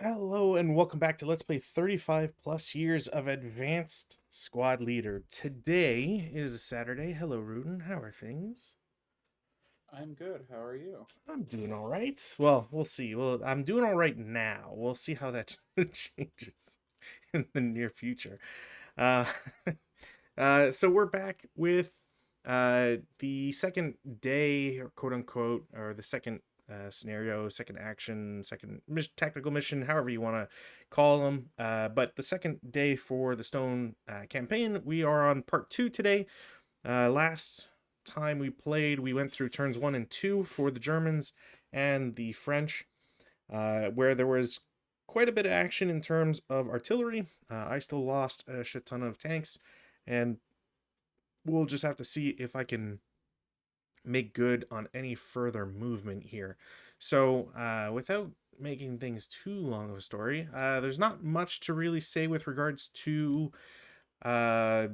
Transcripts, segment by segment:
Hello and welcome back to Let's Play 35 plus years of Advanced Squad Leader. Today is a Saturday. Hello, Rudin. How are things? I'm good. How are you? I'm doing all right. Well, we'll see. Well, I'm doing all right now. We'll see how that changes in the near future. Uh, so we're back with the second day, or quote unquote, or the second scenario, second action, second tactical mission, however you want to call them. But the second day for the Stone campaign, we are on part two today. Last time we played, we went through turns 1 and 2 for the Germans and the French, where there was quite a bit of action in terms of artillery. I still lost a shit ton of tanks, and we'll just have to see if I can make good on any further movement here. So, without making things too long of a story, there's not much to really say with regards to uh,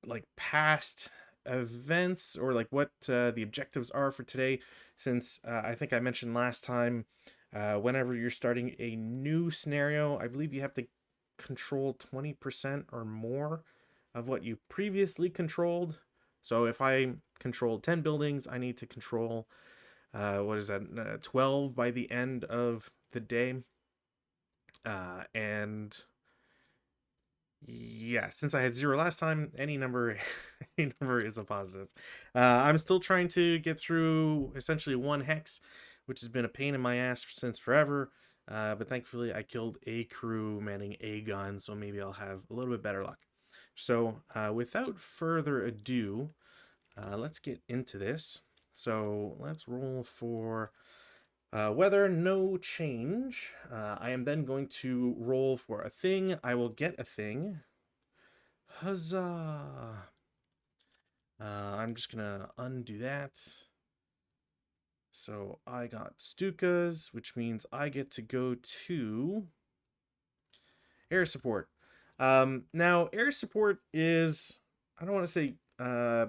like past events or like what the objectives are for today. Since I think I mentioned last time, whenever you're starting a new scenario, I believe you have to control 20% or more of what you previously controlled. So if I controlled 10 buildings, I need to control, what is that, 12 by the end of the day. And yeah, since I had 0 last time, any number, any number is a positive. I'm still trying to get through essentially one hex, which has been a pain in my ass since forever. But thankfully, I killed a crew manning a gun, so maybe I'll have a little bit better luck. So, without further ado, let's get into this. So, let's roll for weather, no change. I am then going to roll for a thing. I will get a thing. Huzzah! I'm just gonna undo that. So I got Stukas, which means I get to go to air support. Now air support is, I don't want to say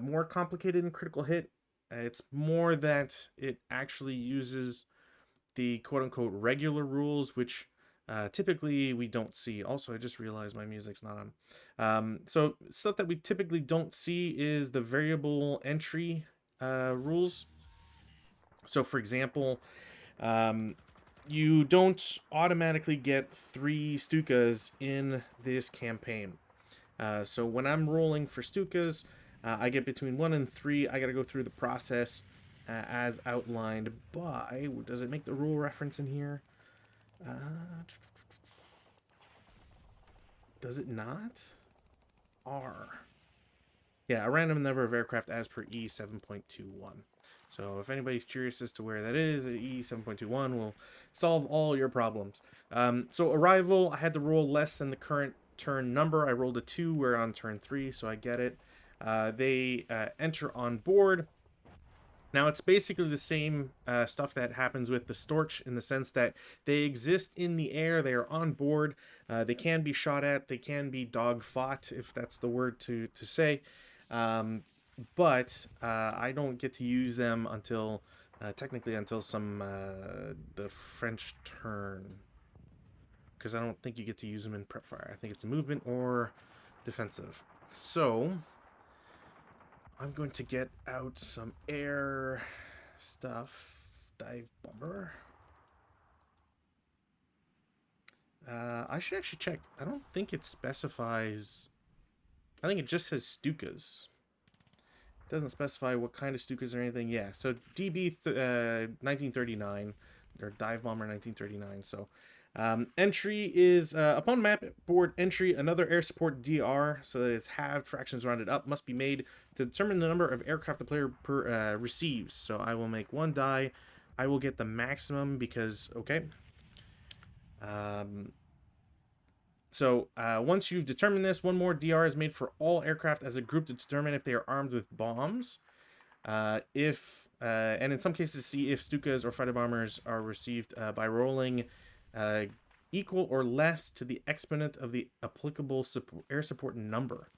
more complicated in critical hit. It's more that it actually uses the quote unquote regular rules, which typically we don't see. Also, I just realized my music's not on. So, stuff that we typically don't see is the variable entry rules. So, for example, um, you don't automatically get 3 Stukas in this campaign. So when I'm rolling for Stukas, I get between 1 and 3. I got to go through the process as outlined by. Does it make the rule reference in here? Does it not? R. Yeah, a random number of aircraft as per E 7.21. So if anybody's curious as to where that is, E 7.21 will solve all your problems. So arrival, I had to roll less than the current turn number. I rolled a 2. We're on turn 3, so I get it. They enter on board. Now it's basically the same stuff that happens with the Storch in the sense that they exist in the air, they are on board, they can be shot at, they can be dog fought, if that's the word to say. Um, but I don't get to use them until technically until some the French turn, because I don't think you get to use them in prep fire. I think it's a movement or defensive. So I'm going to get out some air stuff. Dive bomber. I should actually check. I don't think it specifies. I think it just says Stukas. It doesn't specify what kind of Stukas or anything. Yeah, so DB 1939 or dive bomber 1939. So entry is upon map board entry, another air support DR, so that it's halved, fractions rounded up, must be made to determine the number of aircraft the player receives. So I will make 1 die. I will get the maximum because, okay. Um, once you've determined this, one more DR is made for all aircraft as a group to determine if they are armed with bombs. If and in some cases, see if Stukas or fighter bombers are received by rolling uh, equal or less to the exponent of the applicable air support number.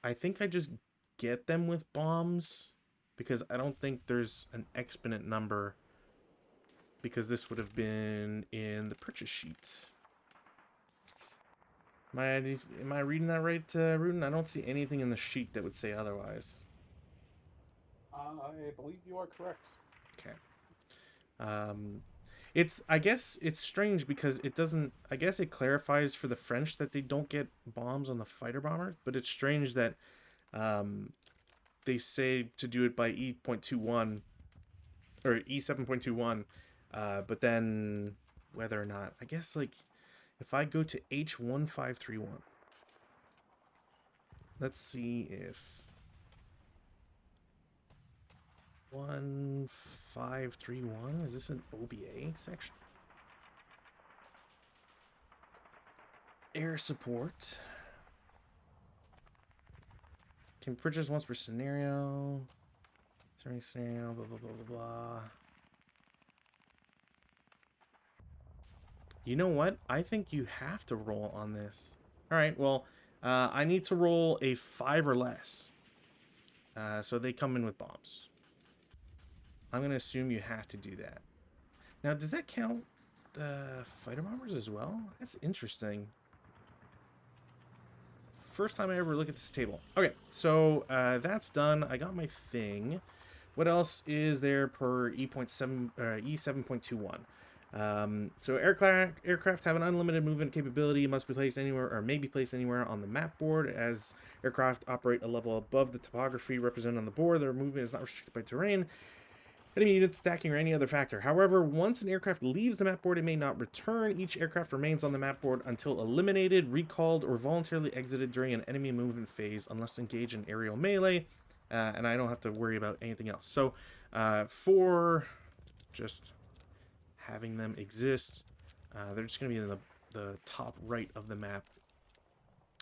I think I just get them with bombs because I don't think there's an exponent number because this would have been in the purchase sheet. Am I reading that right, Rudin? I don't see anything in the sheet that would say otherwise. I believe you are correct. Okay. I guess it's strange because it doesn't. I guess it clarifies for the French that they don't get bombs on the fighter bomber, but it's strange that they say to do it by E.21 or E7.21, but then whether or not, I guess like if I go to H1531, let's see if 1531 is this an OBA section? Air support. Can purchase once per scenario. Scenario, blah, blah, blah, blah, blah. You know what? I think you have to roll on this. Alright, well, I need to roll a 5 or less. So they come in with bombs. I'm going to assume you have to do that. Now, does that count fighter bombers as well? That's interesting. First time I ever look at this table. Okay, so that's done. I got my thing. What else is there per E7.21? So aircraft have an unlimited movement capability, must be placed anywhere or may be placed anywhere on the map board. As aircraft operate a level above the topography represented on the board, their movement is not restricted by terrain, enemy unit stacking, or any other factor. However, once an aircraft leaves the map board, it may not return. Each aircraft remains on the map board until eliminated, recalled, or voluntarily exited during an enemy movement phase unless engaged in aerial melee. And I don't have to worry about anything else. So for just having them exist, they're just going to be in the top right of the map.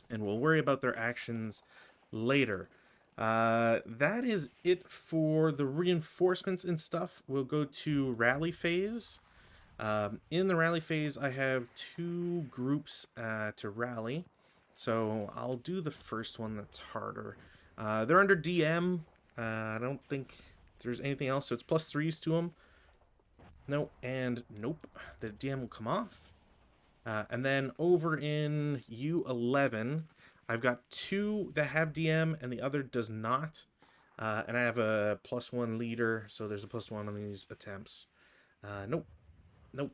And we'll worry about their actions later. That is it for the reinforcements and stuff. We'll go to rally phase. In the rally phase, I have 2 groups to rally. So I'll do the first one that's harder. They're under DM. I don't think there's anything else, so it's +3s to them. Nope, and nope. The DM will come off. And then over in U11, I've got 2 that have DM and the other does not. And I have a +1 leader, so there's a +1 on these attempts. Nope. Nope.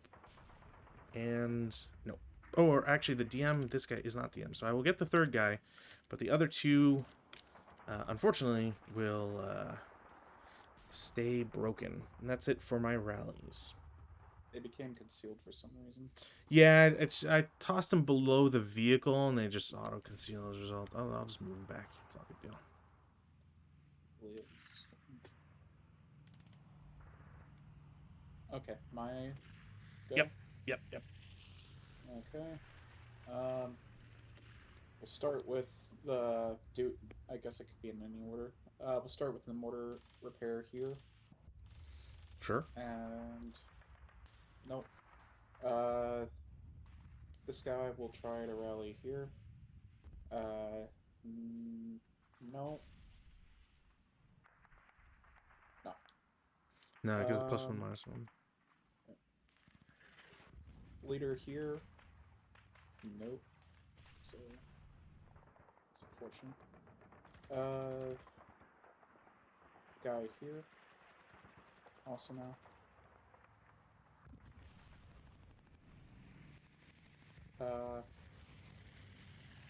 And nope. Oh, or actually the DM, this guy is not DM, so I will get the 3rd guy, but the other 2, unfortunately, will stay broken. And that's it for my rallies. They became concealed for some reason. Yeah, I tossed them below the vehicle, and they just auto-conceal as a result. I'll just move them back. It's not a big deal. Okay, my... Go? Yep. Okay. We'll start with the... I guess it could be in any order. We'll start with the mortar repair here. Sure. And... Nope. This guy will try to rally here. No. No. No, because it's +1, -1. Leader here. Nope. So it's unfortunate. Guy here. Also now.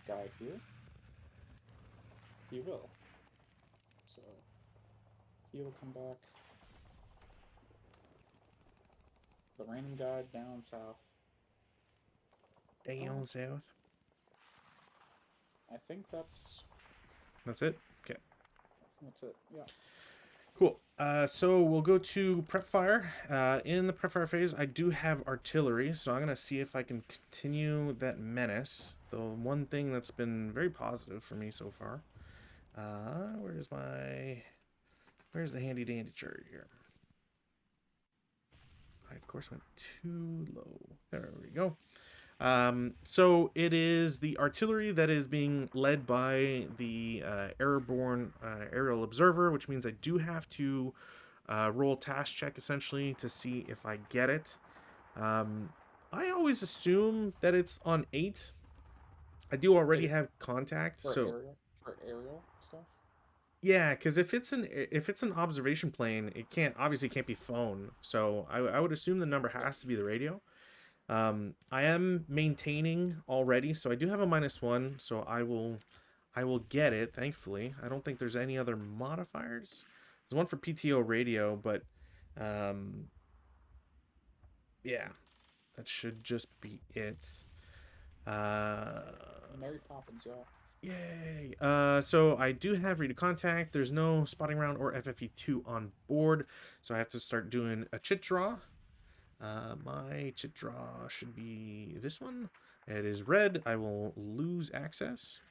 Guy here. He will. So he will come back. The random guy down south. Down south. I think that's it? Okay. I think that's it. Yeah. Cool. So we'll go to prep fire. In the prep fire phase, I do have artillery, so I'm going to see if I can continue that menace. The one thing that's been very positive for me so far. Where's the handy dandy chart here? I, of course, went too low. There we go. So it is the artillery that is being led by the airborne aerial observer, which means I do have to roll task check essentially to see if I get it. I always assume that it's on 8. I do already Like have contact, for so aerial stuff. yeah, because if it's an observation plane, it can't be phone. So I would assume the number Yeah. has to be the radio. I am maintaining already, so I do have a -1. So I will get it. Thankfully, I don't think there's any other modifiers. There's one for PTO radio, but um, yeah, that should just be it. Uh, Mary Poppins, y'all. Yay! So I do have read to contact. There's no spotting round or FFE2 on board, so I have to start doing a chit draw. My chit draw should be this one. It is red. I will lose access.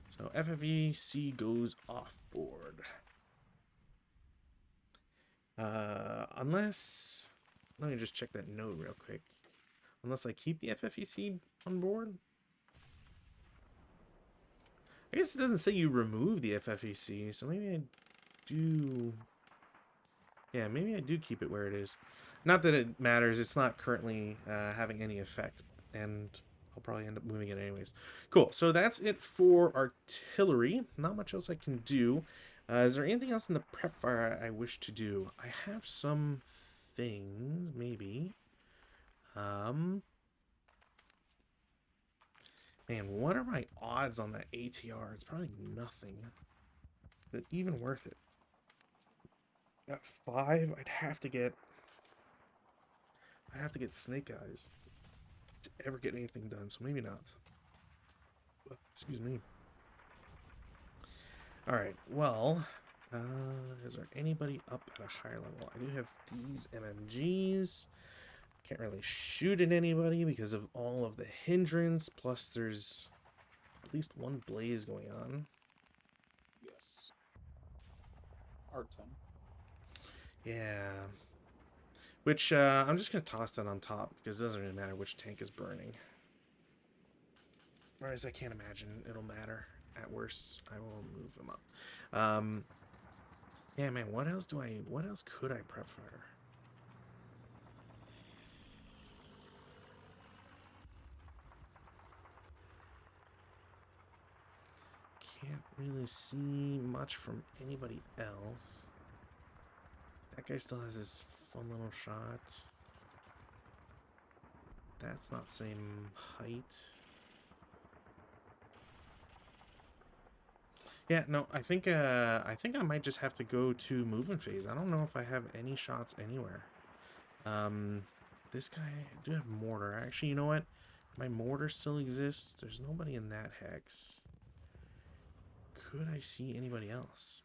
So FFEC goes off board. Unless, let me just check that note real quick. Unless I keep the FFEC on board. I guess it doesn't say you remove the FFEC, so maybe I do. Yeah, maybe I do keep it where it is. Not that it matters. It's not currently having any effect, and I'll probably end up moving it anyways. Cool. So that's it for artillery. Not much else I can do. Is there anything else in the prep fire I wish to do? I have some things, maybe. Man, what are my odds on that ATR? It's probably nothing. But even worth it. At 5, I'd have to get Snake Eyes to ever get anything done, so maybe not. Excuse me. Alright, well, is there anybody up at a higher level? I do have these MMGs. Can't really shoot at anybody because of all of the hindrance, plus there's at least one blaze going on. Yes. R10. Yeah. Which, I'm just going to toss that on top, because it doesn't really matter which tank is burning. Whereas I can't imagine it'll matter. At worst, I will move them up. Yeah, man, what else could I prep fire? Can't really see much from anybody else. That guy still has his fun little shot. That's not same height. Yeah, no, I think I might just have to go to movement phase. I don't know if I have any shots anywhere. This guy, I do have mortar. Actually, you know what? My mortar still exists. There's nobody in that hex. Could I see anybody else?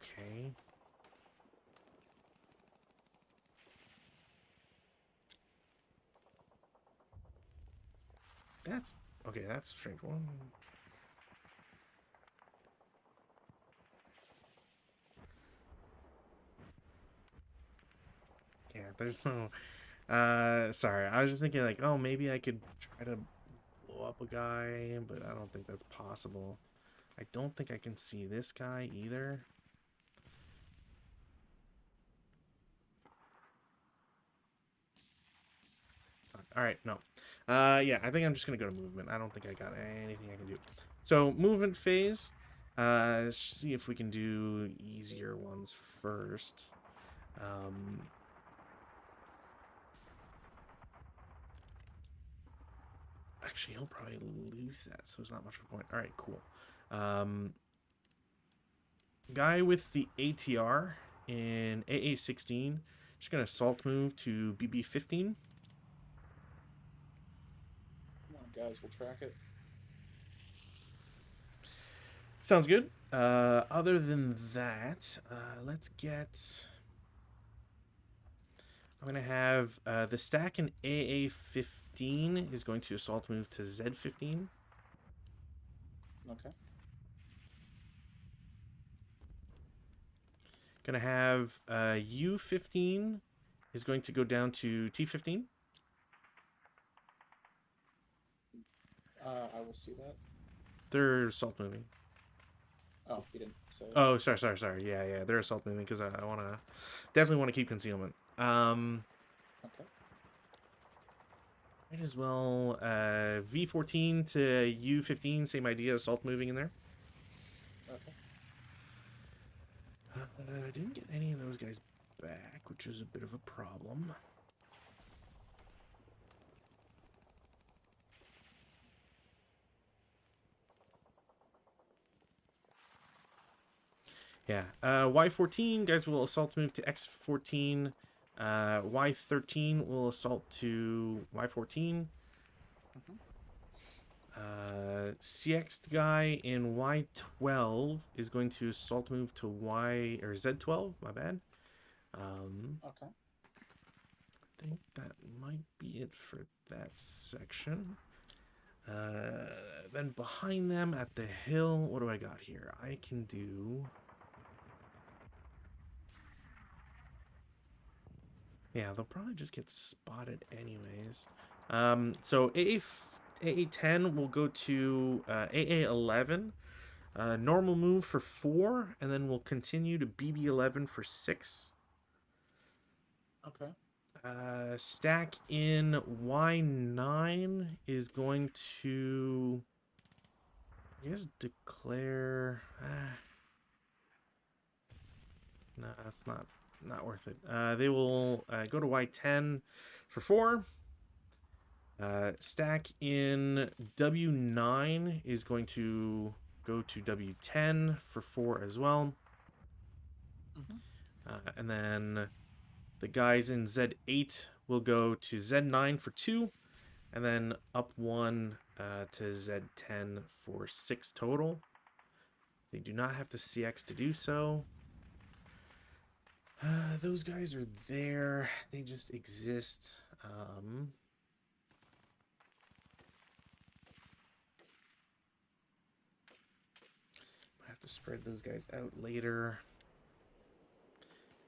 Okay. That's okay. That's a strange one. Yeah, there's no. Sorry. I was just thinking like, oh, maybe I could try to blow up a guy, but I don't think that's possible. I don't think I can see this guy either. All right, no. Yeah, I think I'm just gonna go to movement. I don't think I got anything I can do. So movement phase. Let's see if we can do easier ones first. Actually, he'll probably lose that, so it's not much of a point. All right, cool. Guy with the ATR in AA16. Just gonna assault move to BB15. Come on, guys, we'll track it. Sounds good. Other than that, let's get. I'm going to have the stack in AA15 is going to assault move to Z15. Okay. Going to have U15 is going to go down to T15. I will see that. They're assault moving. Oh, he didn't say. Oh, sorry. Yeah, they're assault moving because I want to definitely want to keep concealment. Okay. Might as well V14 to U15, same idea, assault moving in there. Okay. Didn't get any of those guys back, which is a bit of a problem. Yeah. Y14, guys will assault move to X14. Y13 will assault to Y14. Mm-hmm. CX guy in Y12 is going to assault move to Y or Z12. My bad. Okay. I think that might be it for that section. Then behind them at the hill, what do I got here? I can do. Yeah, they'll probably just get spotted anyways. So AA10 will go to AA11. Normal move for 4, and then we'll continue to BB11 for 6. Okay. Stack in Y9 is going to, I guess, declare. No, that's not worth it. They will go to Y10 for 4. Stack in W9 is going to go to W10 for 4 as well. Mm-hmm. And then the guys in Z8 will go to Z9 for 2. And then up 1 to Z10 for 6 total. They do not have the CX to do so. Those guys are there. They just exist. I have to spread those guys out later.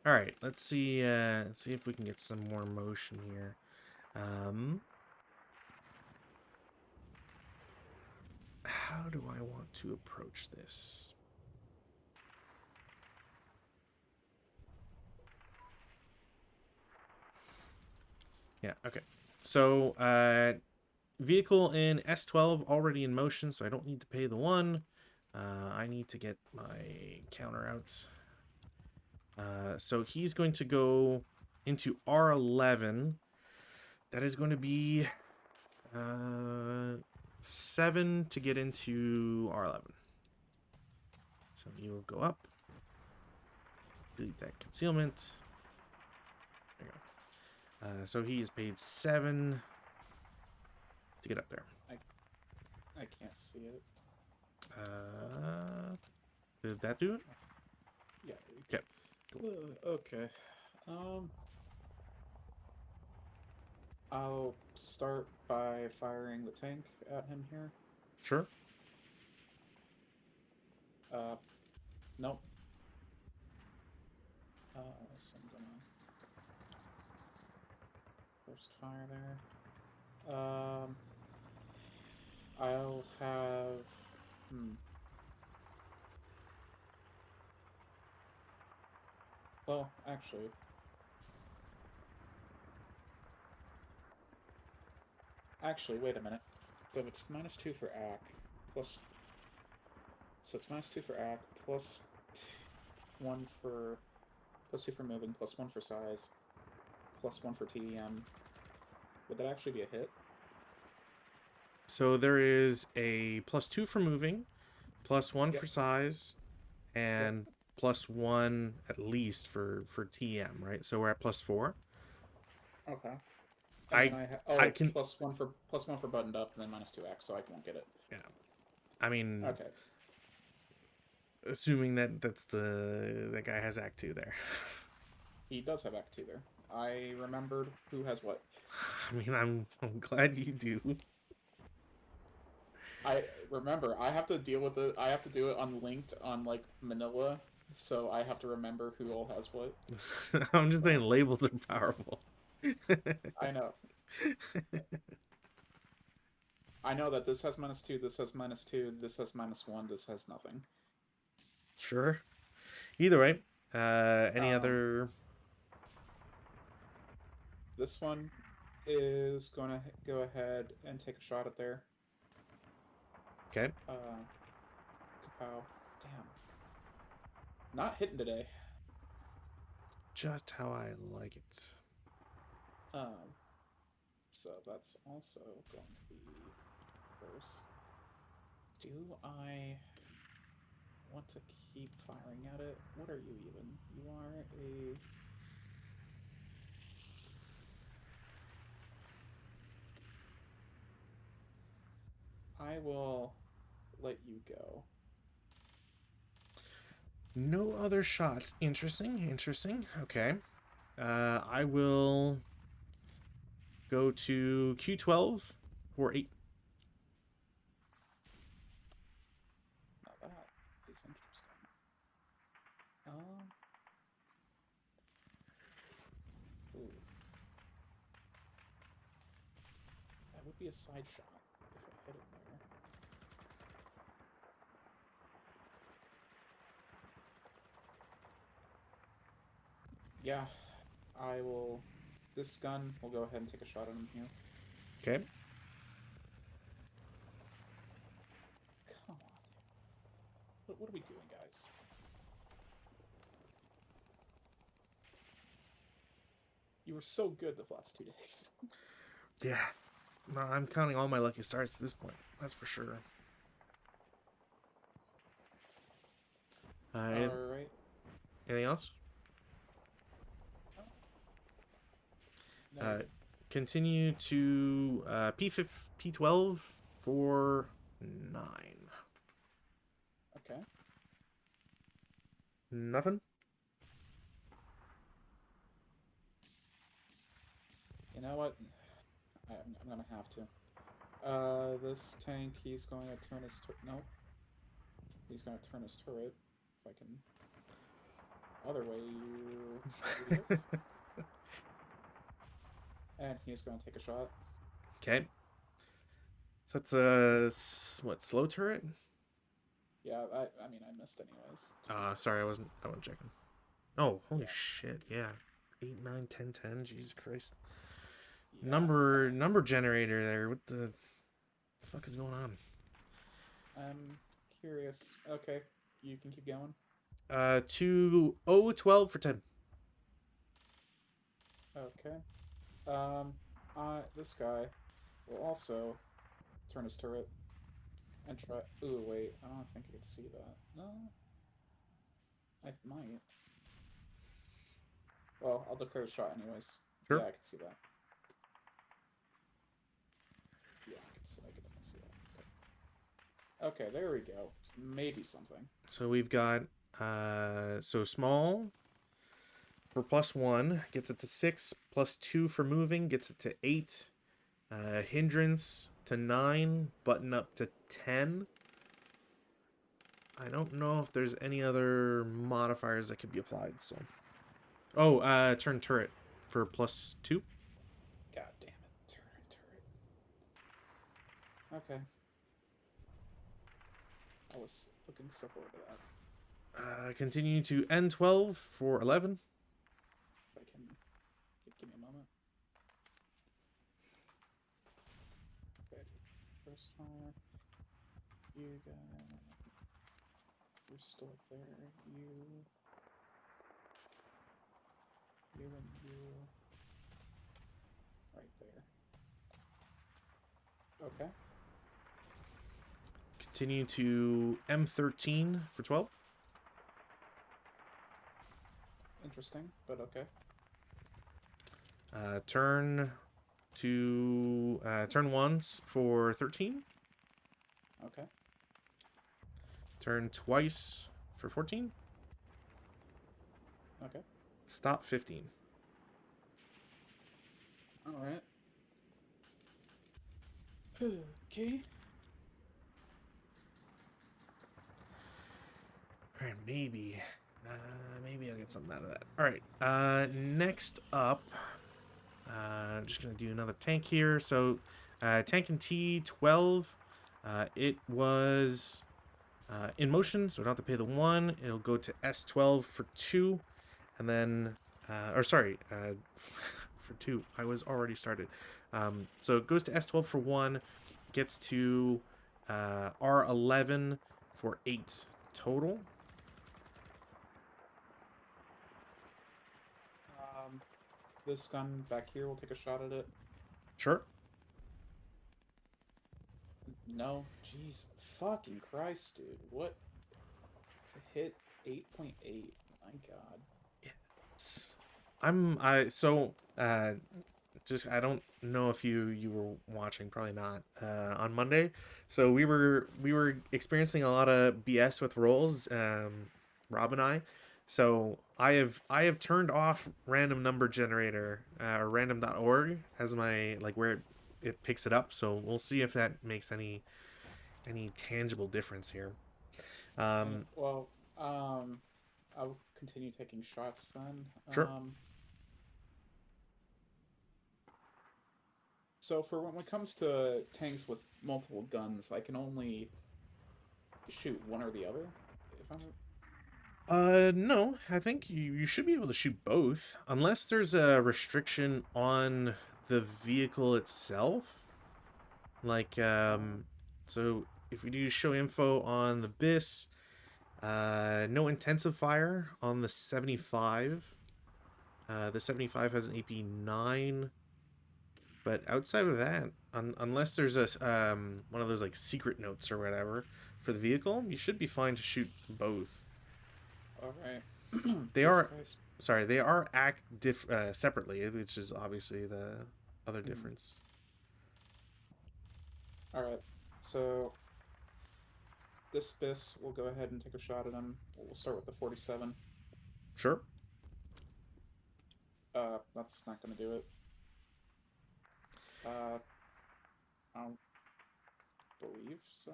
All right, let's see. Let's see if we can get some more motion here. How do I want to approach this? Yeah. Okay. So, vehicle in S12 already in motion, so I don't need to pay the 1. I need to get my counter out. So he's going to go into R11. That is going to be 7 to get into R11. So you will go up. Delete that concealment. There you go. So he is paid 7 to get up there. I can't see it. Did that do it? Yeah. Okay. Cool. Okay. I'll start by firing the tank at him here. Sure. Nope. So I'm gonna first fire there. I'll have. Well, actually. Wait a minute. So if it's -2 for AC, plus. So it's -2 for AC, plus 1 for. +2 for moving, +1 for size, +1 for TDM. Would that actually be a hit? So there is a +2 for moving, +1 Yep. for size, and Yep. +1 at least for TM, right? So we're at +4. Okay. And then I I I can +1 for buttoned up, and then -2x, so I won't get it. yeah. I mean, Okay. assuming that guy has Act 2 there. He does have Act 2 there. I remembered who has what. I mean, I'm glad you do. I remember. I have to deal with it. I have to do it unlinked on like Manila, so I have to remember who all has what. I'm just saying labels are powerful. I know. I know that this has -2, this has -2, this has -1, this has nothing. Sure. Either way, any Um, other? this one is going to go ahead and take a shot at there. Okay. Kapow. Damn. Not hitting today. Just how I like it. Um, so that's also going to be first. Do I want to keep firing at it? What are you even? You are a... I will let you go. No other shots. Interesting. Interesting. Okay. I will go to Q12 for 8. Now that is interesting. Um, ooh. That would be a side shot if I hit it there. Yeah, I will... This gun will go ahead and take a shot at him here. Okay. Come on, dude. What are we doing, guys? You were so good the last 2 days. Yeah. No, I'm counting all my lucky starts at this point. That's for sure. Alright. Anything else? No. Continue to P12 for 9. Okay. Nothing? You know what? I'm gonna have to. This tank, he's going to turn his... Nope. He's going to turn his turret. If I can... Other way, you idiot. And he's going to take a shot. Okay. So that's a what, slow turret? Yeah, I mean, I missed anyways. Sorry, I wasn't checking. Oh, holy Yeah. shit, yeah. 8, 9, 10, 10. Jesus Christ. Yeah. Number generator there. What the fuck is going on? I'm curious. Okay, you can keep going. To 012 for 10. Okay. This guy will also turn his turret and try... Ooh, wait. I don't think I can see that. No. I might. Well, I'll declare a shot anyways. Sure. Yeah, I can see that. Yeah, I can definitely see that. Okay, there we go. Maybe something. So we've got so small for +1 gets it to 6, +2 for moving gets it to 8, hindrance to 9, button up to 10. I don't know if there's any other modifiers that could be applied. So, turn turret for +2. God damn it. Turret. Okay. I was looking so forward to that. Continue to N12 for 11. If I can... Give me a moment. Okay. First fire. You got... You're still up there. You and you. Right there. Okay. Continue to M13 for 12. Interesting, but okay. Turn once for 13. Okay. Turn twice for 14. Okay. Stop 15. Alright. Okay. All right, maybe I'll get something out of that. All right, next up, just gonna do another tank here. So, Tank and T12, it was in motion, so I don't have to pay the 1. It'll go to S12 for 2, and then, or sorry, for 2. I was already started. So it goes to S12 for 1, gets to R11 for 8 total. This gun back here will take a shot at it. Sure. No, jeez, fucking Christ, dude. What? To hit 8.8. My God. Just I don't know if you were watching, probably not, on Monday. So we were experiencing a lot of BS with rolls, Rob and I. So I have turned off random number generator, or random.org as my, like, where it picks it up. So we'll see if that makes any tangible difference here. Well, I'll continue taking shots then. Sure. So for when it comes to tanks with multiple guns, I can only shoot one or the other. If I'm No, I think you should be able to shoot both, unless there's a restriction on the vehicle itself. Like, so if we do show info on the BIS, no intensive fire on the 75. The 75 has an AP 9, but outside of that, unless there's a one of those like secret notes or whatever for the vehicle, you should be fine to shoot both. all right. They Jesus are Christ. sorry, they are separately, which is obviously the other difference. All right. So this BIS, we'll go ahead and take a shot at him. We'll start with the 47. Sure. That's not gonna do it. I don't believe so.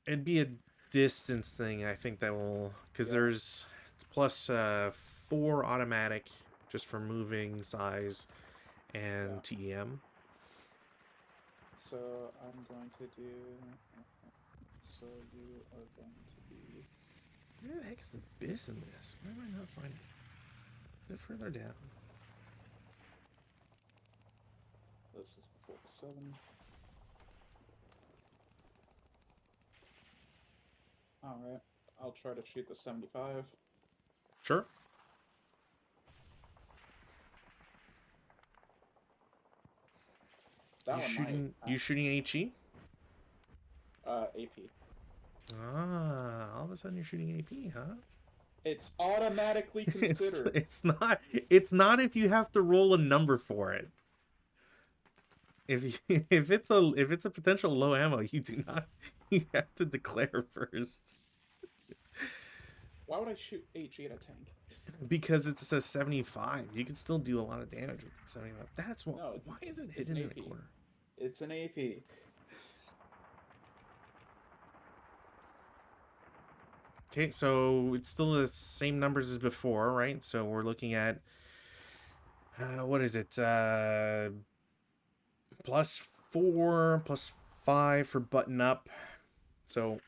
It'd be a distance thing, I think that will, because there's it's plus 4 automatic just for moving, size, and TEM. So I'm going to do. So you are going to be. Where the heck is the BIS in this? Why am I not finding it? Is it further down? This is the 47. Alright. I'll try to shoot the 75. Sure. That You one shooting? might. You shooting HE? AP. All of a sudden you're shooting AP, huh? It's automatically considered. It's not. It's not if you have to roll a number for it. If it's a potential low ammo, you do not. You have to declare first. Why would I shoot HE at a tank? Because it's a 75. You can still do a lot of damage with the 75. That's what. No, why is it hidden in a corner? It's an AP. Okay, so it's still the same numbers as before, right? So we're looking at what is it? +4, +5 for button up. So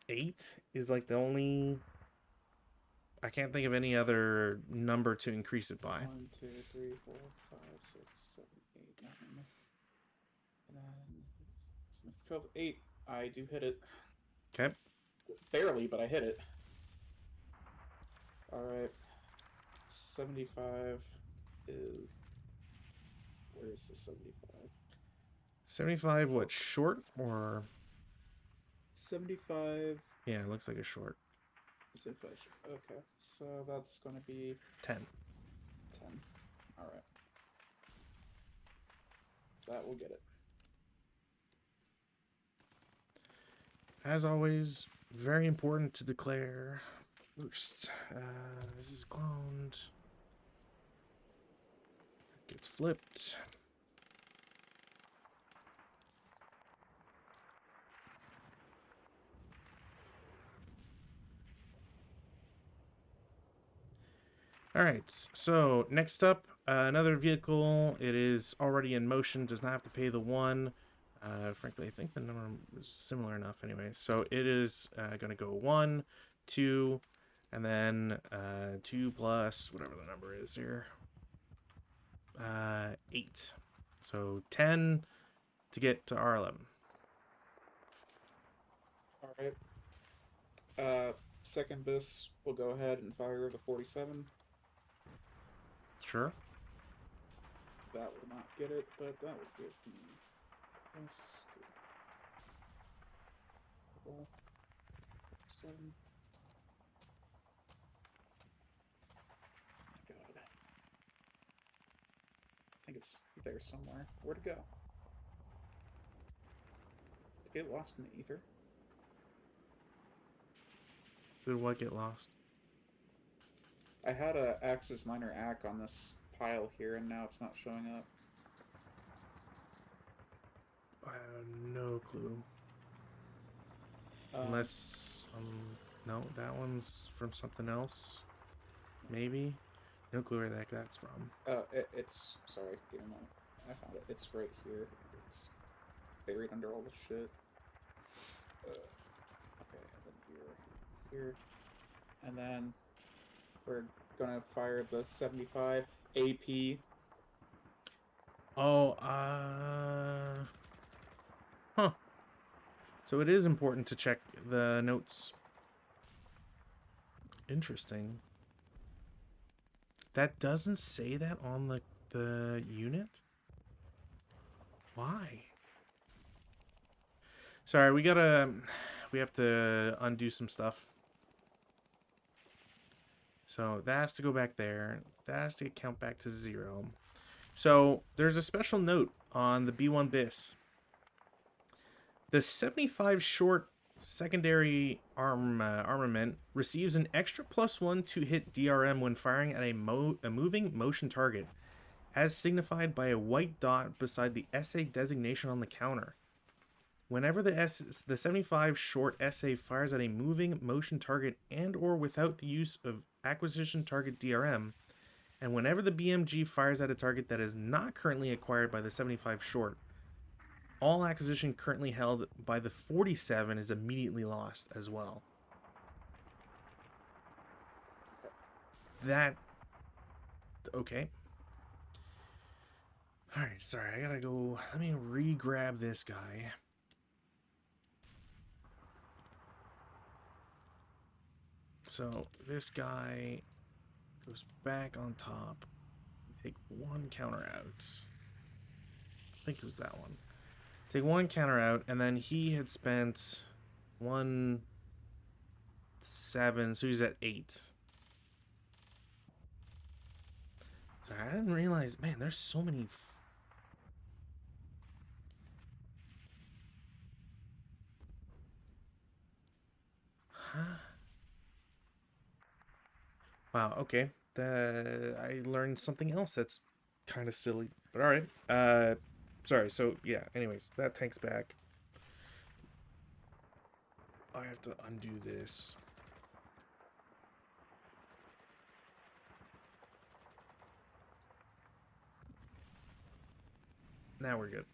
8 is like the only. I can't think of any other number to increase it by. 1, 2, 3, 4, 5, 6, 7, 8, 9. And then 12, 8. I do hit it. Okay. Barely, but I hit it. Alright. 75 is. Where's the 75? 75, what, short or? 75. Yeah, it looks like a short. Okay, so that's going to be 10. 10. Alright. That will get it. As always, very important to declare first. This is cloned. It gets flipped. All right, so next up, another vehicle. It is already in motion, does not have to pay the 1. Frankly, I think the number is similar enough anyway. So it is going to go 1, 2, and then 2 plus whatever the number is here. 8. So 10 to get to R11. All right. Second bis, we'll go ahead and fire the 47. Sure. That will not get it, but that will give me plus roll 7. God. I think it's there somewhere. Where'd it go? Did it get lost in the ether? Did what get lost? I had a Axis Minor Ack on this pile here, and now it's not showing up. I have no clue. Um, Unless, no, that one's from something else. Maybe. No clue where that's from. it's sorry. Give me a moment. I found it. It's right here. It's buried under all the shit. Okay, and then here, and then we're gonna fire the 75 AP. Oh, huh. So it is important to check the notes. Interesting. That doesn't say that on the unit? Why? Sorry, we have to undo some stuff. So that has to go back there. That has to count back to 0. So there's a special note on the B1 BIS. The 75 short secondary armament receives an extra +1 to hit DRM when firing at a moving motion target, as signified by a white dot beside the SA designation on the counter. Whenever the 75 short SA fires at a moving motion target and or without the use of acquisition target DRM, and whenever the BMG fires at a target that is not currently acquired by the 75 short, all acquisition currently held by the 47 is immediately lost as well. That... Okay. Alright, sorry, I gotta go... Let me re-grab this guy. So, this guy goes back on top. Take one counter out. I think it was that one. Take one counter out, and then he had spent 1, 7, so he's at 8. Sorry, I didn't realize, man, there's so many... Huh? Wow, okay. I learned something else that's kind of silly, but alright. Sorry, so, yeah, anyways, that tank's back. I have to undo this. Now we're good.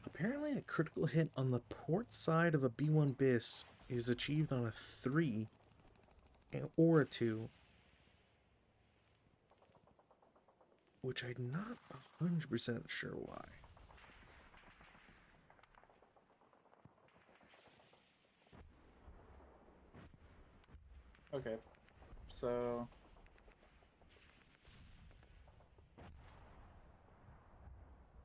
Apparently a critical hit on the port side of a B1 BIS is achieved on a 3 or a 2, which I'm not 100% sure why. Okay, so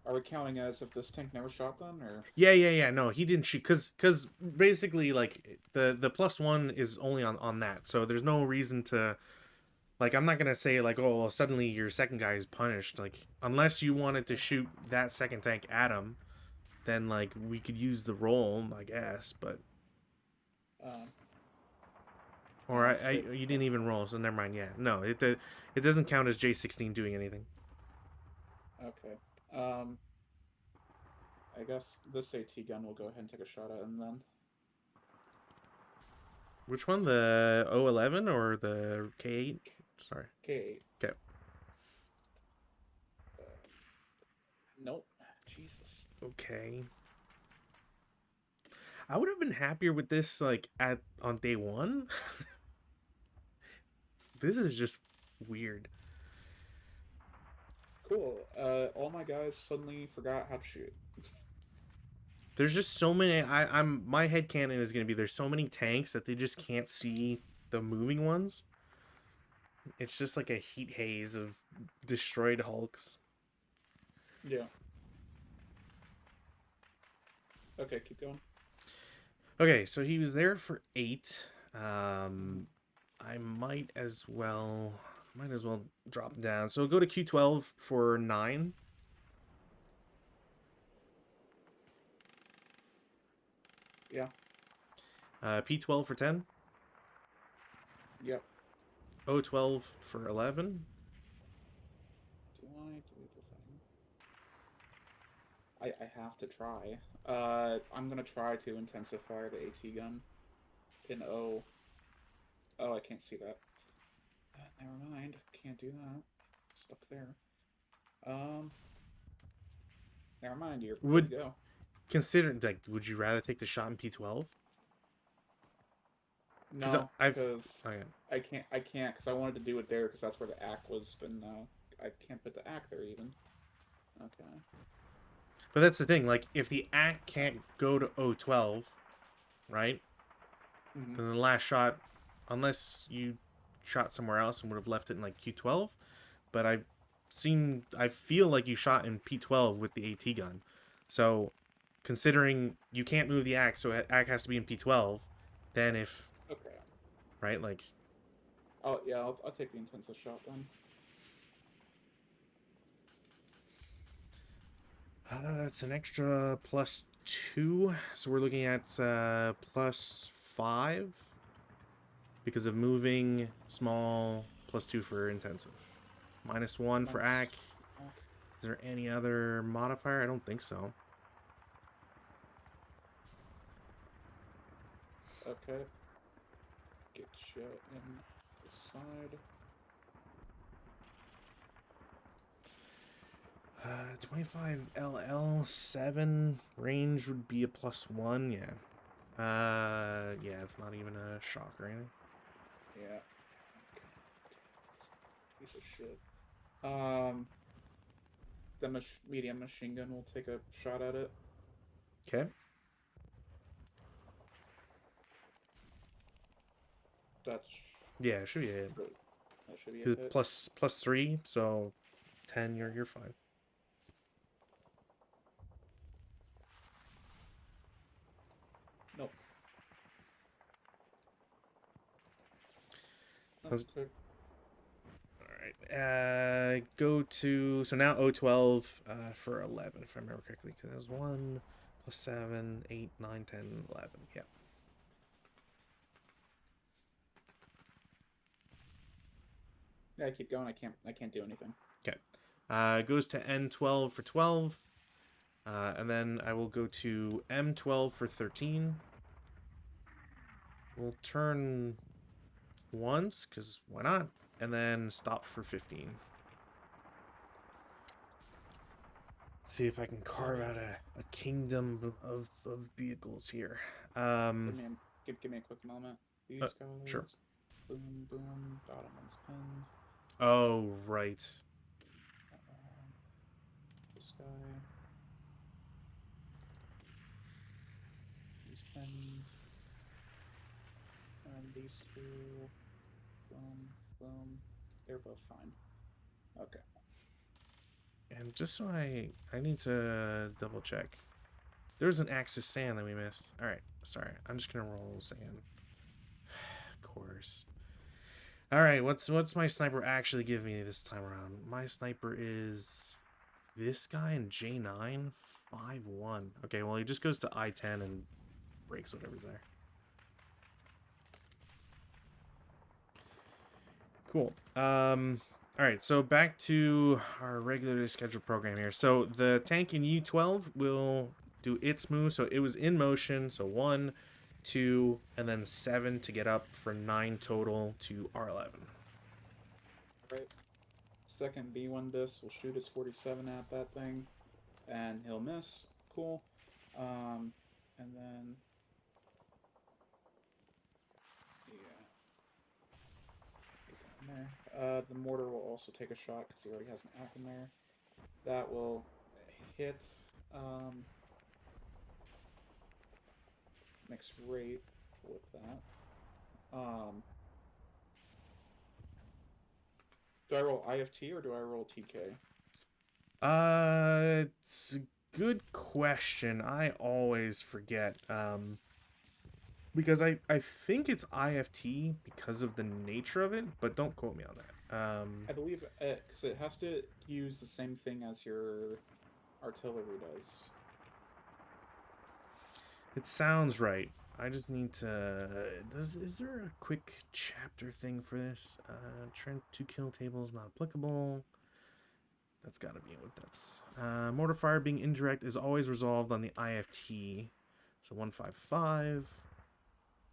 are we counting as if this tank never shot then, or? Yeah. No, he didn't shoot because basically like the +1 is only on that, so there's no reason to like. I'm not gonna say like, oh, well, suddenly your second guy is punished. Like unless you wanted to shoot that second tank at him, then like we could use the roll, I guess. But Um, or you didn't even roll, so never mind. Yeah, no, it doesn't count as J16 doing anything. Okay. I guess this AT gun will go ahead and take a shot at him then. Which one, the O11 or the K8? Sorry. K8. Okay. Nope. Jesus. Okay. I would have been happier with this like on day one. This is just weird. Cool. All my guys suddenly forgot how to shoot. There's just so many. I'm my headcanon is gonna be there's so many tanks that they just can't see the moving ones. It's just like a heat haze of destroyed hulks. Yeah. Okay, keep going. Okay, so he was there for 8. Mhm. I might as well drop him down. So go to Q12 for 9. Yeah. P12 for 10. Yep. O12 for 11. Do I delete the thing? I have to try. I'm gonna try to intensify the AT gun in O. Oh, I can't see that. Never mind. Can't do that. Stuck there. Um, Never mind. You're good Would to go. consider like would you rather take the shot in P12? Cuz No, I've because okay. I can't because I wanted to do it there because that's where the act was, but no, I can't put the act there even. Okay. But that's the thing, like if the act can't go to O12, right? Mm-hmm. Then the last shot unless you shot somewhere else and would have left it in like Q12, but I feel like you shot in P12 with the AT gun. So considering you can't move the axe, so axe has to be in P12, then if Okay. right like Oh yeah, I'll take the intensive shot then. it's an extra +2, so we're looking at +5 because of moving small, +2 for intensive, -1 for Minus. AC. Is there any other modifier? I don't think so. Okay. Get you in the side. 25 LL 7 range would be a +1. Yeah. Yeah, it's not even a shock or anything. Yeah. Piece of shit. Um, the medium machine gun will take a shot at it. Okay. That's Yeah, it should be a hit. that should be a The hit. +3, so 10. You're fine. Nope. That's Let's, quick. all right. Go to so now O12 for 11 if I remember correctly because that was 1 +7 8 9 10 11. Yeah. Yeah, keep going. I can't do anything. Okay. Goes to N12 for 12. And then I will go to M12 for 13. We'll turn once, because why not? And then stop for 15. Let's see if I can carve out a kingdom of vehicles here. Give me give me a quick moment. Uh, These sure. guys. Boom boom. Bottom one's pinned. Oh, right. This guy. He's pinned. And these two. Boom boom. They're both fine. Okay. And just so I need to double check. There's an Axis sand that we missed. All right, sorry. I'm just gonna roll sand. Of course. All right, what's my sniper actually give me this time around? My sniper is this guy in J9 5-1. Okay, well he just goes to I10 and breaks whatever's there. Cool. All right, so back to our regularly scheduled program here. So the tank in U12 will do its move. So it was in motion. So 1, 2, and then 7 to get up for 9 total to R11. Right. Second B1 disc will shoot his 47 at that thing. and he'll miss. Cool. And then yeah, get that in there. The mortar will also take a shot because he already has an ack in there. That will hit. Um, Mixed rate. Flip that. Do I roll IFT or do I roll TK? It's a good question. I always forget. Because I think it's IFT because of the nature of it, but don't quote me on that. I believe because it has to use the same thing as your artillery does. It sounds right. I just need to. Is there a quick chapter thing for this? Trent to kill tables not applicable. That's got to be what that's. Mortar fire being indirect is always resolved on the IFT. So 155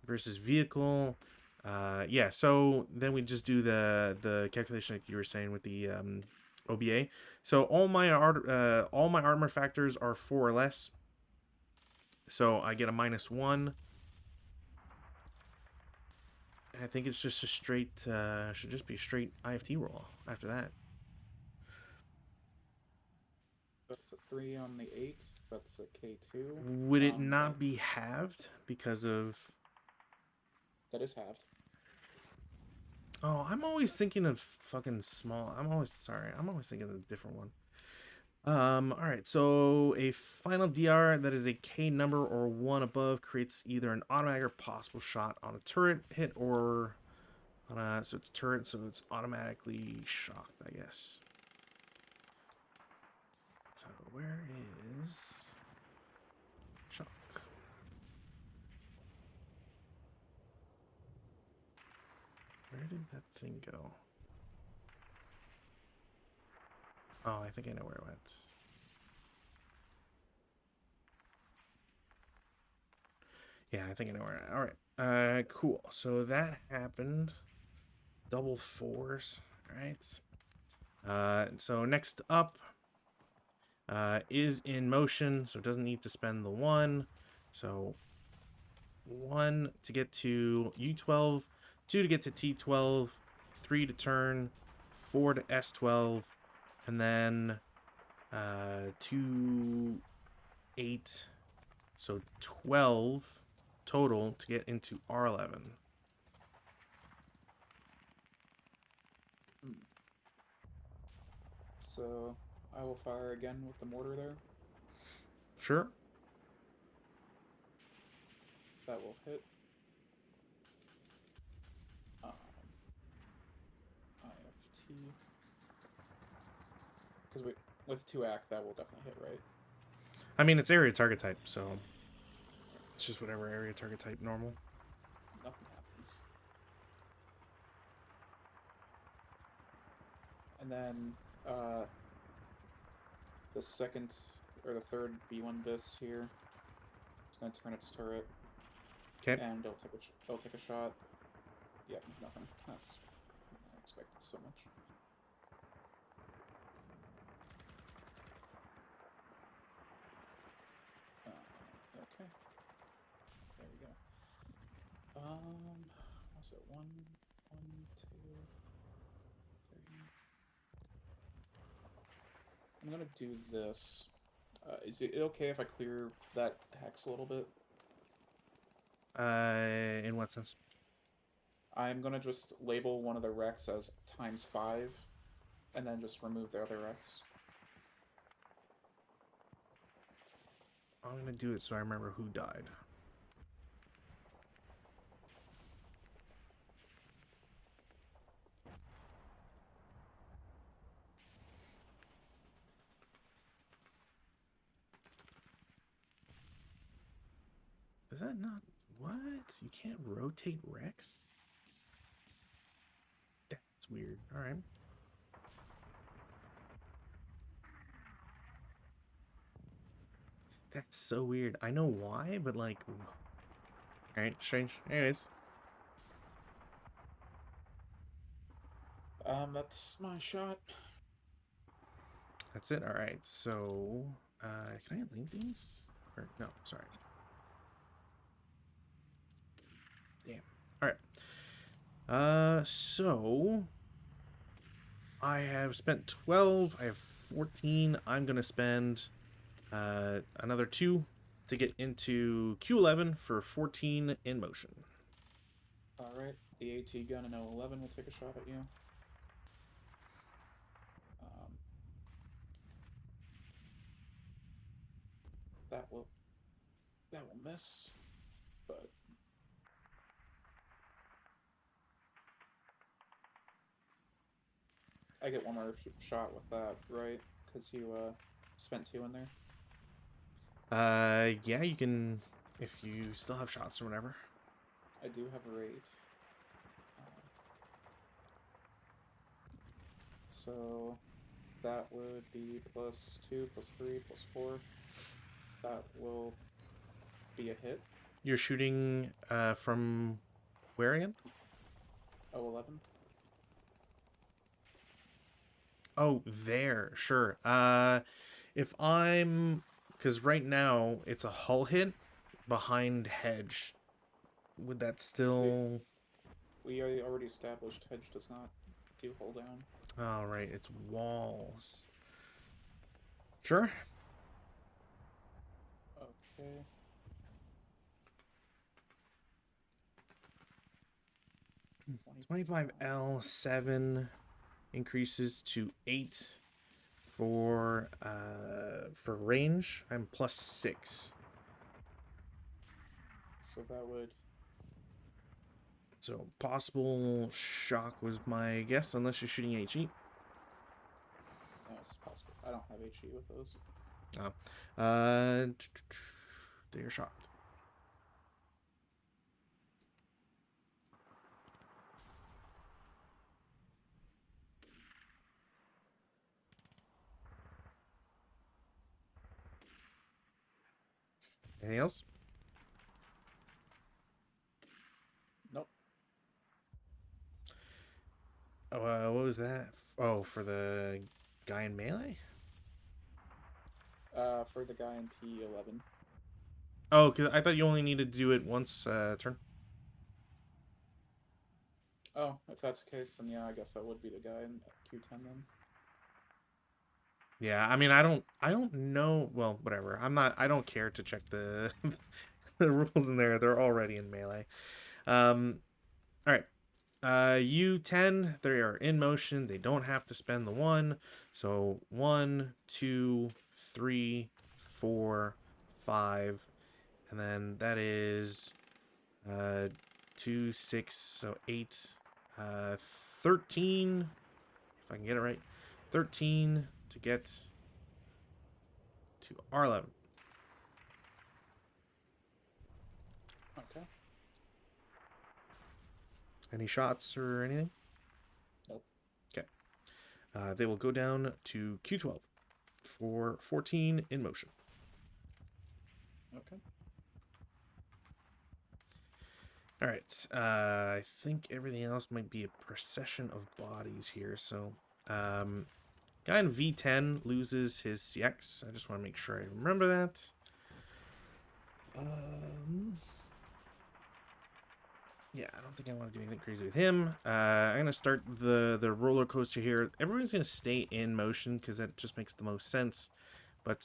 versus vehicle. Yeah, so then we just do the calculation like you were saying with the OBA. So all my armor factors are 4 or less. So I get a -1. I think it's just a straight should just be a straight IFT roll after that. That's a 3 on the 8. That's a K2. Would it not be That's halved because of? that is halved. Oh, I'm always thinking of fucking small. I'm always thinking of a different one. All right. So a final DR that is a K number or 1 above creates either an automatic or possible shot on a turret hit or on a. So it's turret, so it's automatically shocked, I guess. So where is shock? Where did that thing go? Oh, I think I know where it went. Yeah, I think I know where. All right. Cool. So that happened. Double 4s. All right. So next up is in motion, so it doesn't need to spend the 1. So 1 to get to U12, 2 to get to T12, 3 to turn, 4 to S12, and then 2, 8, so 12 total to get into R11. So I will fire again with the mortar there. Sure. That will hit. IFT. Because with 2 act, that will definitely hit, right? I mean, it's area target type, so it's just whatever area target type normal. Nothing happens. And then the second or the third B1 bis here. It's gonna turn its turret. Okay. And it'll take a shot. Yep, nothing. That's I expected so much. Okay. There we go. What's it? 1, 2, 3. I'm gonna do this. Is it okay if I clear that hex a little bit? In what sense? I'm gonna just label one of the Rex as ×5, and then just remove the other Rex. I'm gonna do it so I remember who died. Is that not what? You can't rotate Rex? That's weird. All right. That's so weird. I know why, but like, all right, strange. Anyways, That's my shot. that's it. All right. So Can I link these? Or no, sorry. Damn. All right. So I have spent 12. I have 14. I'm gonna spend another 2 to get into Q11 for 14 in motion. Alright, the AT gun in 011 will take a shot at you. Um, that will miss, but I get one more shot with that, right? Because you spent 2 in there. Yeah, you can if you still have shots or whatever. I do have a rate. So that would be +2, +3, +4. That will be a hit. You're shooting from where again? 011. Oh, there. Sure. If I'm because right now it's a hull hit behind hedge. Would that still? We already established hedge does not do hull down. All right, it's walls. Sure. Okay. $25L 7 increases to 8 for range. I'm +6. So that would. So possible shock was my guess, unless you're shooting HE. No, it's possible. I don't have HE with those. Oh. They're shocked. Anything else? Nope. Oh, what was that? Oh, for the guy in melee? For the guy in P11. Oh, because I thought you only needed to do it once turn. Oh, if that's the case, then yeah, I guess that would be the guy in Q10 then. Yeah, I mean, I don't know. Well, whatever. I don't care to check the the rules in there. They're already in melee. All right. U10, they are in motion. They don't have to spend the 1. So 1, 2, 3, 4, 5, and then that is 2, 6, so 8, 13. If I can get it right, 13 to get to R11. Okay. Any shots or anything? Nope. Okay. They will go down to Q12 for 14 in motion. Okay. All right. I think everything else might be a procession of bodies here. So, guy in V10 loses his CX. I just want to make sure I remember that. Yeah, I don't think I want to do anything crazy with him. I'm gonna start the roller coaster here. Everyone's gonna stay in motion because that just makes the most sense. But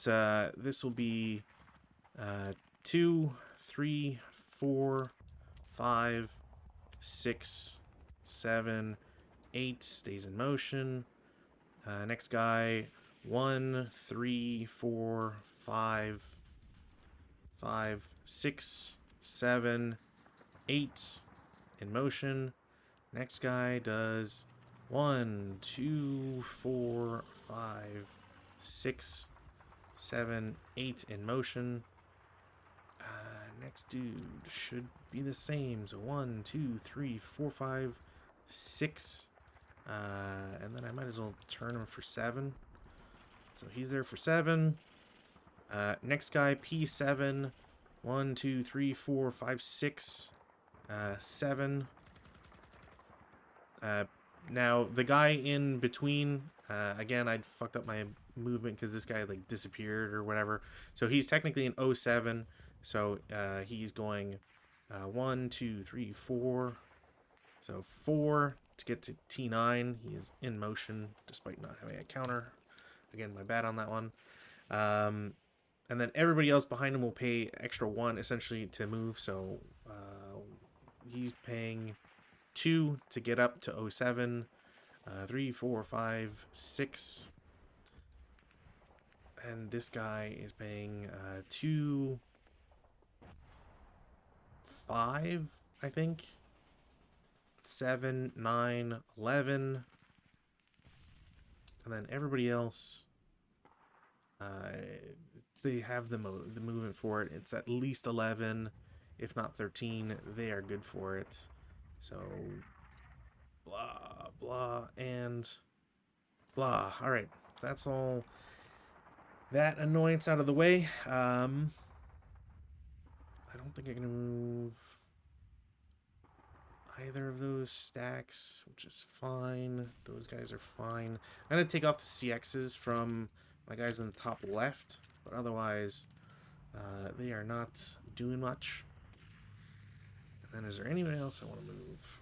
this will be 2, 3, 4, 5, 6, 7, 8 stays in motion. Next guy 1, 3, 4, 5, 5, 6, 7, 8 in motion. Next guy does 1, 2, 4, 5, 6, 7, 8 in motion. Next dude should be the same. So 1, 2, 3, 4, 5, 6. And then I might as well turn him for 7. So he's there for 7. Next guy, P7. 1, 2, 3, 4, 5, 6. 7. Now, the guy in between Again, I'd fucked up my movement because this guy like disappeared or whatever. So he's technically an 07. So he's going 1, 2, 3, 4. So 4 to get to T9. He is in motion despite not having a counter. Again, my bad on that one. And then everybody else behind him will pay extra 1 essentially to move. So he's paying 2 to get up to 07. 3, 4, 5, 6. And this guy is paying 2, 5, I think. 7, 9, 11. And then everybody else, they have the movement for it. It's at least 11, if not 13. They are good for it. So, blah, blah, and blah. All right, that's all that annoyance out of the way. I don't think I can move either of those stacks, which is fine. Those guys are fine. I'm going to take off the CXs from my guys in the top left, but otherwise, they are not doing much. And then is there anybody else I want to move?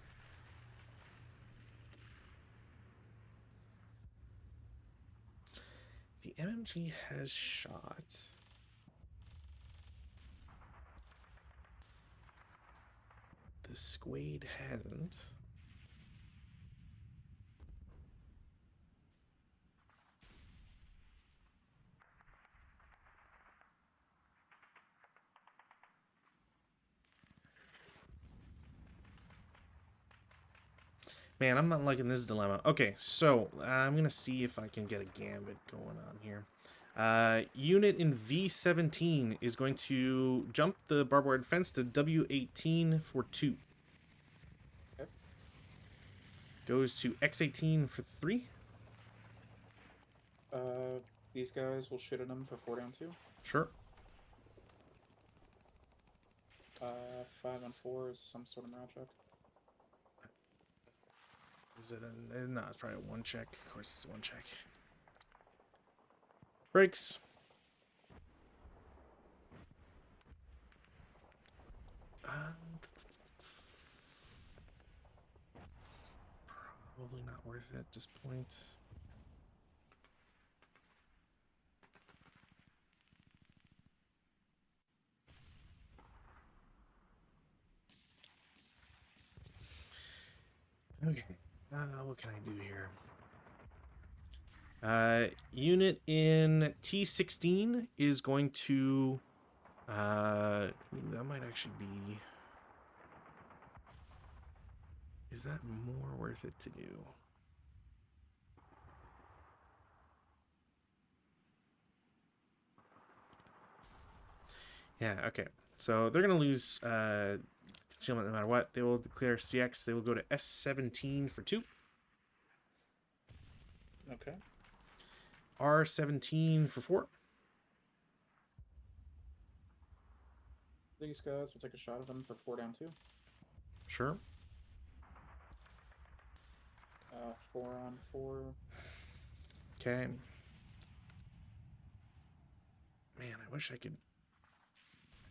The MMG has shot. The Squade hasn't. Man, I'm not liking this dilemma. Okay, so I'm going to see if I can get a gambit going on here. Unit in V17 is going to jump the barbed wire fence to W18 for 2. Okay. Goes to X18 for 3. These guys will shoot at them for 4 down 2. Sure. 5 on 4 is some sort of morale check. Is it a... No, it's probably a 1 check. Of course it's a 1 check. Breaks. Probably not worth it at this point. Okay. What can I do here? Unit in T16 is going to... that might actually be... Is that more worth it to do? Yeah, okay. So they're going to lose concealment no matter what. They will declare CX. They will go to S17 for 2. Okay. R17 for 4. These guys will take a shot at them for 4 down 2. Sure. 4 on 4. Okay. Man, I wish I could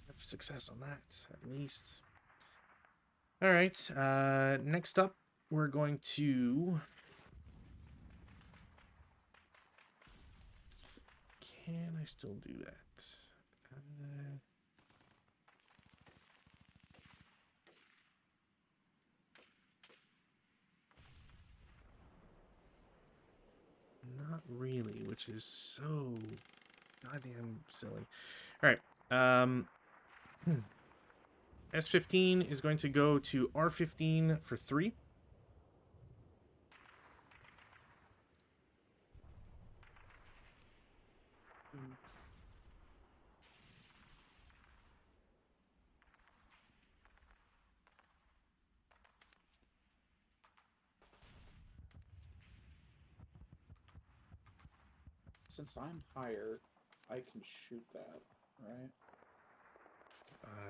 have success on that, at least. All right. Next up, we're going to... Can I still do that? Not really, which is so goddamn silly. All right. S15 is going to go to R15 for 3. Since I'm higher, I can shoot that, right?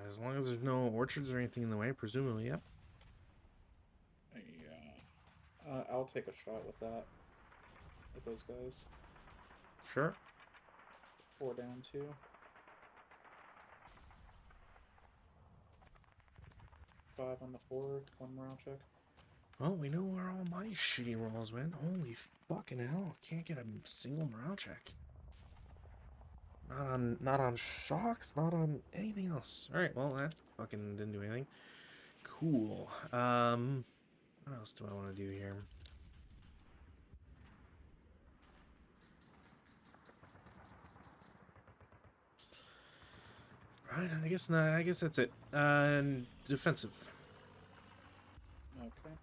As long as there's no orchards or anything in the way, presumably, yep. Yeah. I'll take a shot with that. with those guys. Sure. 4 down 2. 5 on the 4. 1 morale check. Well, we know where all my shitty rolls went. Holy fucking hell! Can't get a single morale check. Not on shocks. Not on anything else. All right. Well, that fucking didn't do anything. Cool. What else do I want to do here? Right. I guess not. I guess that's it. Defensive. Okay.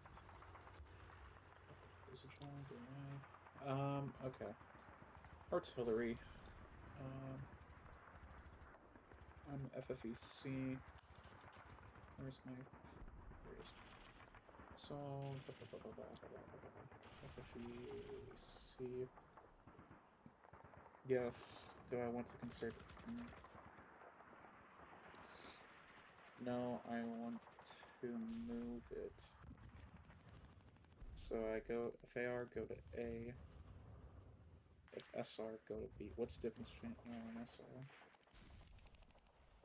Okay. Artillery. I'm FFEC. Where's my... Here it is. So... FFEC. Yes. Do I want to consider... No, I want to move it. So I go... If AR, go to A. If SR, go to B. What's the difference between AR and SR?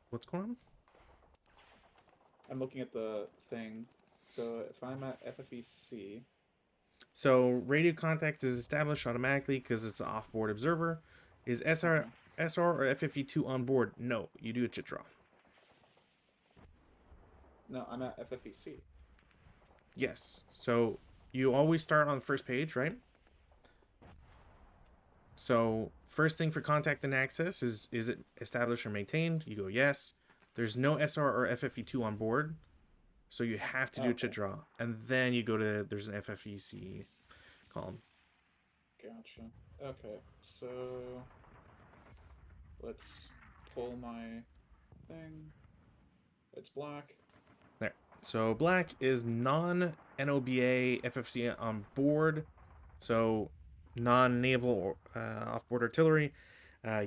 What's going on? I'm looking at the thing. So if I'm at FFEC... So radio contact is established automatically because it's an off-board observer. Is SR or FFE2 on board? No, you do a chit draw. No, I'm at FFEC. Yes. So you always start on the first page, right? So first thing for contact and access is it established or maintained? You go yes. There's no SR or FFE2 on board, so you have to do a chit draw, and then you go to there's an FFEC column. Gotcha. Okay, so let's pull my thing. It's black. There. So black is non-NOBA FFC on board, so non-naval off-board artillery.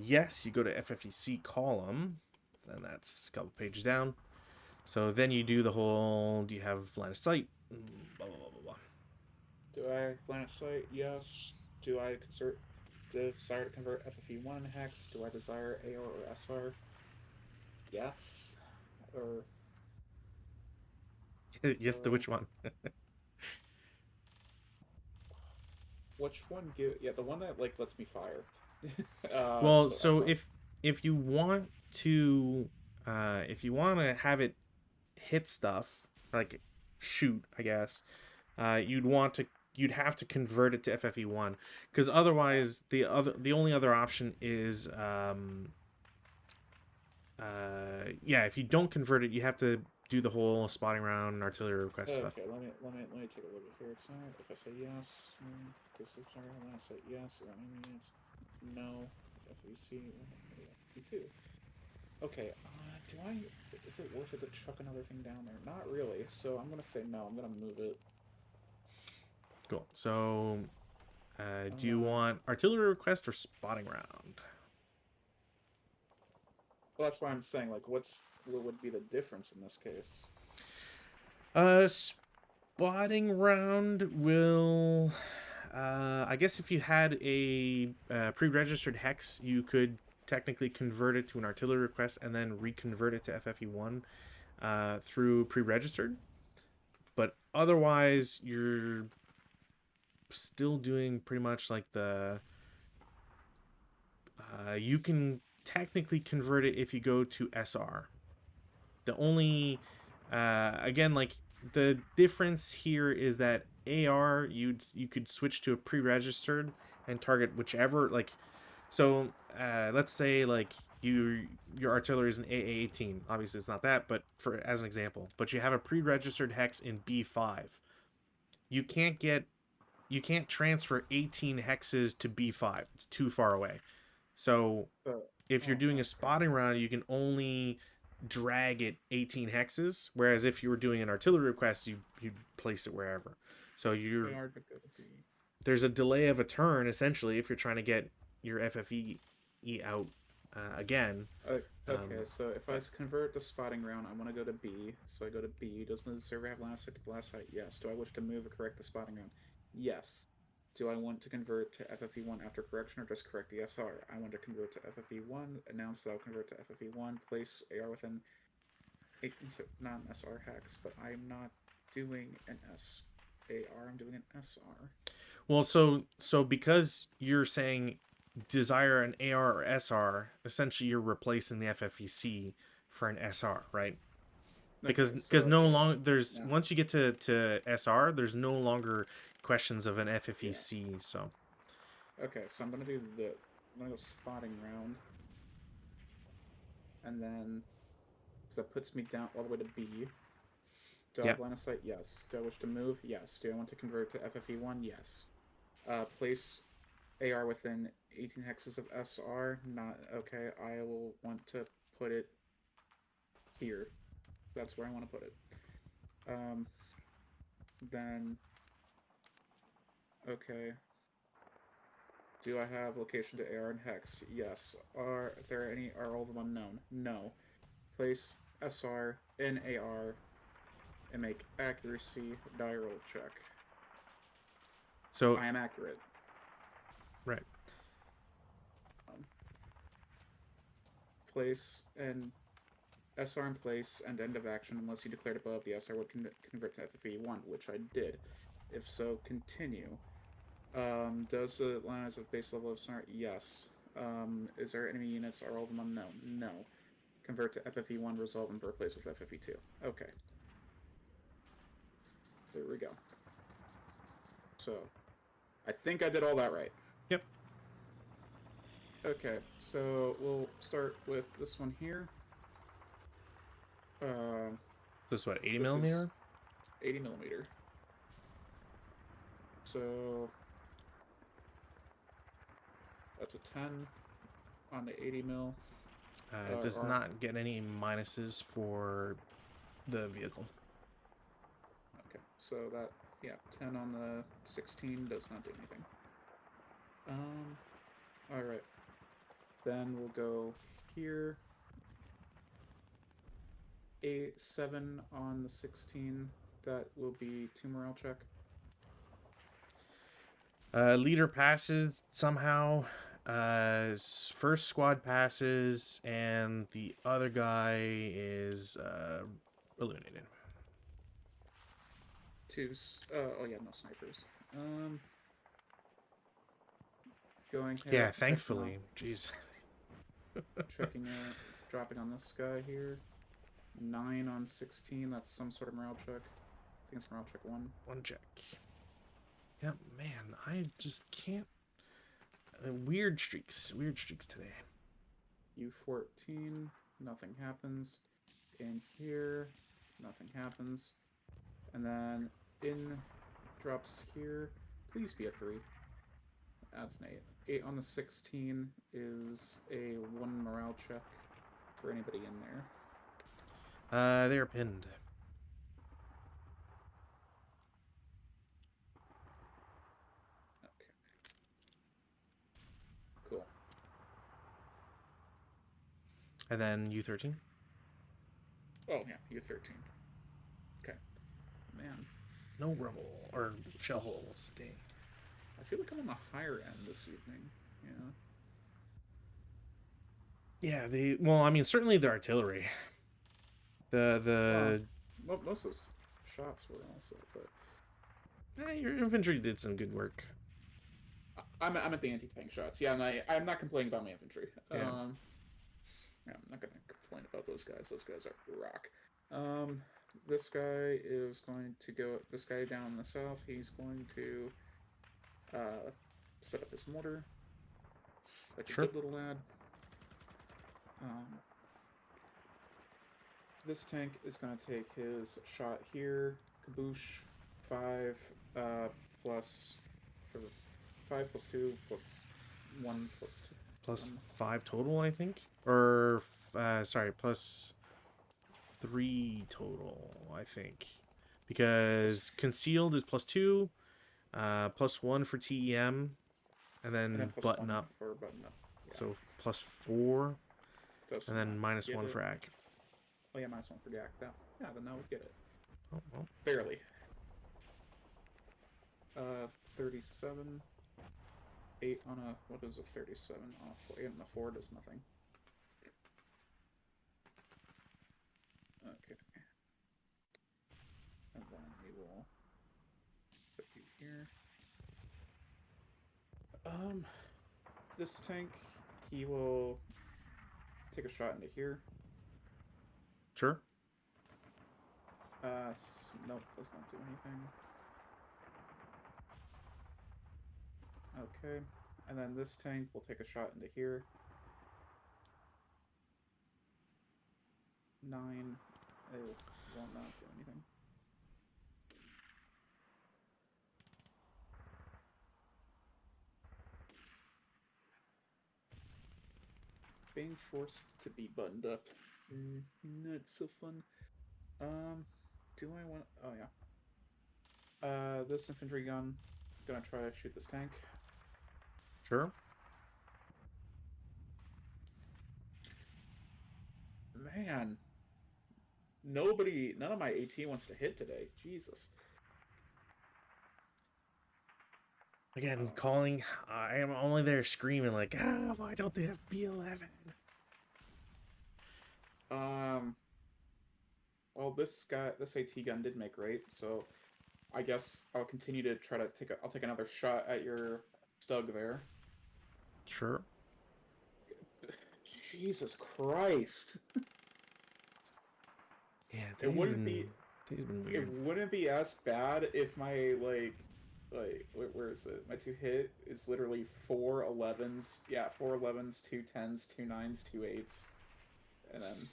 Yes, you go to FFEC column, and that's a couple pages down. So then you do the whole, do you have line of sight? Blah, blah, blah, blah, blah. Do I line of sight? Yes. Do I desire to convert FFE1 hex? Do I desire AR or SR? Yes. Or... Yes, to which one? Which one give... Yeah, the one that, like, lets me fire. Well, so SR. if you want to have it hit stuff, like shoot, I guess, you'd have to convert it to FFE1, because otherwise the only other option is yeah, if you don't convert it, you have to do the whole spotting round and artillery request stuff. Okay, let me take a look at here. It's not, if I say yes, this is sorry, when I say yes, that means no. FEC, FP2. Okay, do I... Is it worth it to chuck another thing down there? Not really, so I'm gonna say no. I'm gonna move it. Cool. So, do you want artillery request or spotting round? Well, that's why I'm saying, like, what would be the difference in this case? Spotting round will... I guess if you had a pre-registered hex, you could technically convert it to an artillery request and then reconvert it to FFE1 through pre-registered. But otherwise, you're still doing pretty much like the... you can technically convert it if you go to SR. The only... again, like, the difference here is that AR, you could switch to a pre-registered and target whichever, like, so let's say like your artillery is an AA18. Obviously it's not that, but for as an example, but you have a pre-registered hex in B5. You can't transfer 18 hexes to B5. It's too far away. So if you're doing a spotting round, you can only drag it 18 hexes, whereas if you were doing an artillery request, you'd place it wherever. So there's a delay of a turn essentially if you're trying to get your FFE out again. Okay, so if I convert to spotting round, I want to go to B. So I go to B. Does the server have last hit to blast site? Yes. Do I wish to move or correct the spotting round? Yes. Do I want to convert to FFE1 after correction or just correct the SR? I want to convert to FFE1, announce that I'll convert to FFE1, place AR within 18, not an SR hex, but I'm not doing an SAR, I'm doing an SR. Well, so because you're saying desire an AR or SR, essentially you're replacing the FFEC for an SR, right? Okay, Because so, no okay. longer there's Now, once you get to SR, there's no longer questions of an yeah. FFEC. So Okay, so I'm gonna go spotting round, and then, because that puts me down all the way to B. Do I yeah. have line of sight? Yes. Do I wish to move? Yes. Do I want to convert to FFE1? Yes. Place AR within 18 hexes of SR? Not okay. I will want to put it here. That's where I want to put it. Um, then, okay. Do I have location to AR and hex? Yes. Are all of them unknown? No. Place SR in AR and make accuracy die roll check. So I am accurate. right. Um, place and SR in place and end of action unless you declared above. The SR would convert to FFE1, which I did. If so, continue. Does the lines of base level of Snart? Yes. Is there enemy units? Are all of them unknown? No. Convert to FFE1, resolve, and replace with FFE2. Okay. There we go. So, I think I did all that right. Yep. Okay, so we'll start with this one here. This is what 80 This is millimeter. 80 millimeter. So that's a 10 on the 80 mil. It does Or not get any minuses for the vehicle. okay, so that, yeah, 10 on the 16 does not do anything. All right. Then we'll go here. 7 on the 16. That will be 2 morale check. Leader passes somehow. First squad passes, and the other guy is illuminated. 2. Oh yeah, no snipers. Going ahead, Yeah, thankfully. Jeez. checking out, dropping on this guy here. 9 on 16. That's some sort of morale check. I think it's morale check 1. One check. Yep, man, I just can't. Weird streaks. Weird streaks today. U14. Nothing happens. In here, nothing happens. And then in drops here. Please be a 3. That's an 8. 8 on the 16 is a 1 morale check for anybody in there. They're pinned. Okay. Cool. And then U13. Oh, yeah, U13. Okay. Man, No rubble or shell holes. Dang. I feel like I'm on the higher end this evening. Yeah. Yeah, they. Well, I mean, certainly the artillery. The Well, the. most of those shots were also, but Your infantry did some good work. I'm at the anti-tank shots. Yeah, I'm not complaining about my infantry. Yeah. Yeah, I'm not gonna complain about those guys. Those guys are rock. This guy is going to go. This guy down in the south. He's going to set up his mortar like Sure. a good little lad. This tank is going to take his shot here. Kaboosh, 5 plus for 5 plus 2 plus 1 plus 2. Plus 1. 5 total, I think. Or sorry, plus 3 total, I think. Because concealed is plus 2, plus 1 for TEM, and And then then plus button 1 up. for button up. Yeah. So plus 4, Does and then minus 1 it. for AC. Oh yeah, minus 1 for Yak. Yeah, then that would get it. Oh, well. Barely. 37. 8 on a... What is a 37 on a 4? 8 on a 4 does nothing. Okay. And then we will put you here. This tank, he will take a shot into here. Sure. Nope, does not do anything. Okay, and then this tank will take a shot into here. 9. It will not do anything. Being forced to be buttoned up. Not so fun. Do I want... Oh, yeah. This infantry gun, gonna try to shoot this tank. Sure. Man. None of my AT wants to hit today. Jesus. Again, calling. I am only there screaming like, why don't they have B11? Well, this AT gun did make great, so I guess I'll continue to try to I'll take another shot at your Stug there. Sure. Jesus Christ. Yeah, It wouldn't be weird. It wouldn't be as bad if my where is it? My 2 hit is literally 4 11s. Yeah, 4 11s, 2 10s, 2 9s, 2 8s. And then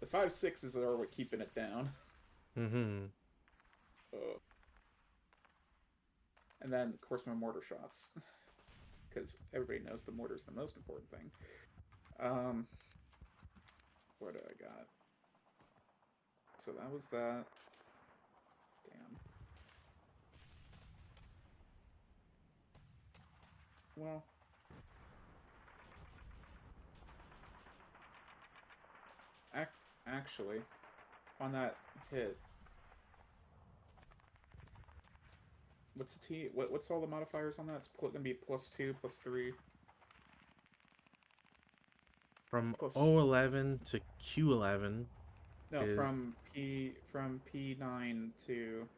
the 5 6s are what keeping it down. Mm-hmm. And then, of course, my mortar shots. Because everybody knows the mortar's the most important thing. What do I got? So that was that. Damn. Well. Actually, on that hit, what's the T? What's all the modifiers on that? It's gonna be +2, +3. From Plus, O11 to Q11. no, from P9 to.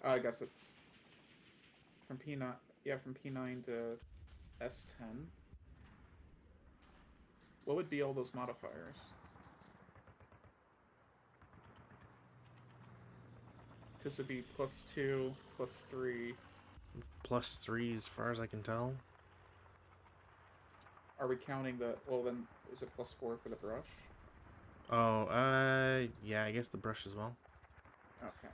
I guess it's from P9. Yeah, from P9 to S10. What would be all those modifiers? Because it'd be +2, +3. +3 as far as I can tell. Are we counting the... Well, then, is it +4 for the brush? Oh, yeah, I guess the brush as well. Okay.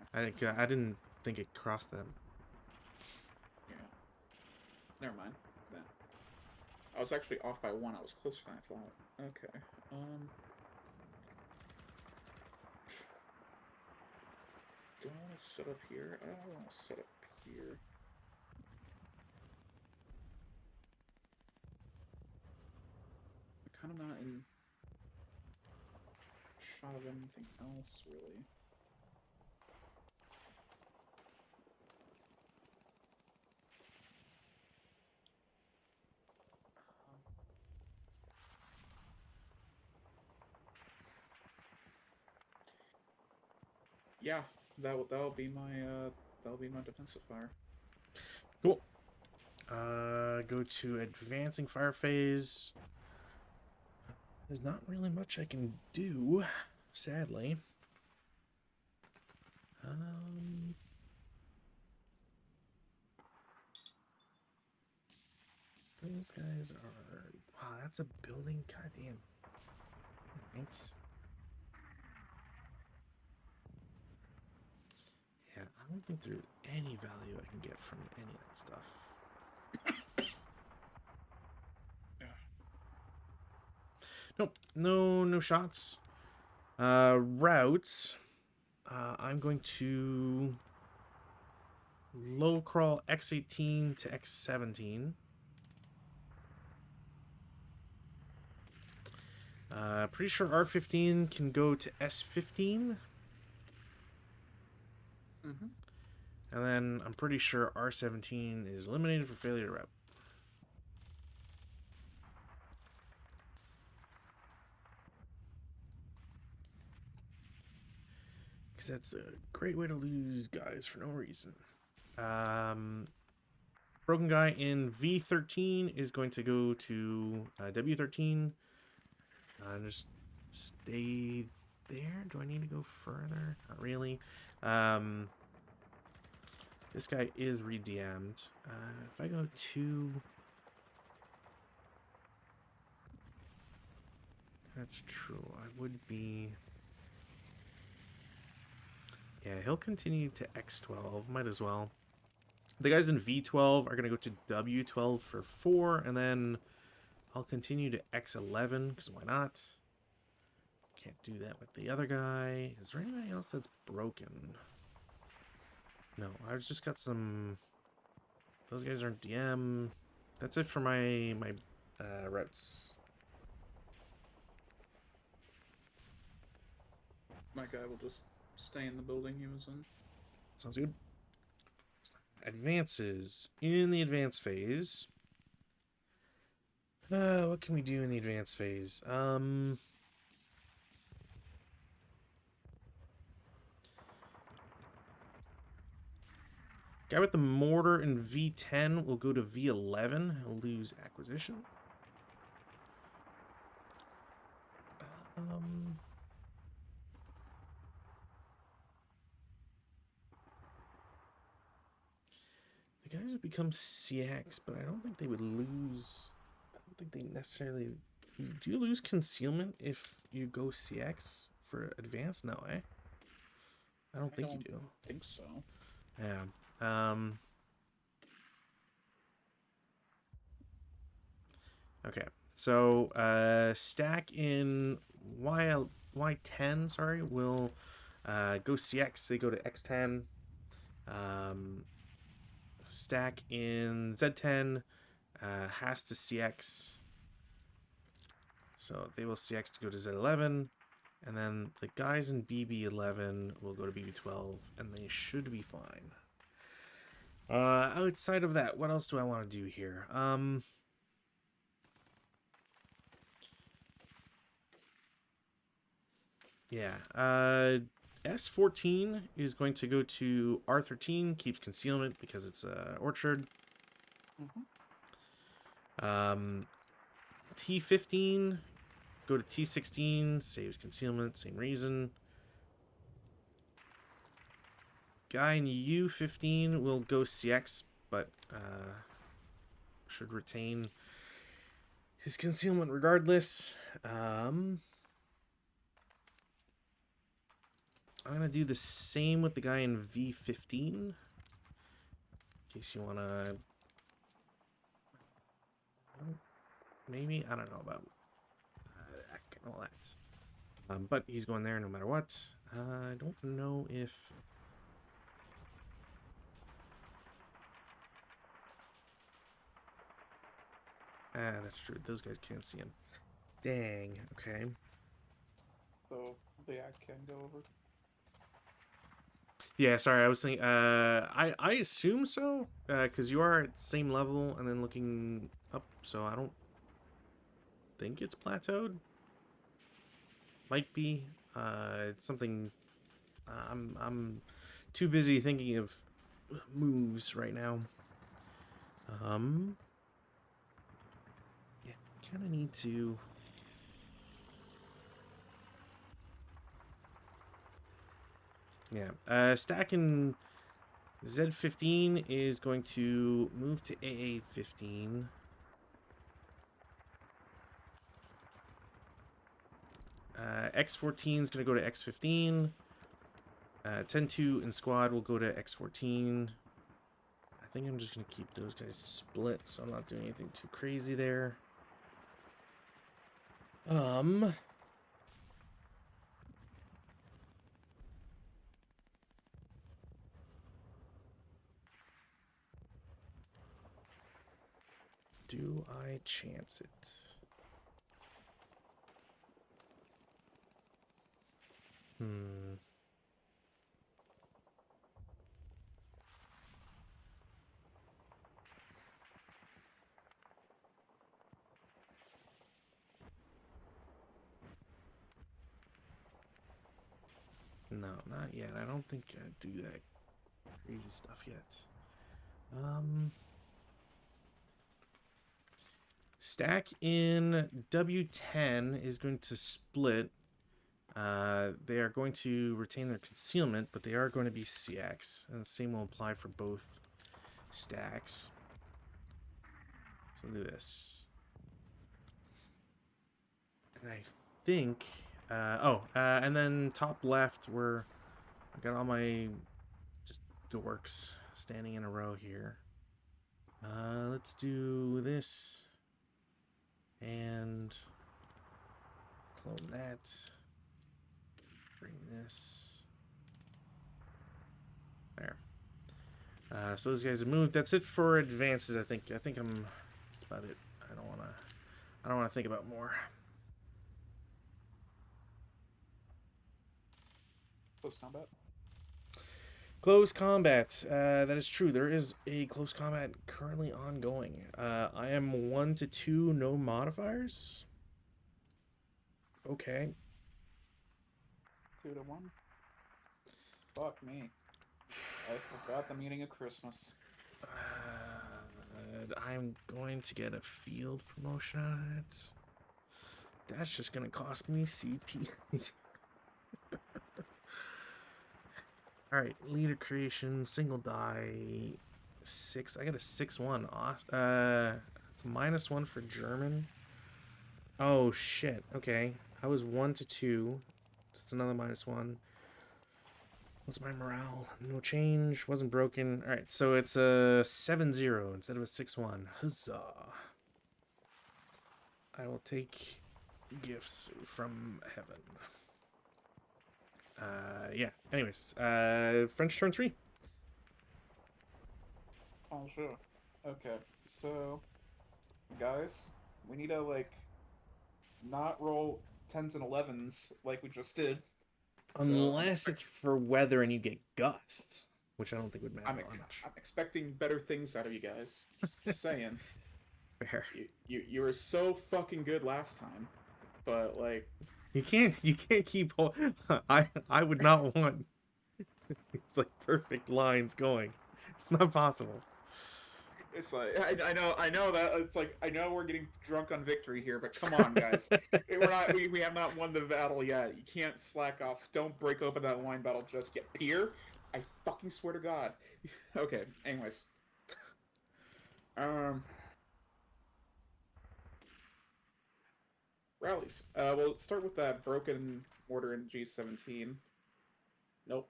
I didn't think it crossed them. Yeah. Never mind. Yeah. I was actually off by 1. I was closer than I thought. Okay. Do I want to set up here? I don't want to set up here. I'm kind of not in shot of anything else, really. Yeah, that'll be my defensive fire. Cool. Go to advancing fire phase. There's not really much I can do, sadly. Those guys are... Wow, that's a building? Goddamn. Thanks. Yeah, I don't think there's any value I can get from any of that stuff. Nope, no shots. Routes. I'm going to low crawl X18 to X17. Pretty sure R15 can go to S15. And then I'm pretty sure R17 is eliminated for failure to route. Because that's a great way to lose guys for no reason. Broken guy in V13 is going to go to W13. Just stay there. Do I need to go further? Not really. This guy is re-DM'd. If I go to... That's true. I would be... Yeah, he'll continue to X12. Might as well. The guys in V12 are going to go to W12 for 4, and then I'll continue to X11, because why not? Can't do that with the other guy. Is there anybody else that's broken? No, I've just got some... Those guys aren't DM. That's it for my routes. My guy will just stay in the building he was in. Sounds good. Advances. In the advance phase. What can we do in the advance phase? Guy with the mortar in V10 will go to V11. He'll lose acquisition. The guys would become CX, but I don't think they would lose. I don't think they necessarily... Do you lose concealment if you go CX for advance? No, eh? I don't think you do. I think so. Yeah. Okay. So, stack in Y10, sorry, will go CX. They go to X10. Stack in Z10 has to CX. So they will CX to go to Z11. And then the guys in BB11 will go to BB12, and they should be fine. Outside of that, what else do I want to do here? Yeah. S14 is going to go to R13, keeps concealment because it's orchard. T15, go to T16, saves concealment, same reason. Guy in U15 will go CX, but should retain his concealment regardless. I'm going to do the same with the guy in V15. In case you want to... Maybe? I don't know about all that. But he's going there no matter what. I don't know if... that's true. Those guys can't see him. Dang. Okay. So the act can go over. Yeah, sorry. I was thinking. I assume so. Because you are at the same level and then looking up. So I don't think it's plateaued. Might be. It's something. I'm too busy thinking of moves right now. Yeah, kind of need to. Yeah. Stacking Z15 is going to move to AA15. X14 is going to go to X15. 10-2 in squad will go to X14. I think I'm just going to keep those guys split, so I'm not doing anything too crazy there. Do I chance it? No, not yet. I don't think I do that crazy stuff yet. Stack in W10 is going to split. They are going to retain their concealment, but they are going to be CX, and the same will apply for both stacks. So we'll do this. And I think, and then top left, I got all my just dorks standing in a row here. Let's do this and clone that. Bring this there. So those guys have moved. That's it for advances. I think that's about it. I don't wanna think about more. Close combat. Close combat. That is true. There is a close combat currently ongoing. I am 1 to 2, no modifiers. Okay. 2 to 1. Fuck me. I forgot the meaning of Christmas. I'm going to get a field promotion out of it. That's just gonna cost me CP. Alright, leader creation, single die, 6. I got a 6-1. It's -1 for German. Oh shit. Okay. I was 1 to 2. So it's another -1. What's my morale? No change. Wasn't broken. Alright, so it's a 7-0 instead of a 6-1. Huzzah. I will take gifts from heaven. Yeah. Anyways, French turn 3. Oh, sure. Okay, so, guys, we need to, like, not roll 10s and 11s like we just did. Unless it's for weather and you get gusts, which I don't think would matter much. I'm expecting better things out of you guys. Just saying. Fair. You were so fucking good last time, but like you can't keep. I would not want these like perfect lines going. It's not possible. It's like I know that it's like I know we're getting drunk on victory here, but come on, guys, we have not won the battle yet. You can't slack off. Don't break open that wine bottle just yet. Pierre, I fucking swear to God. Okay. Anyways, rallies. We'll start with that broken order in G17. Nope.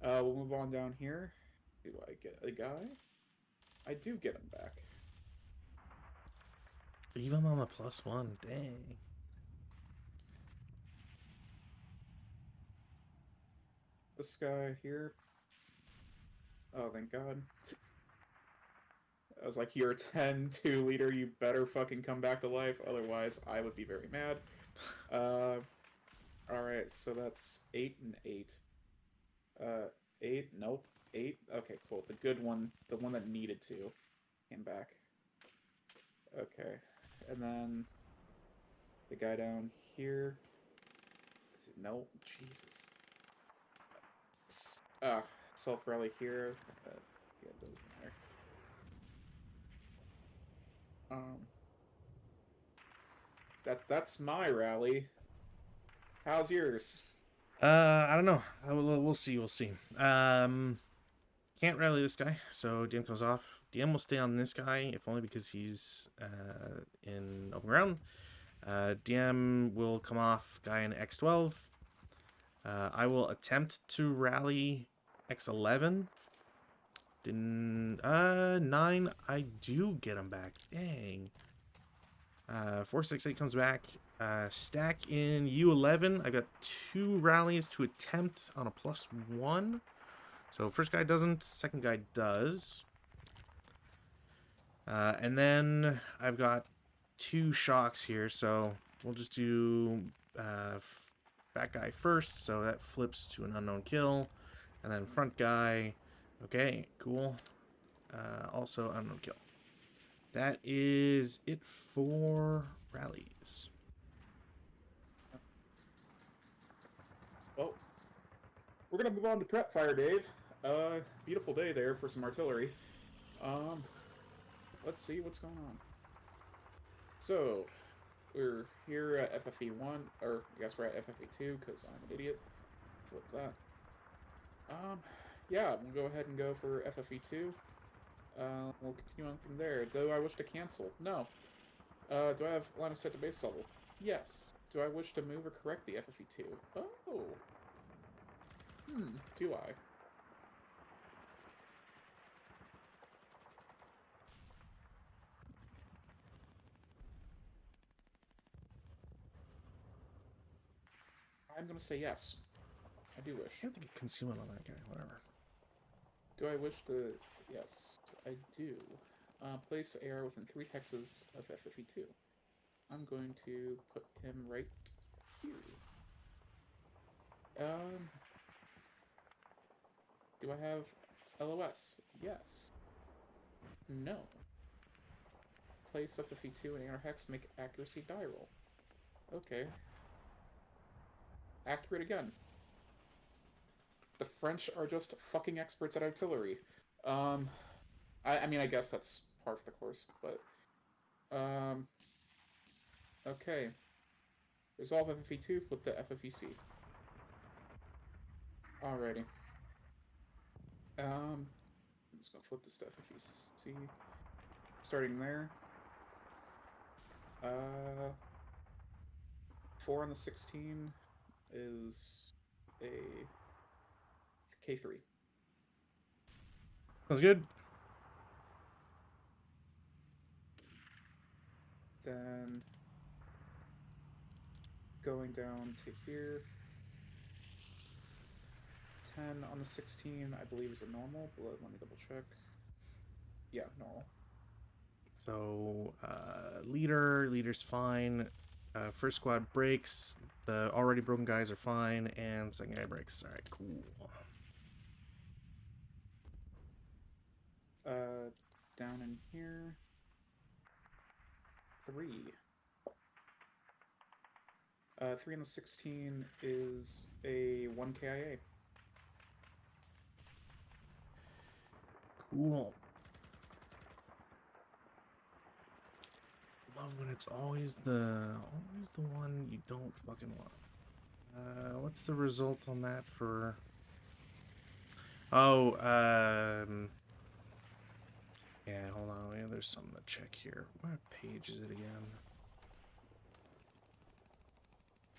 We'll move on down here. Do I get a guy? I do get him back. Leave him on the +1. Dang. This guy here. Oh, thank God. I was like, you're a 10-2 leader, you better fucking come back to life, otherwise I would be very mad. Alright, so that's 8 and 8. 8, nope. 8, okay, cool. The good one, the one that needed to, came back. Okay, and then the guy down here. No, Jesus. Self-rally here. Yeah, it doesn't matter. That's my rally. How's yours? I don't know. We'll see. Can't rally this guy, so DM comes off. DM will stay on this guy, if only because he's in open ground. DM will come off guy in X12. I will attempt to rally X11. Didn't 9. I do get him back. Dang. 468 comes back. Stack in U11. I got 2 rallies to attempt on a +1. So first guy doesn't, second guy does. And then I've got 2 shocks here, so we'll just do back guy first, so that flips to an unknown kill. And then front guy, okay, cool. Also unknown kill. That is it for rallies. Oh, we're gonna move on to prep fire, Dave. Beautiful day there for some artillery. Um, let's see what's going on. So, we're here at FFE 1, or I guess we're at FFE 2, because I'm an idiot. Flip that. Yeah, we'll go ahead and go for FFE 2. We'll continue on from there. Do I wish to cancel? No. Do I have line of sight to base level? Yes. Do I wish to move or correct the FFE 2? Oh. Do I? I'm gonna say yes. I do wish. I have to get concealment on that guy. Whatever. Do I wish to... Yes, I do. Place AR within 3 hexes of FFE2. I'm going to put him right here. Do I have LOS? Yes. No. Place FFE2 in AR hex, make accuracy die roll. Okay. Accurate again. The French are just fucking experts at artillery. I mean, I guess that's par for the course, but... Okay. Resolve FFE2, flip to FFEC. Alrighty. I'm just gonna flip this to FFEC. Starting there. 4 on the 16 is a K3. Sounds good. Then going down to here. 10 on the 16, I believe, is a normal, but let me double check. Yeah, normal. So, leader's fine. First squad breaks. The already broken guys are fine, and second guy breaks. All right, cool. Down in here. 3. 3 on the 16 is a 1 KIA. Cool. Love when it's always the one you don't fucking want. What's the result on that for? Oh, yeah, hold on. Yeah, there's something to check here. What page is it again?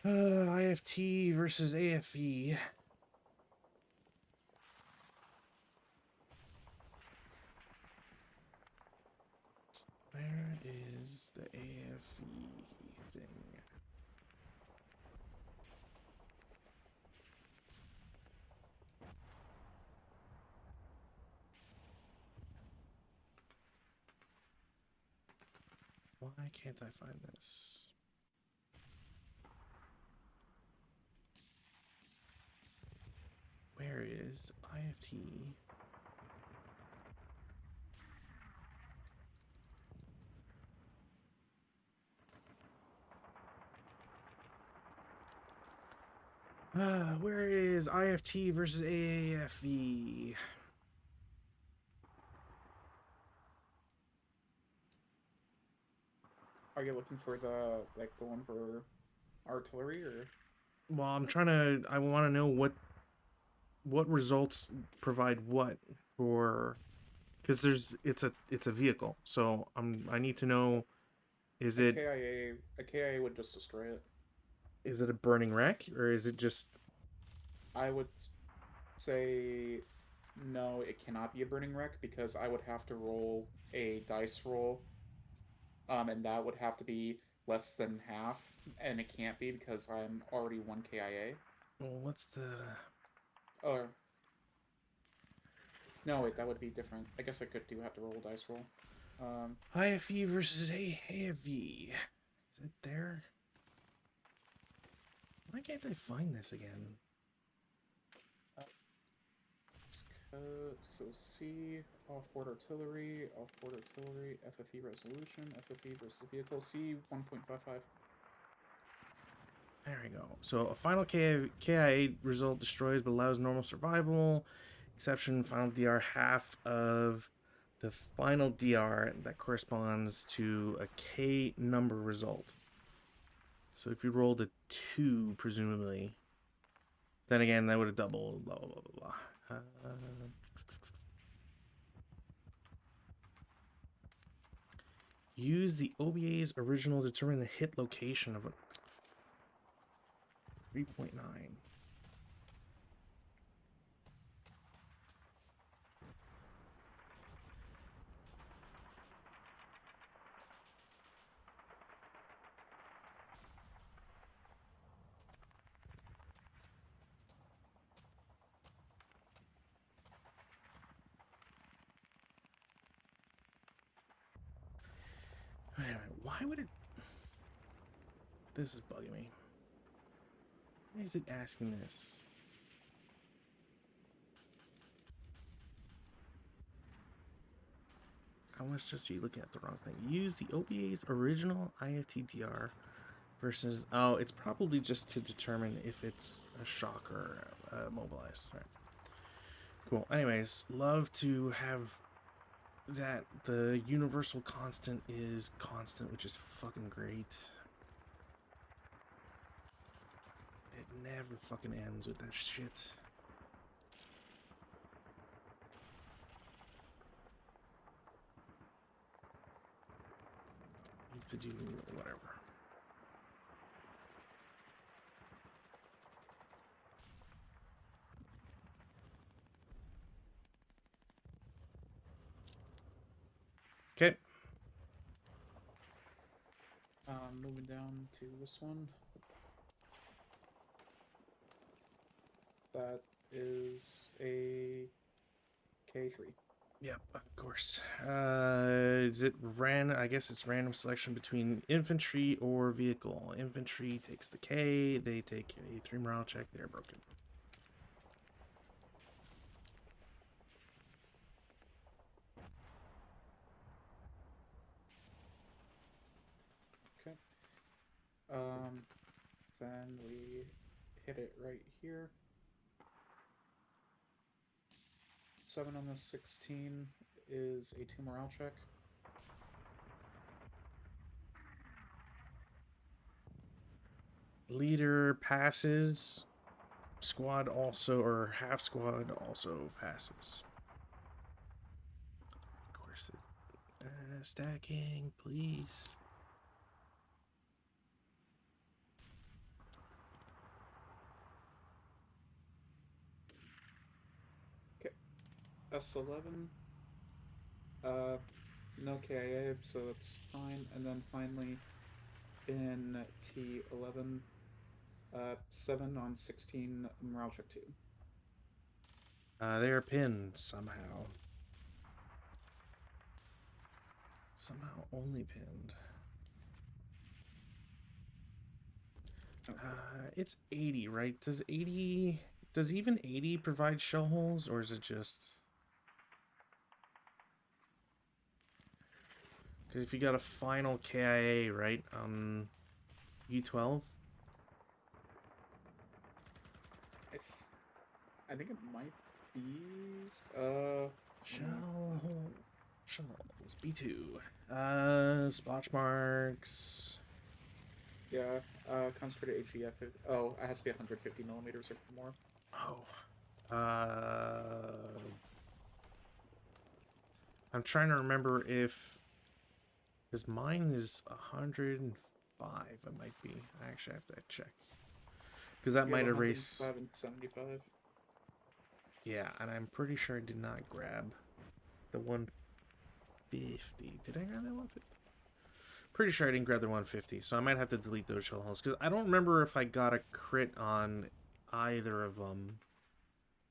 IFT versus AFE. Where is the AFE thing? Why can't I find this? Where is IFT? Where is IFT versus AAFE? Are you looking for the one for artillery, or? Well, I want to know what results provide what for, because it's a vehicle, so I need to know, is A it KIA, a KIA would just destroy it. is it a burning wreck, or is it just? I would say no, it cannot be a burning wreck, because I would have to roll a dice roll, and that would have to be less than half, and it can't be because I'm already 1 KIA. Well, what's the? Or no, wait, that would be different. I guess I do have to roll a dice roll. IFE versus AFE. Is it there? Why can't I find this again? So C, off-board artillery, FFE resolution, FFE versus vehicle, C 1.55. There we go. So a final KIA result destroys but allows normal survival. Exception, final DR half of the final DR that corresponds to a K number result. So if you rolled a 2, presumably, then again, that would have doubled, blah, blah, blah, blah, blah. Use the OBA's original to determine the hit location of a 3.9. Why would it... This is bugging me. Why is it asking this? I must just be looking at the wrong thing. Use the OBA's original IFTDR versus... Oh, it's probably just to determine if it's a shock or mobilized. Right. Cool. Anyways, love to have that the universal constant is constant, which is fucking great. It never fucking ends with that shit. Need to do whatever. Okay. Moving down to this one. That is a K3. Yep, of course. Is it random? I guess it's random selection between infantry or vehicle. Infantry takes the K. They take a 3 morale check. They're broken. Okay. Then we hit it right here. 7 on the 16 is a 2 morale check. Leader passes. Squad also, or half squad also passes. Of course, stacking, please. Okay. S11. No KIA, so that's fine. And then finally, in T11, 7 on 16 morale check 2. They are pinned somehow. Somehow only pinned. Okay. It's 80, right? Does even 80 provide shell holes, or is it just... Because if you got a final KIA, right, on U12? I think it might be, Shell hole. Shell holes. B2. Splotch marks. Yeah, concentrated HEF. Oh, it has to be 150 millimeters or more. Oh. I'm trying to remember if... Because mine is 105, it might be. I actually have to check. Because that might erase... 105 and 75. Yeah, and I'm pretty sure I did not grab the 150. Did I grab that 150? Pretty sure I didn't grab the 150, so I might have to delete those shell holes. Because I don't remember if I got a crit on either of them.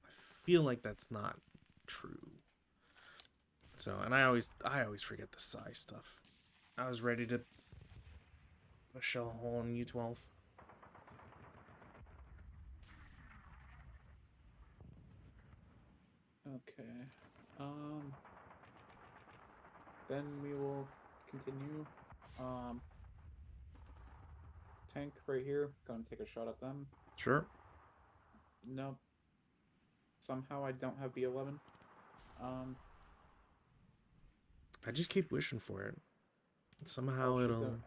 I feel like that's not true. So, and I always forget the size stuff. I was ready to a shell hole in U12. Okay. Then we will continue. tank right here. Gonna take a shot at them. Sure. Nope. Somehow I don't have B11. I just keep wishing for it. I'll Somehow shoot it'll the.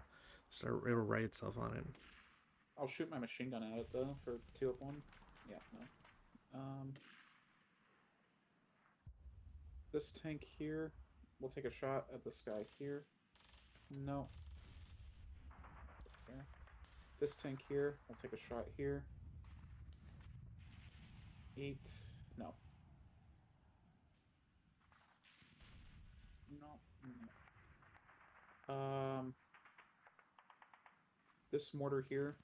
it'll write itself on it. I'll shoot my machine gun at it though for 2-1. Yeah, no. This tank here. We'll take a shot at this guy here. No. There. This tank here. We'll take a shot here. 8. No. No. No. This mortar here.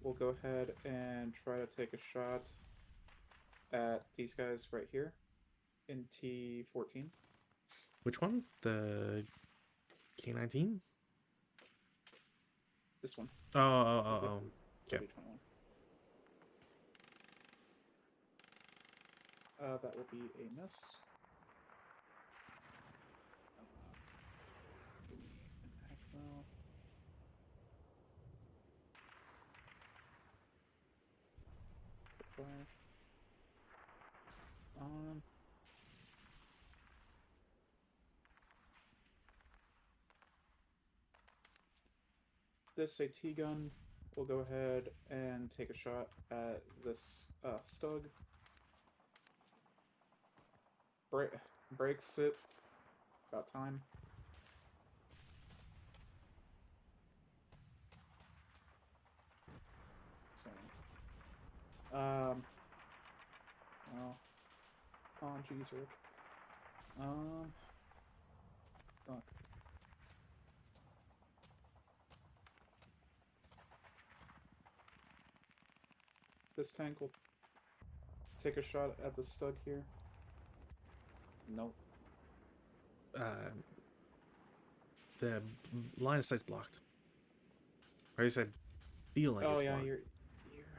We'll go ahead and try to take a shot at these guys right here in T14. Which one? The K19? This one. Oh. Okay. W21. That will be a miss. Give me an ECMO. Try. This AT gun. We'll go ahead and take a shot at this Stug. Breaks it. About time. So, oh, jeez, Rick. Fuck. This tank will take a shot at the Stug here. Nope. The line of sight's blocked. Or at least I feel like it's blocked. You're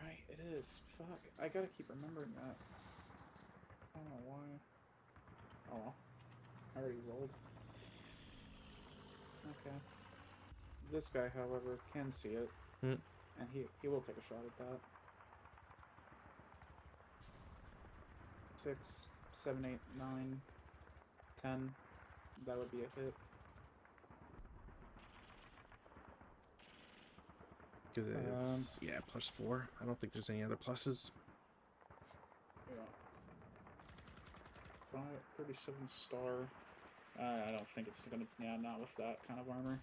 right. It is. Fuck. I gotta keep remembering that. I don't know why. Oh well. I already rolled. Okay. This guy, however, can see it, and he will take a shot at that. 6, 7, 8, 9, 10. That would be a hit. Because it's, yeah, +4. I don't think there's any other pluses. Yeah. 37 star. I don't think it's gonna. Yeah, not with that kind of armor.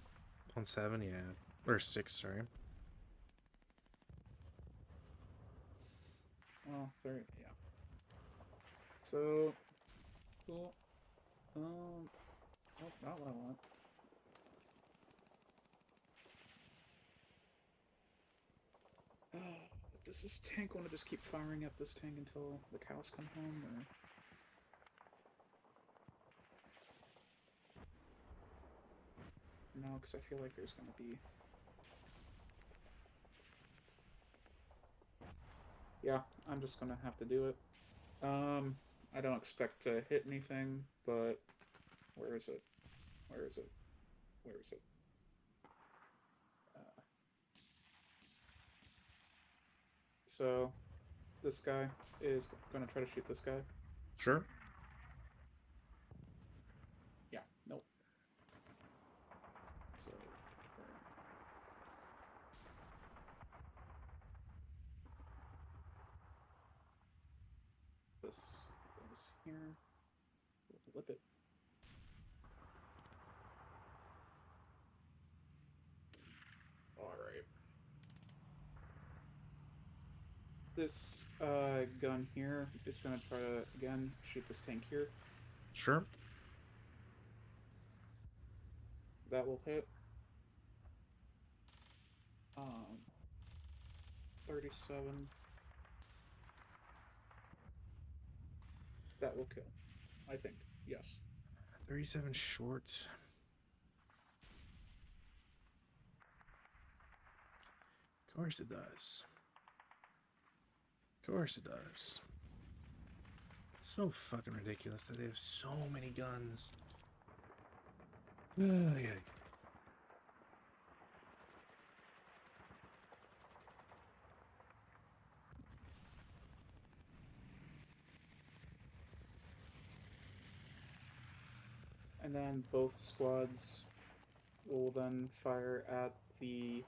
On 7, yeah. Or 6, sorry. Oh, 30, yeah. So, cool. Nope, not what I want. Does this tank want to just keep firing at this tank until the cows come home, or? No, because I feel like there's going to be... Yeah, I'm just going to have to do it. I don't expect to hit anything, but... Where is it? Where is it? Where is it? So, this guy is going to try to shoot this guy. Sure. Yeah, nope. So, this goes here. We'll flip it. Alright. This gun here is going to try to, again, shoot this tank here. Sure. That will hit. 37. That will kill, I think. Yes. 37 short. Of course it does. Of course it does. It's so fucking ridiculous that they have so many guns. Yeah. And then both squads will then fire at the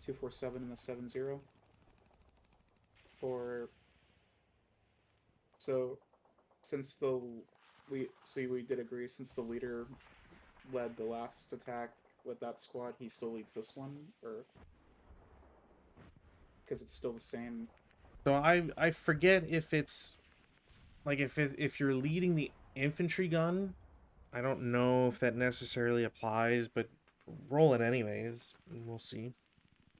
247 and the 70. For so since the we did agree, since the leader led the last attack with that squad, he still leads this one, or because it's still the same. So I forget if it's like if you're leading the infantry gun, I don't know if that necessarily applies, but roll it anyways. And we'll see.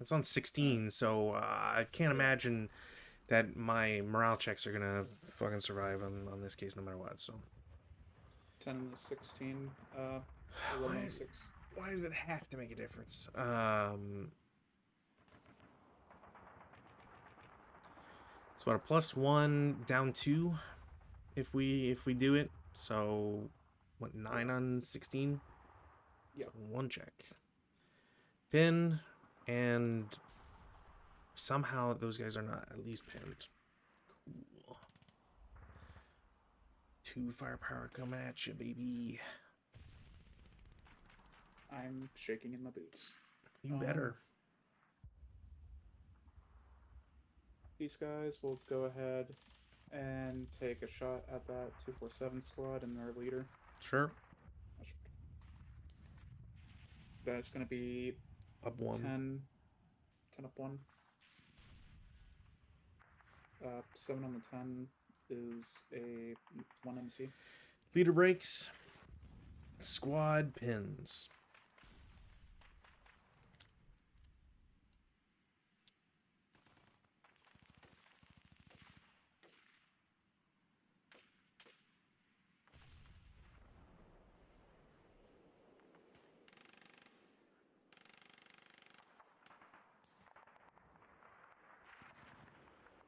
It's on All right. 16, so I can't Yeah. imagine that my morale checks are gonna fucking survive on this case no matter what. So 10 and the 16. 11 why and 6. why does it have to make a difference? It's about a +1 down 2 if we do it. So what, 9 Yeah. on 16? Yeah. So one check. Pin, and somehow those guys are not at least pinned. Cool. 2 firepower coming at you, baby. I'm shaking in my boots. You better. These guys will go ahead and take a shot at that 247 squad and their leader. Sure. That's going to be Up 1. 10, 10 up 1. 7 on the 10 is a 1 MC. Leader breaks. Squad pins.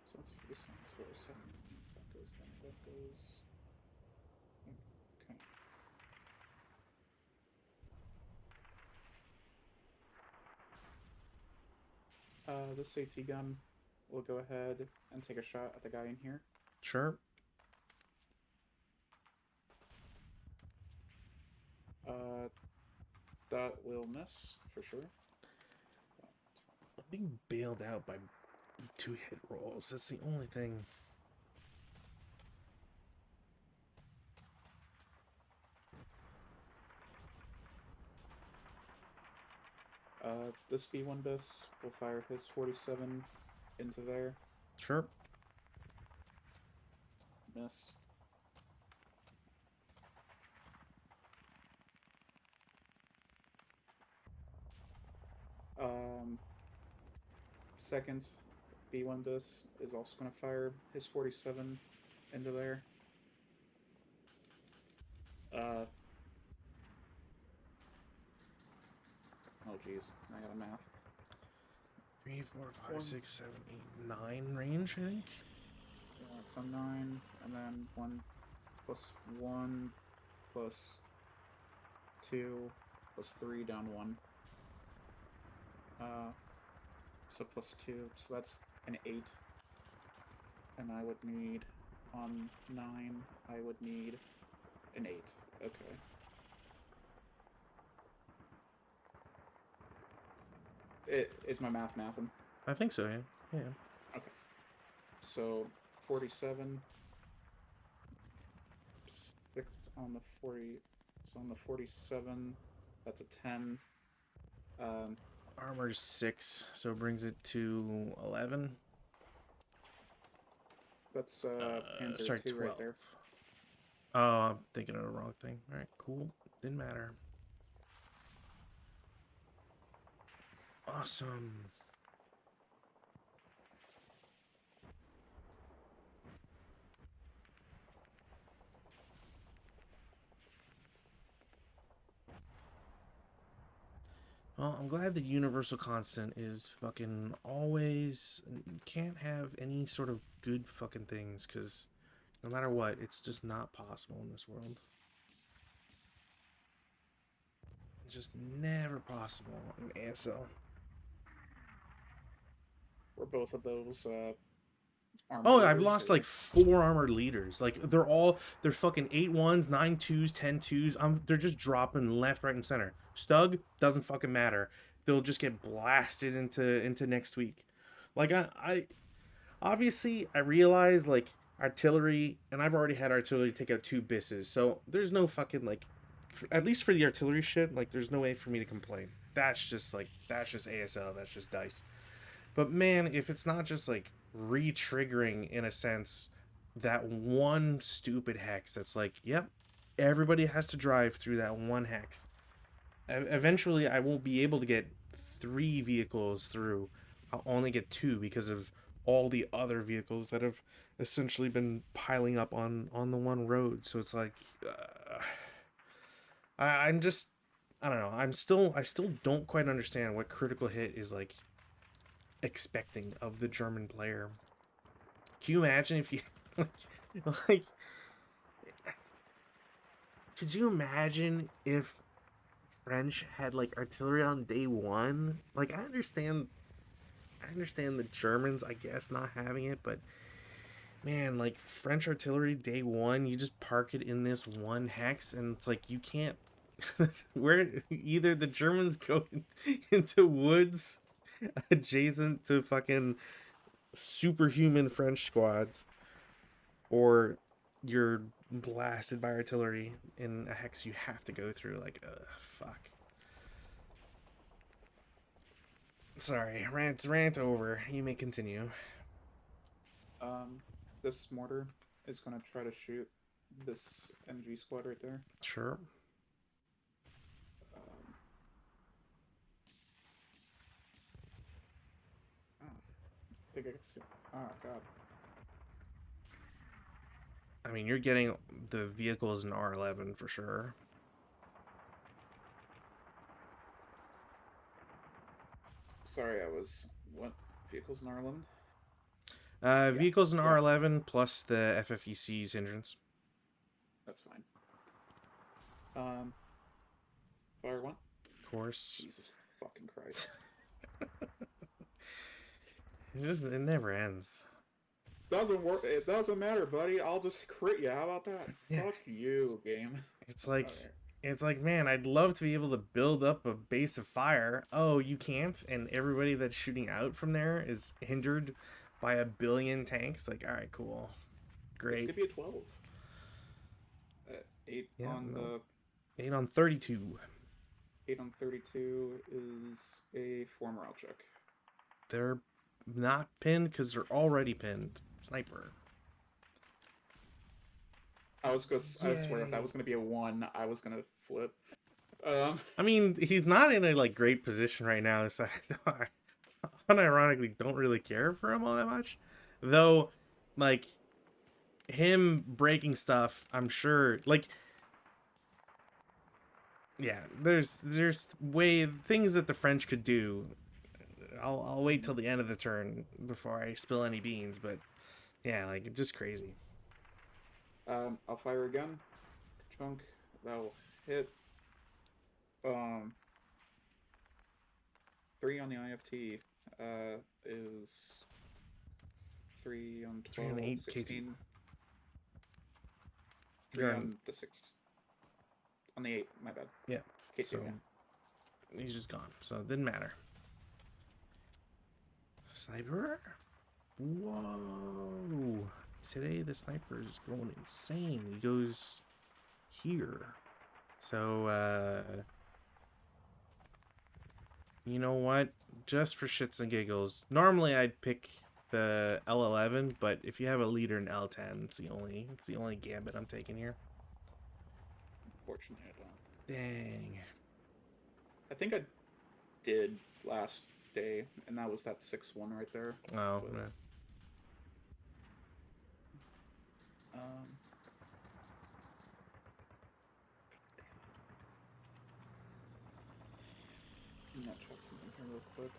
So that's 47, 47. So that goes then. That goes. Okay. This AT gun will go ahead and take a shot at the guy in here. Sure. Uh, that will miss for sure. I'm being bailed out by 2 hit rolls. That's the only thing. This B1 bis will fire his 47 into there. Sure. Miss. Second B1 bis is also going to fire his 47 into there. Oh jeez, I got a math. 3, 4, 5, One. 6, 7, 8, 9 range, I think. Yeah, it's a 9, and then 1 plus 1 plus 2 plus 3 down 1. So plus 2, so that's an 8. And I would need, on 9, I would need an 8. Okay. Is my math mathing? I think so, yeah. Yeah. Okay. So 47, 6 on the 40. So on the 47, that's a 10. Armor's 6, so it brings it to 11. That's Panzer Sorry, 2 right 12. there. Oh, I'm thinking of the wrong thing. Alright, cool. Didn't matter. Awesome. Well, I'm glad the universal constant is fucking always. Can't have any sort of good fucking things, because no matter what, it's just not possible in this world. It's just never possible in ASL. Were both of those armor Oh, I've leaders lost like or 4 armored leaders. Like they're fucking 8 1s, 9 2s, 10 2s. They're just dropping left, right, and center. Stug doesn't fucking matter. They'll just get blasted into next week. Like I obviously I realize like artillery, and I've already had artillery take out 2 bisses, so there's no fucking like, at least for the artillery shit, like there's no way for me to complain. That's just ASL. That's just dice. But man, if it's not just like re-triggering in a sense that one stupid hex that's like, yep, everybody has to drive through that one hex. Eventually, I won't be able to get 3 vehicles through. I'll only get 2 because of all the other vehicles that have essentially been piling up on the one road. So it's like, I'm just, I don't know. I still don't quite understand what critical hit is like expecting of the German player. Can you imagine if you like could you imagine if French had like artillery on day one? Like I understand the Germans, I guess, not having it, but man, like French artillery day one, you just park it in this one hex and it's like you can't where either the Germans go into woods adjacent to fucking superhuman French squads, or you're blasted by artillery in a hex you have to go through. Like, fuck. Sorry, rant over. You may continue. um, this mortar is going to try to shoot this MG squad right there. Sure. Um, oh, I think I can see. Oh god. I mean, you're getting the vehicles in R11 for sure. Sorry, I was what vehicles in Ireland? Yeah, Vehicles in yeah, R11 plus the FFEC's hindrance. that's fine. Um, fire one. Of course. Jesus fucking Christ. It never ends. Doesn't work. It doesn't matter, buddy. I'll just crit you. How about that? Yeah. Fuck you, game. It's like Okay. it's like, man, I'd love to be able to build up a base of fire. Oh, you can't, and everybody that's shooting out from there is hindered by a billion tanks. Like, all right, cool, This great. could be a 12. 8 Yeah, on no. the 8 on 32. 8 on 32 is a 4 morale check. They're not pinned because they're already pinned. Sniper. I swear if that was gonna be a 1, I was gonna flip. I mean, he's not in a like great position right now, so I unironically don't really care for him all that much. Though, like him breaking stuff, I'm sure. Like, yeah, there's way things that the French could do. I'll wait till the end of the turn before I spill any beans, but yeah, like just crazy. I'll fire a gun. Chunk. That'll hit. Um, 3 on the IFT is 3 on 3 and 12, 8 KT. 16. 3 You're on the 6. On the 8, my bad. Yeah. KT, So yeah. he's just gone. So it didn't matter. Sniper? Whoa. Today the sniper is going insane. He goes here. So you know what? Just for shits and giggles. Normally I'd pick the L11, but if you have a leader in L10, it's the only gambit I'm taking here. Unfortunately, I don't. Dang. I think I did last day, and that was that 6-1 right there. Oh, But, yeah. um, I'm gonna check something here real quick.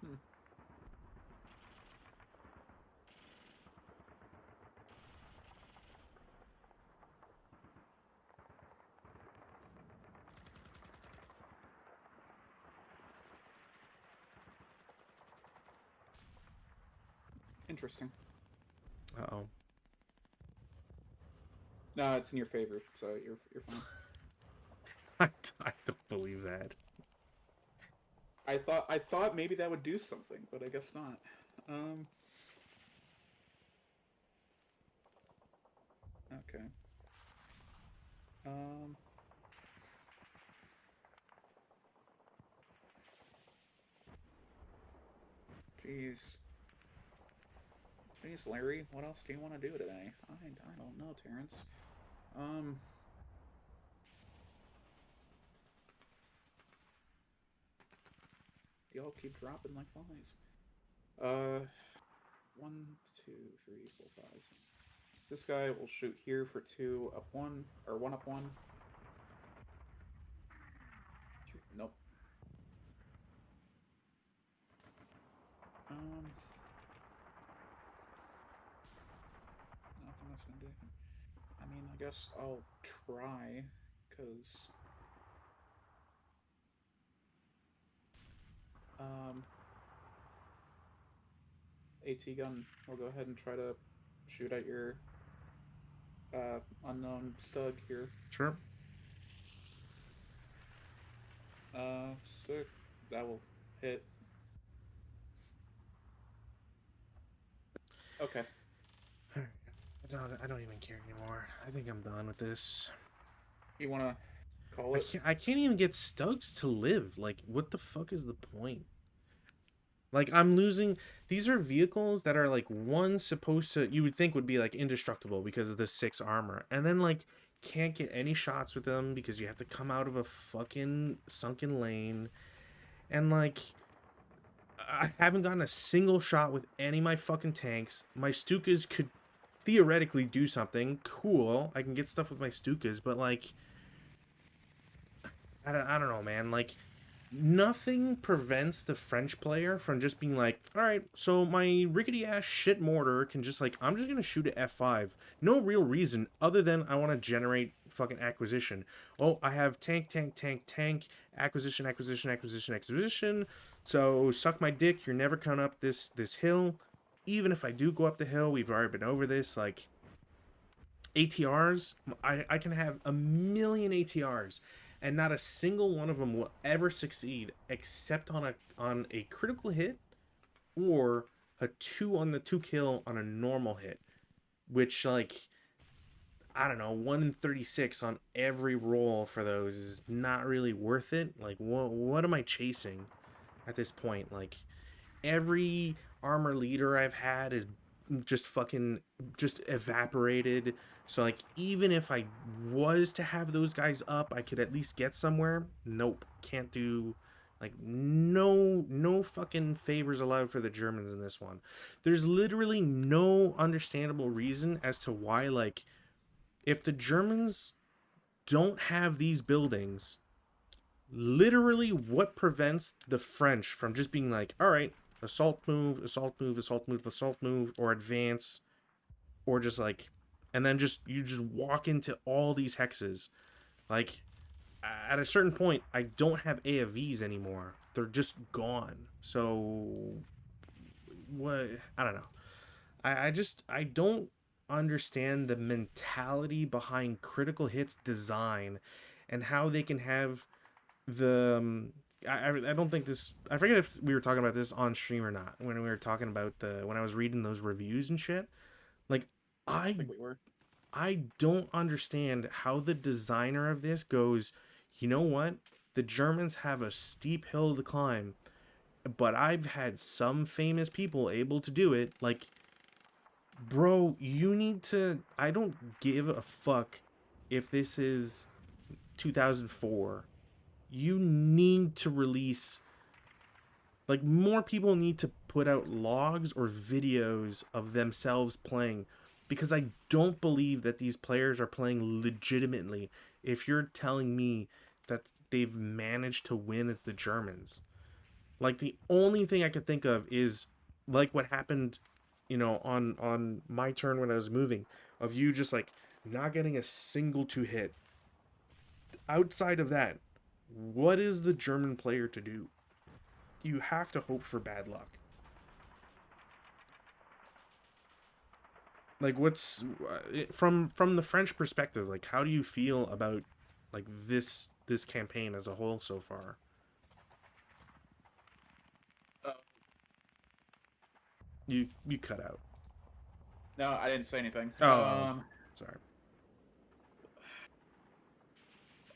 Hmm. Interesting. Uh-oh. No, it's in your favor, so you're fine. I don't believe that. I thought maybe that would do something, but I guess not. Um. Okay. Um. Jeez. Jeez, Larry. What else do you want to do today? I don't know, Terrence. Um. They all keep dropping like flies. Uh. 1, 2, 3, 4, 5. This guy will shoot here for 2 up 1 or 1 up 1. Nope. Um. Nothing else gonna do anything. I mean, I guess I'll try, cause um, AT gun. We'll go ahead and try to shoot at your unknown stug here. Sure. Sick. That will hit. Okay. Alright. I don't even care anymore. I think I'm done with this. You wanna call it? I can't even get Stugs to live. Like, what the fuck is the point? Like, I'm losing. These are vehicles that are like one supposed to, you would think would be like indestructible because of the 6 armor, and then like can't get any shots with them because you have to come out of a fucking sunken lane, and like I haven't gotten a single shot with any of my fucking tanks. My Stukas could theoretically do something cool. I can get stuff with my Stukas, but like I don't know, man. Like nothing prevents the French player from just being like, all right, so my rickety ass shit mortar can just like, I'm just gonna shoot at F5. No real reason other than I want to generate fucking acquisition. Oh, I have tank, acquisition. So suck my dick. You're never coming up this hill. Even if I do go up the hill, we've already been over this. Like ATRs, I can have a million ATRs, and not a single one of them will ever succeed except on a critical hit or a 2 on the 2 kill on a normal hit, which like I don't know, 1 in 36 on every roll for those is not really worth it. Like what am I chasing at this point? Like every armor leader I've had is just evaporated. So like even if I was to have those guys up, I could at least get somewhere. Nope, can't do. Like no fucking favors allowed for the Germans in this one. There's literally no understandable reason as to why, like, if the Germans don't have these buildings, literally what prevents the French from just being like, all right, assault move, or advance, or just like, and then just you just walk into all these hexes. Like at a certain point, I don't have AFVs anymore. They're just gone. So what? I don't know. I don't understand the mentality behind critical hits design and how they can have the I don't think this, I forget if we were talking about this on stream or not when we were talking about the when I was reading those reviews and shit. Like I I think we were. I don't understand how the designer of this goes, you know what? The Germans have a steep hill to climb, but I've had some famous people able to do it. Like, bro, you need to, I don't give a fuck if this is 2004. You need to release, like, more people need to put out logs or videos of themselves playing, because I don't believe that these players are playing legitimately if you're telling me that they've managed to win as the Germans. Like the only thing I could think of is like what happened, on my turn when I was moving, of you just like not getting a single 2 hit. Outside of that, what is the German player to do? You have to hope for bad luck. Like, what's from the French perspective? Like, how do you feel about like this campaign as a whole so far? Uh, You cut out. no, I didn't say anything. Oh, sorry.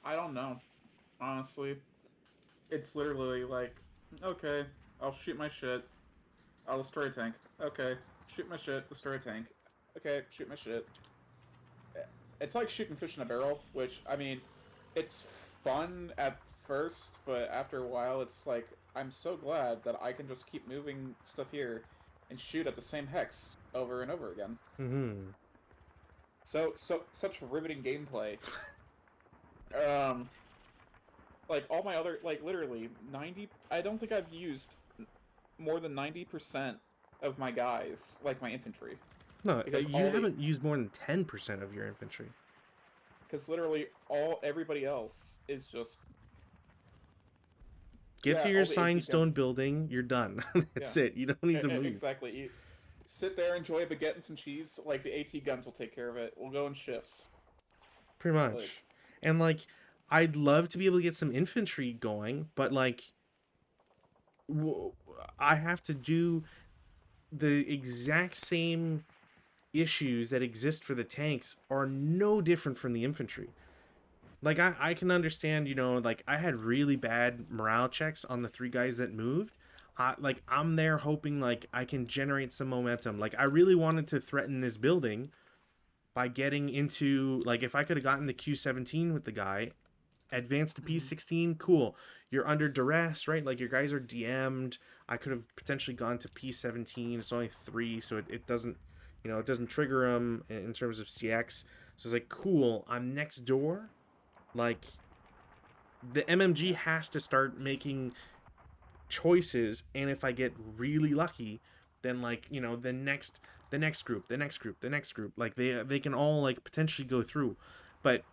I don't know. Honestly, it's literally like, okay, I'll shoot my shit. I'll destroy a tank. Okay, shoot my shit. Destroy a tank. Okay, shoot my shit. It's like shooting fish in a barrel, which I mean, it's fun at first, but after a while, it's like I'm so glad that I can just keep moving stuff here and shoot at the same hex over and over again. Hmm. Such riveting gameplay. Um, like all my other like literally 90. I don't think I've used more than 90% of my guys, like my infantry, No, because you haven't used more than 10% of your infantry. literally all everybody else is just Get to your all the signed AT stone guns. building. You're done. Yeah, That's it. You don't need to move. exactly. You sit there, enjoy a baguette and some cheese. Like the AT guns will take care of it. We'll go in shifts. Pretty Like, much. And like, I'd love to be able to get some infantry going, but like, w- I have to do the exact same issues that exist for the tanks are no different from the infantry. Like I can understand, like I had really bad morale checks on the three guys that moved. Like I'm there hoping like I can generate some momentum. Like I really wanted to threaten this building by getting into like if I could have gotten the Q17 with the guy, advanced to mhm. P16, cool. You're under duress, right? Like your guys are DM'd. I could have potentially gone to P17. It's only 3, so it doesn't, it doesn't trigger them in terms of CX. So it's like, cool. I'm next door. Like the MMG Yeah, has to start making choices, and if I get really lucky, then like the next group, like they can all like potentially go through, but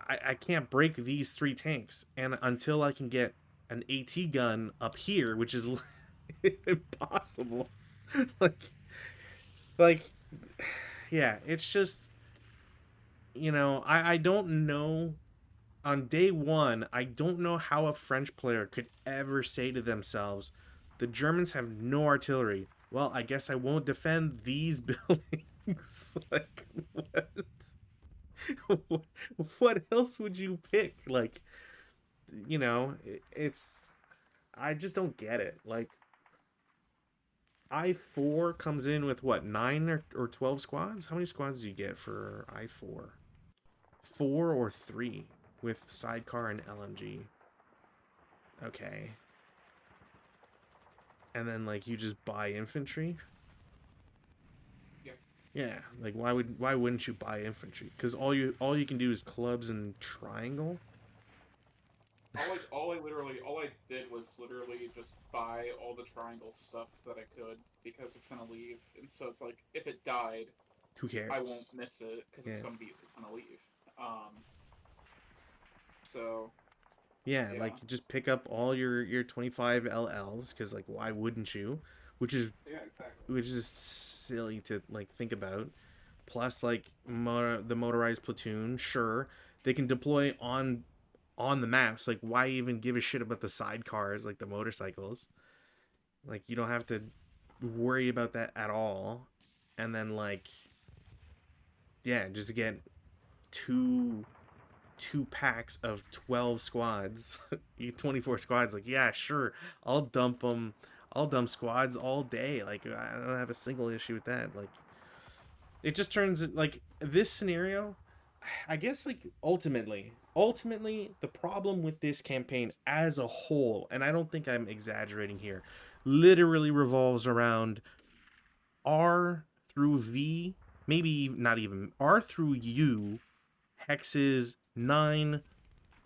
I can't break these 3 tanks, and until I can get an AT gun up here, which is impossible. like like yeah, it's just I don't know on day one, I don't know how a French player could ever say to themselves, the Germans have no artillery. Well, I guess I won't defend these buildings. Like, what? What else would you pick? Like, it's. I just don't get it. Like, I4 comes in with what, 9 or 12 squads? How many squads do you get for I4? 4 or 3 with sidecar and LMG. Okay. And then like you just buy infantry. yeah. Yeah, like why wouldn't you buy infantry? Because all you can do is clubs and triangle. All I did was literally just buy all the triangle stuff that I could because it's gonna leave, and so it's like if it died, Who I won't cares? miss it because Yeah, it's gonna leave. So yeah. yeah, Like just pick up all your 25 LLs because like why wouldn't you? Which is yeah, exactly. which is silly to like think about. Plus like the motorized platoon, sure they can deploy on the maps. Like why even give a shit about the sidecars like the motorcycles? Like you don't have to worry about that at all. And then like yeah, just get two two packs of 12 squads. You 24 squads like yeah, sure. I'll dump them. I'll dump squads all day. Like I don't have a single issue with that. Like it just turns like this scenario, I guess like ultimately the problem with this campaign as a whole, and I don't think I'm exaggerating here, literally revolves around R through V, maybe not even R through U, hexes 9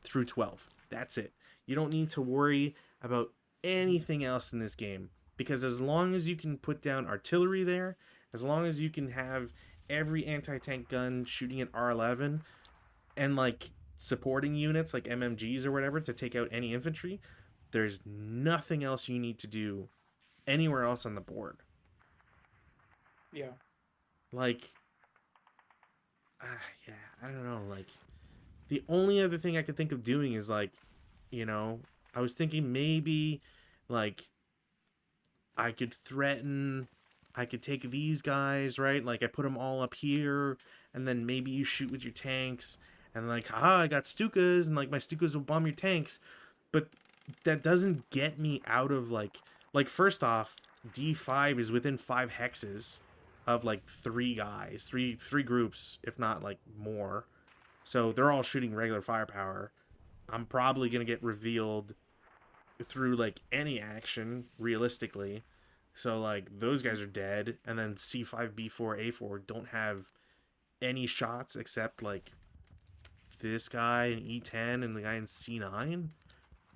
through 12. That's it. You don't need to worry about anything else in this game because as long as you can put down artillery there, as long as you can have every anti-tank gun shooting at R11 and like supporting units like MMGs or whatever to take out any infantry, there's nothing else you need to do anywhere else on the board. Yeah. Like yeah, I don't know. Like, the only other thing I could think of doing is like, you know, I was thinking maybe like I could threaten, I could take these guys, right? Like I put them all up here, and then maybe you shoot with your tanks, and like, haha, I got Stukas, and like my Stukas will bomb your tanks. But that doesn't get me out of like first off, D5 is within 5 hexes of like three guys, three groups, if not like more. So they're all shooting regular firepower. I'm probably gonna get revealed through like any action realistically. So like those guys are dead, and then C5, B4, A4 don't have any shots except like this guy in E10 and the guy in C9.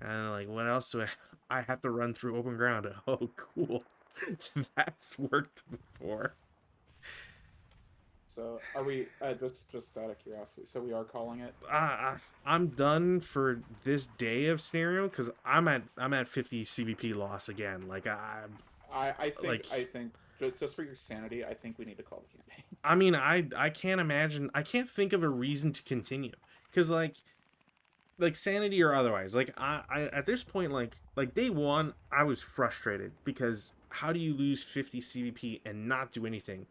And like, what else do I have to run through open ground? Oh, cool. That's worked before. So are we? Just out of curiosity. So we are calling it. I'm done for this day of scenario because I'm at 50 CVP loss again. Like like I think just for your sanity, I think we need to call the campaign. I mean I can't imagine, I can't think of a reason to continue because like sanity or otherwise, like I at this point, like day one I was frustrated because how do you lose 50 CVP and not do anything?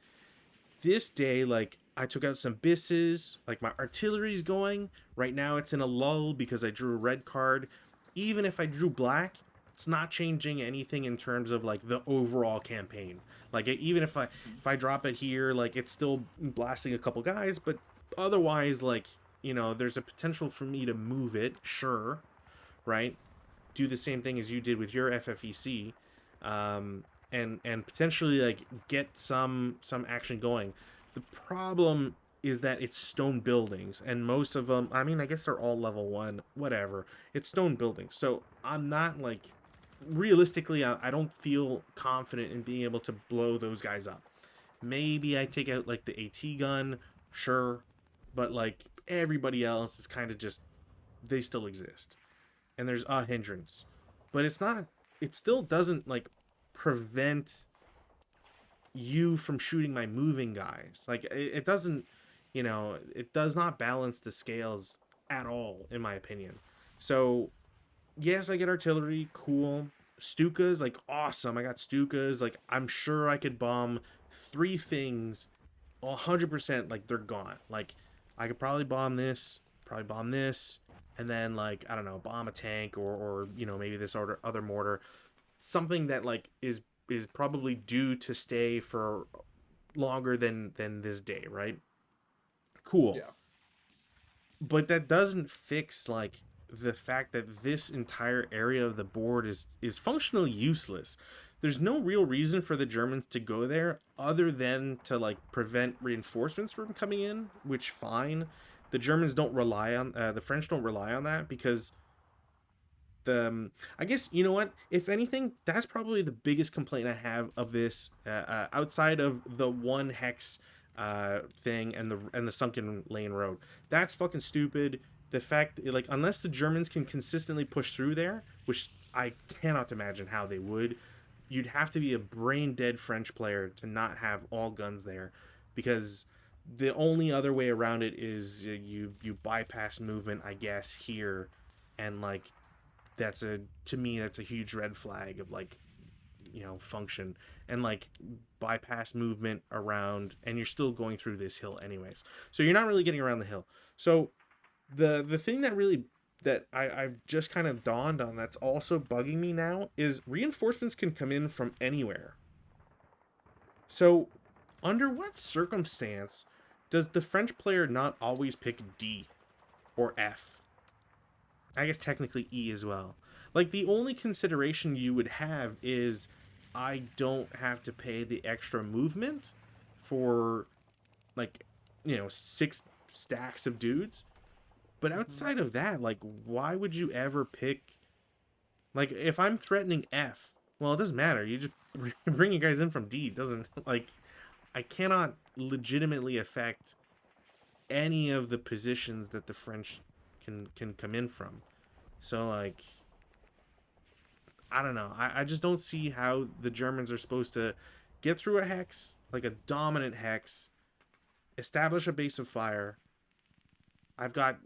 This day, like I took out some bisses, like my artillery's going. Right now it's in a lull because I drew a red card. Even if I drew black, it's not changing anything in terms of like the overall campaign. Like even if I drop it here, like it's still blasting a couple guys, but otherwise, like, there's a potential for me to move it, sure, right? Do the same thing as you did with your FFEC, and potentially like get some action going. The problem is that it's stone buildings, and most of them, I mean, I guess they're all level 1, whatever. It's stone buildings, so I'm not like, realistically, I don't feel confident in being able to blow those guys up. Maybe I take out like the AT gun, sure, but like everybody else is kind of just, they still exist, and there's a hindrance, but it's not, it still doesn't like prevent you from shooting my moving guys. Like it doesn't, it does not balance the scales at all in my opinion. So yes, I get artillery, cool. Stukas, like awesome. I got Stukas. Like I'm sure I could bomb three things 100%, like they're gone. Like I could probably bomb this, and then like I don't know, bomb a tank, or maybe this other mortar, something that like is probably due to stay for longer than this day, right? Cool. Yeah. But that doesn't fix like the fact that this entire area of the board is functionally useless. There's no real reason for the Germans to go there other than to like prevent reinforcements from coming in, which fine. The Germans don't rely on the French don't rely on that because I guess, you know what, if anything, that's probably the biggest complaint I have of this, outside of the one hex thing and the sunken lane road. That's fucking stupid. The fact, like, unless the Germans can consistently push through there, which I cannot imagine how they would, you'd have to be a brain dead French player to not have all guns there, because the only other way around it is you bypass movement, I guess, here, and like that's a to me that's a huge red flag of like, function, and like bypass movement around, and you're still going through this hill anyways, so you're not really getting around the hill. So the thing that really, that I've just kind of dawned on, that's also bugging me now, is reinforcements can come in from anywhere. So under what circumstance does the French player not always pick D or F? I guess technically E as well. Like the only consideration you would have is I don't have to pay the extra movement for like, 6 stacks of dudes. But Mm-hmm. outside of that, like why would you ever pick, like if I'm threatening F, well it doesn't matter. You just bring you guys in from D. It doesn't like, I cannot legitimately affect any of the positions that the French can come in from. So like, I don't know. I just don't see how the Germans are supposed to get through a hex, like a dominant hex, establish a base of fire. I've got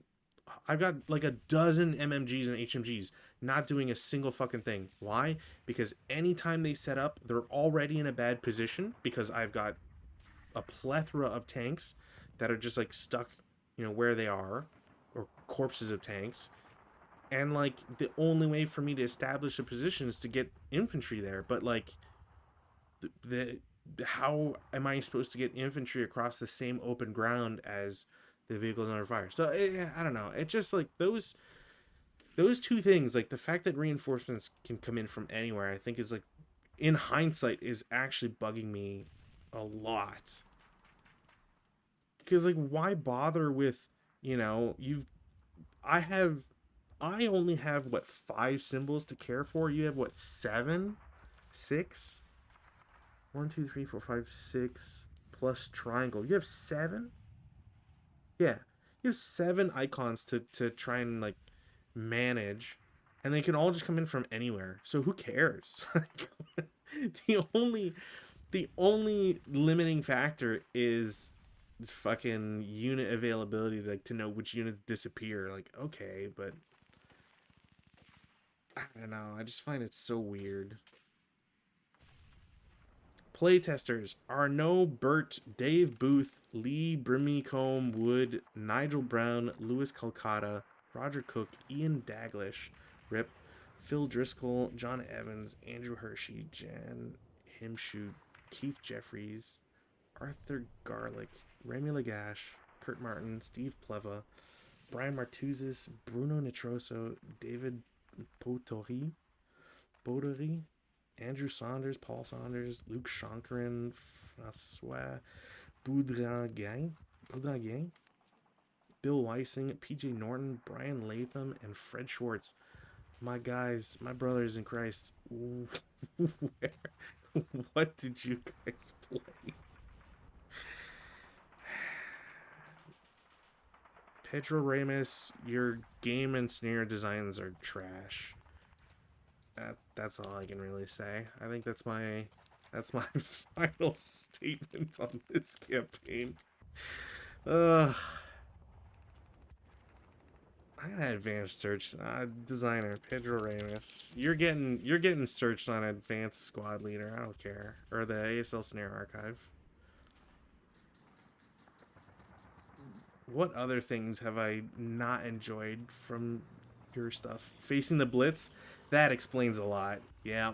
I've got like a dozen MMGs and HMGs not doing a single fucking thing. Why? Because anytime they set up, they're already in a bad position because I've got a plethora of tanks that are just like stuck, where they are, or corpses of tanks. And like the only way for me to establish a position is to get infantry there. But like the how am I supposed to get infantry across the same open ground as the vehicles under fire? So I don't know. It just like those two things, like the fact that reinforcements can come in from anywhere, I think is like in hindsight is actually bugging me a lot. Because like why bother with you've I have I only have what 5 symbols to care for. You have what 7, 6, 1, 2, 3, 4, 5, 6 plus triangle. You have 7. Yeah, you have 7 icons to try and like manage, and they can all just come in from anywhere. So who cares? the only the only limiting factor is fucking unit availability, like to know which units disappear. Like okay, but I don't know. I just find it so weird. Playtesters are no Burt, Dave Booth, Lee Brimleycombe Wood, Nigel Brown, Lewis Calcutta, Roger Cook, Ian Daglish, Rip, Phil Driscoll, John Evans, Andrew Hershey, Jan Himshoot, Keith Jeffries, Arthur Garlick, Remy Lagash, Kurt Martin, Steve Pleva, Brian Martuzis, Bruno Nitroso, David Potori, Andrew Saunders, Paul Saunders, Luke Shonkarin, Francois Boudraguin, Bill Weissing, PJ Norton, Brian Latham, and Fred Schwartz. My guys, my brothers in Christ, where, what did you guys play? Pedro Ramos, your game and snare designs are trash. That's all I can really say. I think that's my final statement on this campaign. I got advanced search designer Pedro Ramos. You're getting searched on advanced squad leader. I don't care, or the ASL snare archive. What other things have I not enjoyed from your stuff? Facing the Blitz, that explains a lot. Yeah.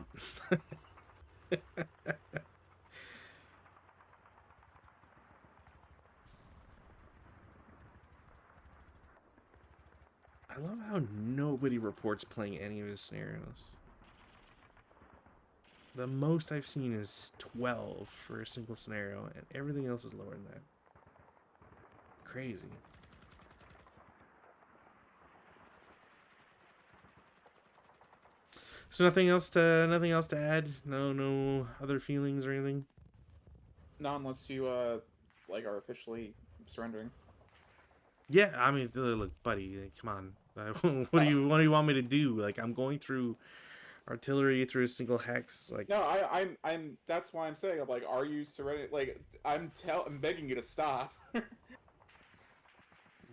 I love how nobody reports playing any of his scenarios. The most I've seen is 12 for a single scenario, and everything else is lower than that. Crazy. So nothing else to add? No other feelings or anything? Not unless you like are officially surrendering. Yeah, I mean, look, buddy, like, come on. What do you want me to do? Like, I'm going through artillery through a single hex. Like, No, I'm. That's why I'm saying, I'm like, are you surrendering? Like, I'm begging you to stop.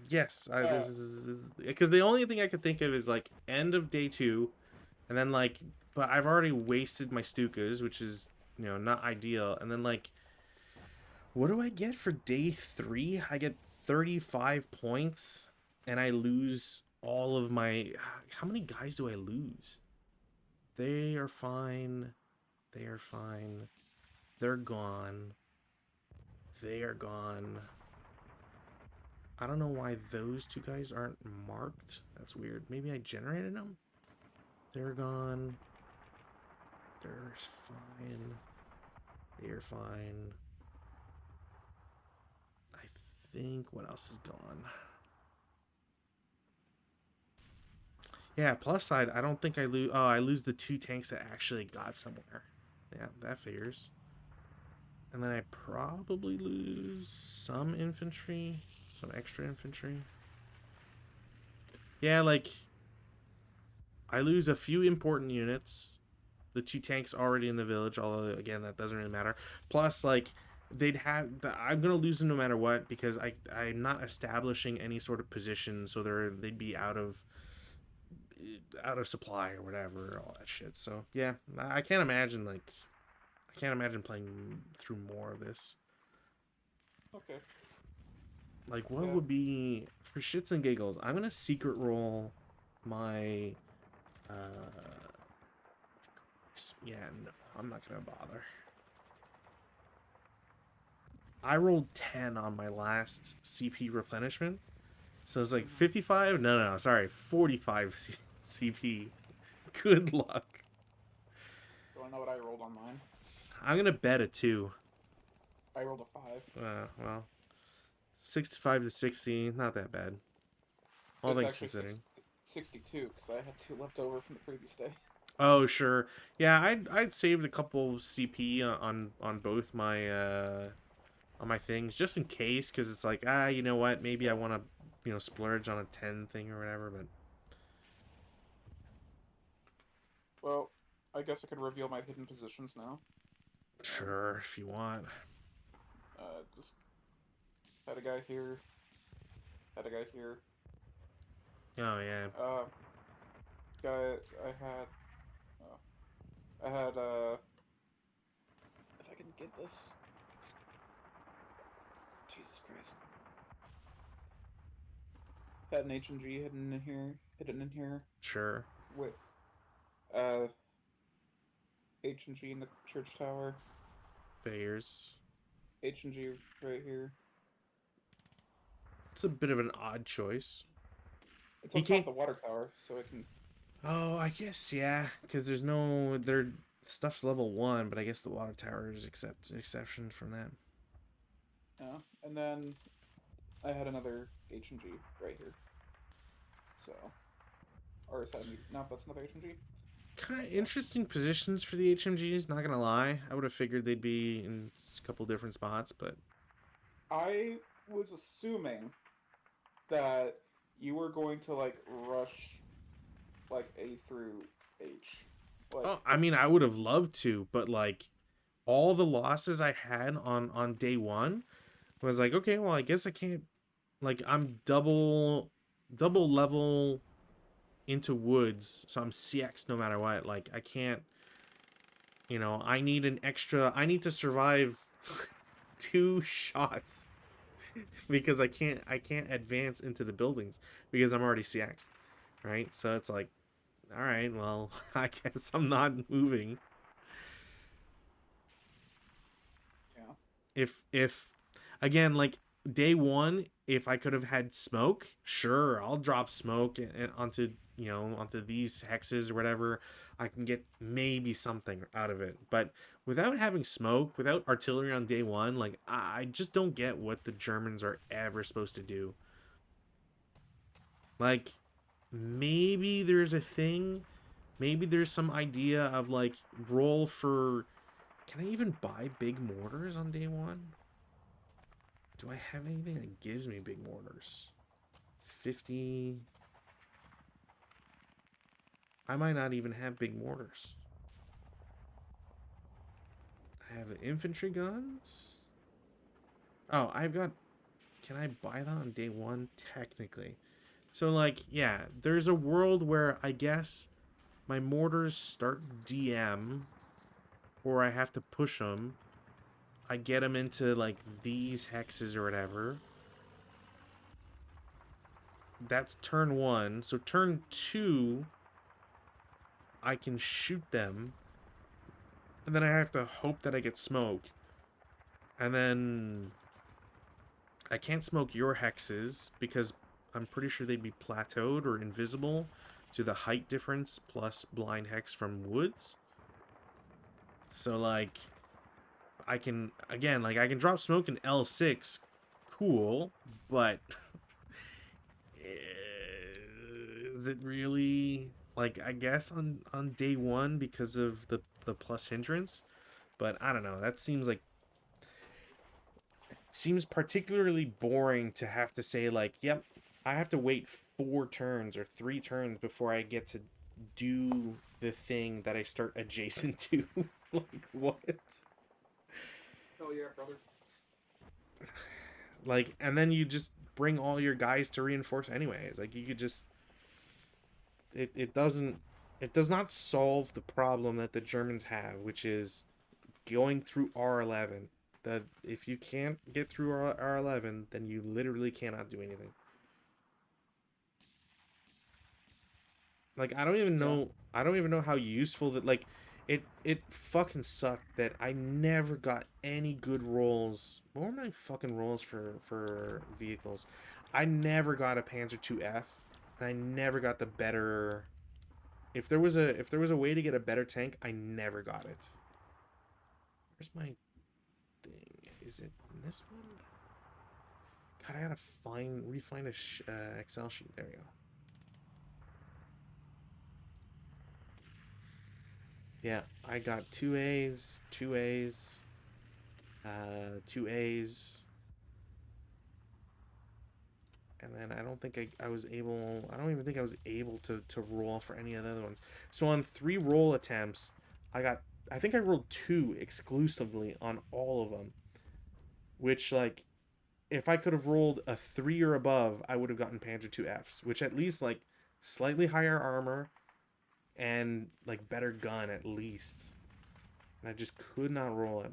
yes, this is because the only thing I could think of is like end of day 2, and then like, but I've already wasted my Stukas, which is not ideal, and then like, what do I get for day 3? I get 35 points, and I lose all of my. How many guys do I lose? They are fine. They are fine. They're gone. They are gone. I don't know why those 2 guys aren't marked. That's weird. Maybe I generated them? They're gone. They're fine. They're fine. I think what else is gone? Yeah, plus side, I don't think I lose. Oh, I lose the 2 tanks that actually got somewhere. Yeah, that figures. And then I probably lose some infantry, some extra infantry. Yeah, like I lose a few important units. The 2 tanks already in the village, although again that doesn't really matter. Plus, like I'm gonna lose them no matter what because I'm not establishing any sort of position, so they'd be out of supply or whatever, all that shit. So yeah, I can't imagine playing through more of this. Okay. Like, what Yeah. would be for shits and giggles? I'm gonna secret roll my. Yeah, no, I'm not gonna bother. I rolled 10 on my last CP replenishment, so it's like Mm-hmm. 55. No, sorry, 45 CP. Good luck. Do I know what I rolled on mine? I'm gonna bet a 2. I rolled a 5. Well, 65 to 60, not that bad. It All was things actually considering. 62 because I had 2 left over from the previous day. Oh sure, yeah. I'd saved a couple CP on both my on my things just in case, because it's like you know what, maybe I Yeah. want to splurge on a 10 thing or whatever. But Well, I guess I could reveal my hidden positions now. sure, if you want. Just had a guy here, had a guy here. Oh yeah, Uh, guy I had, I had if I can get this, Jesus Christ, had an HMG hidden in here. sure. With uh, HMG in the church tower, Fairs. HMG right here. It's a bit of an odd choice. It's He on top can't. of the water tower, so I can. Oh, I guess yeah, because there's no their stuff's level 1, but I guess the water tower is exception from that. Yeah, and then I had another HMG right here. So, or is that me? No, that's another HMG. Kind of Yeah. interesting positions for the HMGs. Not gonna lie, I would have figured they'd be in a couple different spots, but I was assuming that you were going to like rush like A through H. Like, oh, I mean, I would have loved to, but like all the losses I had on day one was like, okay, well, I guess I can't. Like, I'm double level into woods, so I'm CX no matter what. Like, I can't. I need an extra. I need to survive 2 shots because I can't advance into the buildings because I'm already CX, right? So it's like, all right, well, I guess I'm not moving. yeah. If again, like day one, if I could have had smoke, sure, I'll drop smoke and onto onto these hexes or whatever. I can get maybe something out of it, but without having smoke, without artillery on day one, like I just don't get what the Germans are ever supposed to do. Like, maybe there's a thing, maybe there's some idea of like roll for. Can I even buy big mortars on day one? Do I have anything that gives me big mortars? 50. I might not even have big mortars. I have infantry guns. Oh, I've got. Can I buy that on day one? Technically. So, like, yeah, there's a world where I guess my mortars start DM, or I have to push them. I get them into, like, these hexes or whatever. That's turn one. So, turn two, I can shoot them. And then I have to hope that I get smoke. And then I can't smoke your hexes because I'm pretty sure they'd be plateaued or invisible to the height difference plus blind hex from woods. So like I can drop smoke in L6, cool, but is it really, like, I guess on day one because of the plus hindrance, but I don't know. That seems particularly boring to have to say like, yep, I have to wait 4 turns or 3 turns before I get to do the thing that I start adjacent to. Like, what? Oh yeah, brother. like, and then you just bring all your guys to reinforce anyways. Like, you could just it doesn't it does not solve the problem that the Germans have, which is going through R11. That if you can't get through R11, then you literally cannot do anything. Like, Yeah. I don't even know how useful that, like, it fucking sucked that I never got any good rolls. What were my fucking rolls for vehicles? I never got a Panzer II F, and I never got the better. If there was a way to get a better tank, I never got it. Where's my thing? Is it on this one? God, I gotta refine a Excel sheet. There we go. Yeah, I got two A's, 2 A's, and then I don't think I was able. I don't even think I was able to roll for any of the other ones. So on 3 roll attempts, I got. I think I rolled 2 exclusively on all of them, which, like, if I could have rolled a 3 or above, I would have gotten Panzer II Fs, which at least, like, slightly higher armor and, like, better gun at least. And I just could not roll it.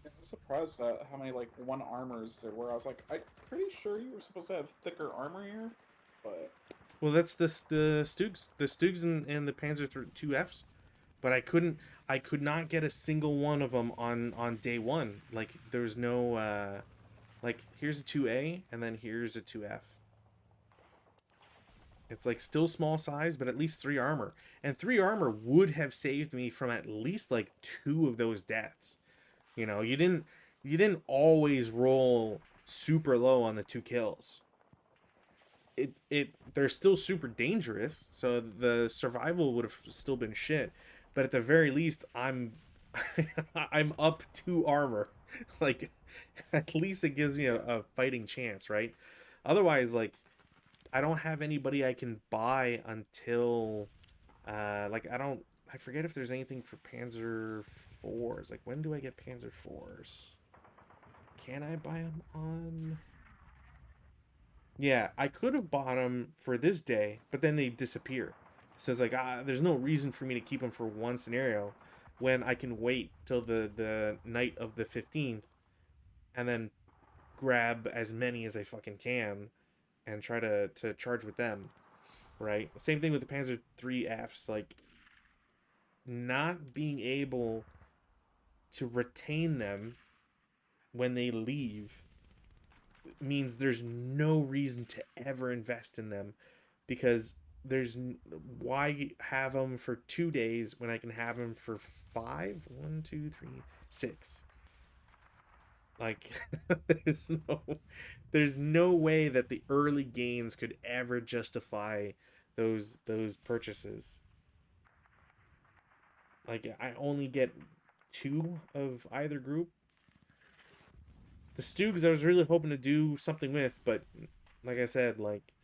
I was surprised at how many like one armors there were. I was like, I'm pretty sure you were supposed to have thicker armor here, but Well, that's the Stugs and the Panzer II Fs, but I could not get a single one of them on day one. Like, there's no like, here's a 2A and then here's a 2F. It's like still small size, but at least 3 armor. And 3 armor would have saved me from at least like 2 of those deaths. You didn't always roll super low on the 2 kills. They're still super dangerous, so the survival would have still been shit. But at the very least, I'm up 2 armor. Like, at least it gives me a fighting chance, right? Otherwise, like, I don't have anybody I can buy until like, I forget if there's anything for Panzer fours. Like, when do I get Panzer fours? Can I buy them on? Yeah, I could have bought them for this day, but then they disappear. So it's like, there's no reason for me to keep them for one scenario when I can wait till the night of the 15th and then grab as many as I fucking can and try to charge with them, right? Same thing with the Panzer III Fs. Like, not being able to retain them when they leave means there's no reason to ever invest in them, because there's why have them for 2 days when I can have them for five? One, two, three, 6. Like, there's no there's no way that the early gains could ever justify those purchases. Like, I only get 2 of either group. The Stoogs I was really hoping to do something with, but like I said, like,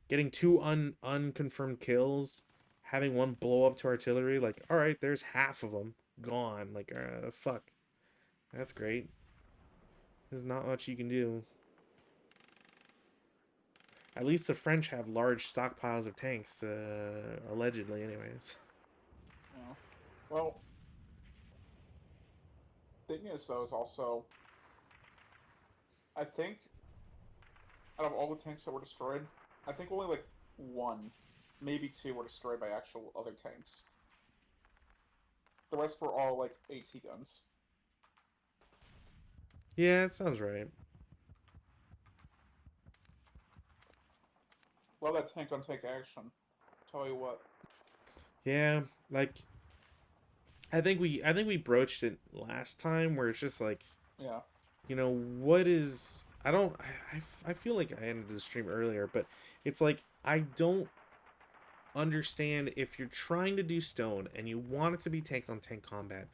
getting 2 unconfirmed kills, having one blow up to artillery, like, all right, there's half of them gone. Like, fuck, that's great. There's not much you can do. At least the French have large stockpiles of tanks, allegedly, anyways. you know. Well, thing is though is also I think out of all the tanks that were destroyed, I think only like one, maybe two were destroyed by actual other tanks. The rest were all like AT guns. Yeah, it sounds right. Well, that tank on tank action. Tell you what. Yeah, like, I think we broached it last time, where it's just like, Yeah. what is, I don't I feel like I ended the stream earlier, but it's like, I don't understand, if you're trying to do Stone and you want it to be tank on tank combat,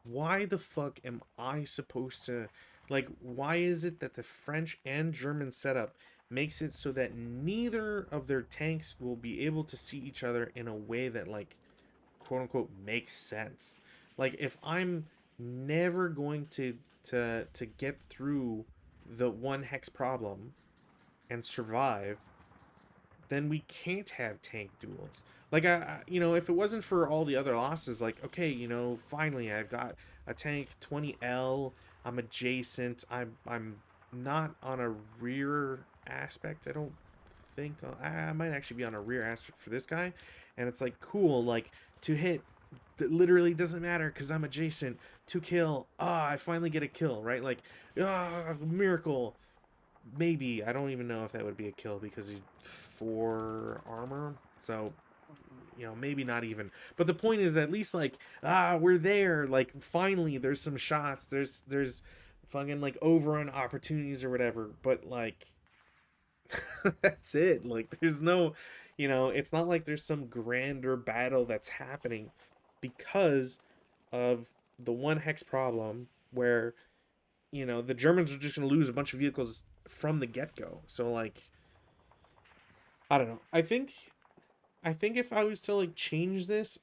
why the fuck am I supposed to, like, why is it that the French and German setup makes it so that neither of their tanks will be able to see each other in a way that, like, quote unquote makes sense? Like, if I'm never going to get through the one hex problem and survive, then we can't have tank duels. Like if it wasn't for all the other losses, like okay, finally I've got a tank 20L. I'm adjacent. I'm not on a rear aspect. I don't think I might actually be on a rear aspect for this guy, and it's like cool. Like to hit, literally doesn't matter because I'm adjacent. To kill, I finally get a kill, right? Like miracle. Maybe I don't even know if that would be a kill because he's 4 armor. So maybe not even. But the point is, at least like we're there. Like finally, there's some shots. There's fucking like overrun opportunities or whatever. But like that's it. Like there's no, it's not like there's some grander battle that's happening because of the one hex problem where the Germans are just going to lose a bunch of vehicles from the get go. So like, I don't know. I think if I was to like change this,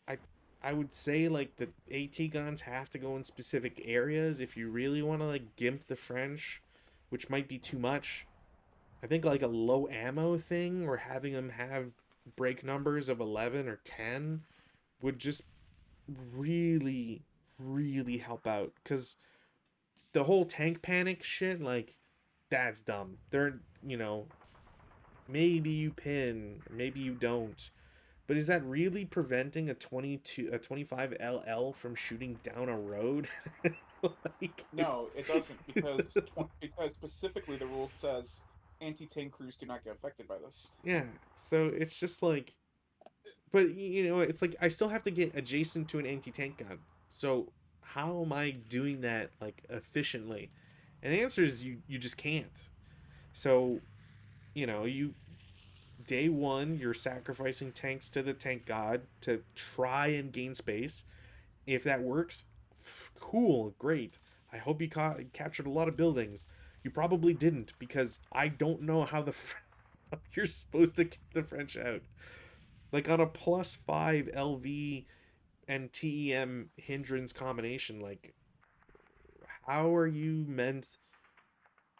I would say like the AT guns have to go in specific areas if you really want to like gimp the French, which might be too much. I think like a low ammo thing or having them have break numbers of 11 or 10 would just really really help out cuz the whole tank panic shit, like, that's dumb. They're, maybe you pin, maybe you don't. But is that really preventing a 25 LL from shooting down a road? like, No, it doesn't because specifically the rule says anti-tank crews do not get affected by this. yeah. So it's just like, but it's like I still have to get adjacent to an anti-tank gun. So how am I doing that like efficiently? And the answer is you just can't. So you day one, you're sacrificing tanks to the tank god to try and gain space. If that works, cool, great. I hope you captured a lot of buildings. You probably didn't because I don't know how you're supposed to keep the French out. Like on a +5 LV and TEM hindrance combination, like how are you meant?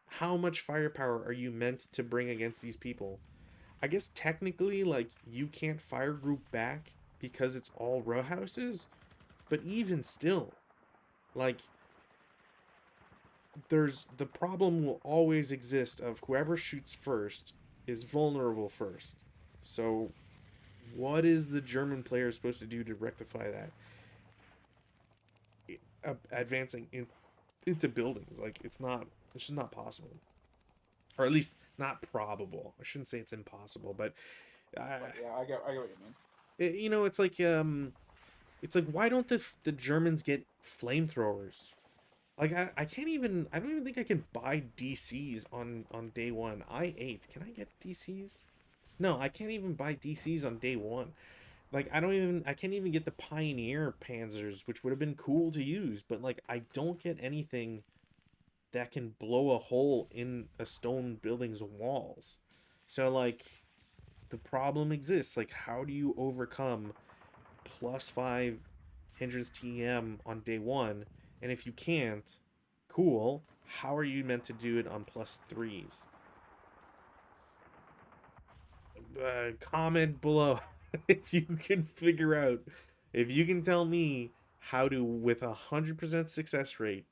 How much firepower are you meant to bring against these people? I guess technically, like, you can't fire group back because it's all row houses, but even still, like, the problem will always exist of whoever shoots first is vulnerable first. So, what is the German player supposed to do to rectify that? Advancing into buildings, like, it's just not possible, or at least not probable. I shouldn't say it's impossible, but uh, But yeah, I get what you mean. it's like why don't the Germans get flamethrowers? Like I don't even think I can buy DCs on day one. I8. Can I get DCs? No, I can't even buy DCs on day one. Like I can't even get the Pioneer Panzers, which would have been cool to use, but like I don't get anything that can blow a hole in a stone building's walls. So like the problem exists. Like how do you overcome +5 hindrance TM on day one? And if you can't, cool. How are you meant to do it on +3s? Comment below if you can figure out, if you can tell me how to, with 100% success rate,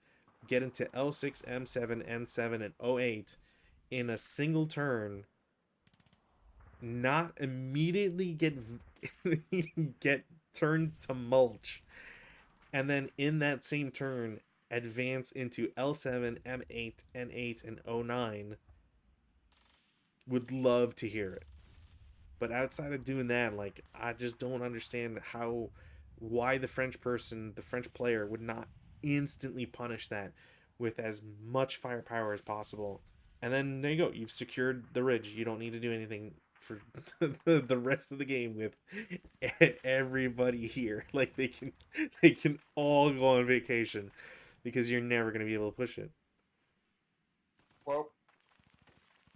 get into L6, M7, N7, and O8 in a single turn, not immediately get turned to mulch, and then in that same turn advance into L7, M8, N8, and O9. Would love to hear it. But outside of doing that, like I just don't understand why the French player would not instantly punish that with as much firepower as possible. And then there you go. You've secured the ridge. You don't need to do anything for the rest of the game with everybody here. Like they can all go on vacation because you're never going to be able to push it. Well,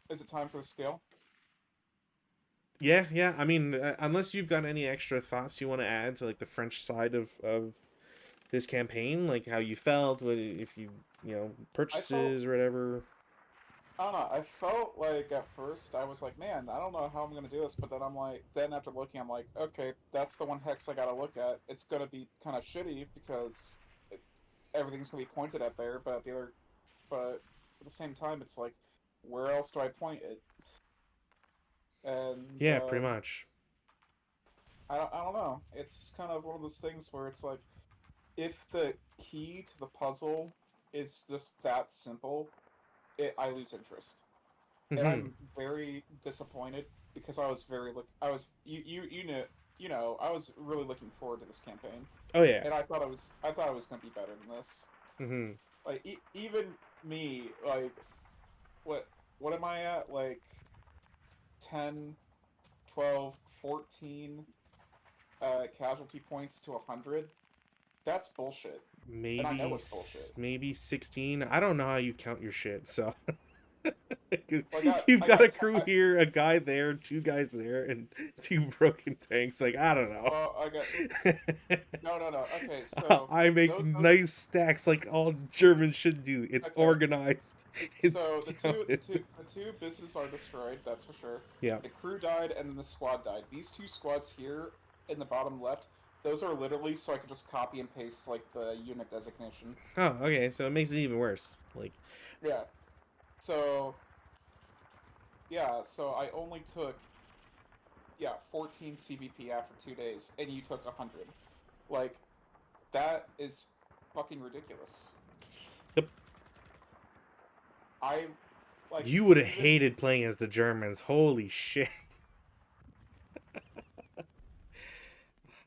is it time for the scale? Yeah, yeah. I mean, unless you've got any extra thoughts you want to add to like the French side of this campaign, like how you felt, if you I felt purchases or whatever. I don't know. I felt like at first I was like, man, I don't know how I'm gonna do this, but then I'm like, then after looking, I'm like, okay, that's the one hex I gotta look at. It's gonna be kind of shitty because it, everything's gonna be pointed at there, but but at the same time, it's like, where else do I point it? And Yeah, pretty much. I don't know. It's kind of one of those things where it's like, if the key to the puzzle is just that simple, I lose interest. And Hmm. I'm very disappointed because I was very I was you know I was really looking forward to this campaign, Oh yeah. and I thought it was gonna be better than this. Hmm. Like even me, like what what am I at? Like 10, 12, 14 casualty points to 100. That's bullshit, and I know it's bullshit. Maybe 16. I don't know how you count your shit, so Well, you've I got a got crew here, a guy there, two guys there, and two broken tanks. Like, I don't know. well I got no. Okay, so I make those are nice stacks like all Germans should do. It's okay. organized. It's So counted. the two buses are destroyed. That's for sure. Yeah. The crew died, and then the squad died. These two squads here in the bottom left, those are literally so I can just copy and paste like the unit designation. Oh, okay. So it makes it even worse. Like, Yeah. So yeah. So I only took 14 CVP after 2 days, and you took 100. Like that is fucking ridiculous. yep. I like You would have even hated playing as the Germans. Holy shit.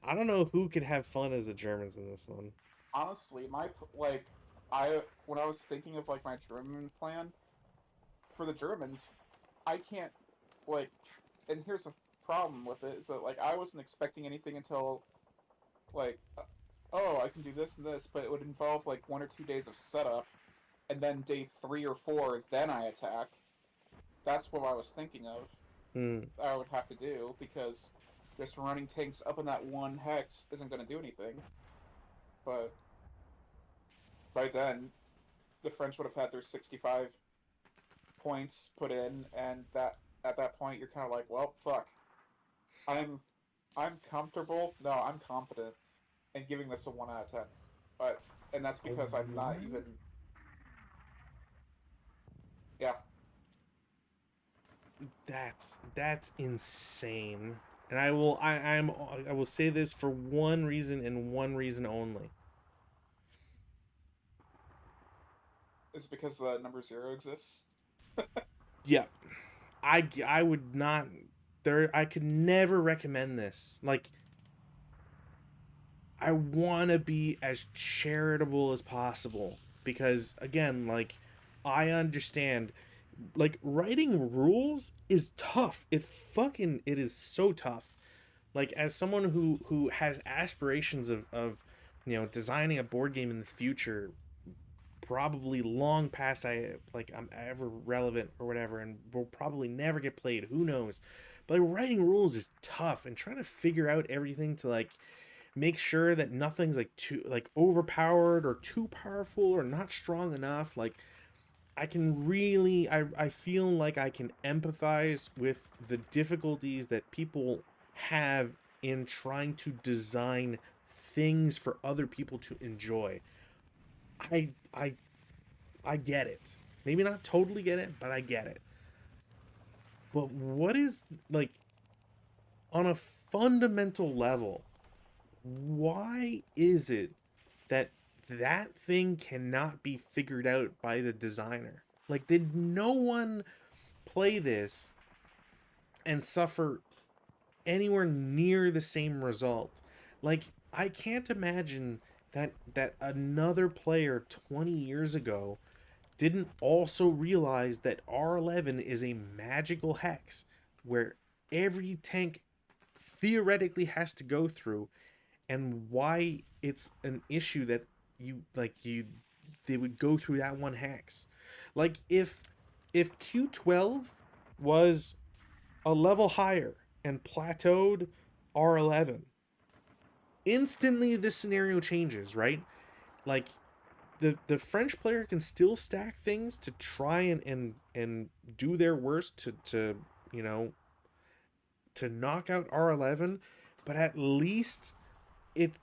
I don't know who could have fun as the Germans in this one. honestly like I when I was thinking of like my German plan for the Germans, I can't like and here's the problem with it is that like I wasn't expecting anything until like oh I can do this and this, but it would involve like 1 or 2 days of setup, and then day 3 or 4 then I attack. That's what I was thinking of. Hmm. I would have to do because just running tanks up in that one hex isn't going to do anything. But by then, the French would have had their 65 points put in, and that at that point you're kind of like, well, fuck. I'm I'm comfortable. No, I'm confident in giving this a 1 out of 10. But and that's A because I'm not one? even. Yeah, That's insane. And I will say this for one reason and one reason only. is it because the number 0 exists? Yeah. I would not there I could never recommend this. Like I want to be as charitable as possible because again, like I understand like writing rules is tough. It is so tough. Like as someone who has aspirations of designing a board game in the future, probably long past I'm ever relevant or whatever, and will probably never get played, who knows, but like, writing rules is tough and trying to figure out everything to like make sure that nothing's like too like overpowered or too powerful or not strong enough. Like I feel like I can empathize with the difficulties that people have in trying to design things for other people to enjoy. I I I get it. Maybe not totally get it, but I get it. But what is like on a fundamental level, why is it that that thing cannot be figured out by the designer? Like did no one play this and suffer anywhere near the same result? Like I can't imagine that another player 20 years ago didn't also realize that R11 is a magical hex where every tank theoretically has to go through, and why it's an issue that you they would go through that one hex. Like if Q12 was a level higher and plateaued R11, instantly this scenario changes, right? Like the French player can still stack things to try and do their worst to you know to knock out R11, but at least it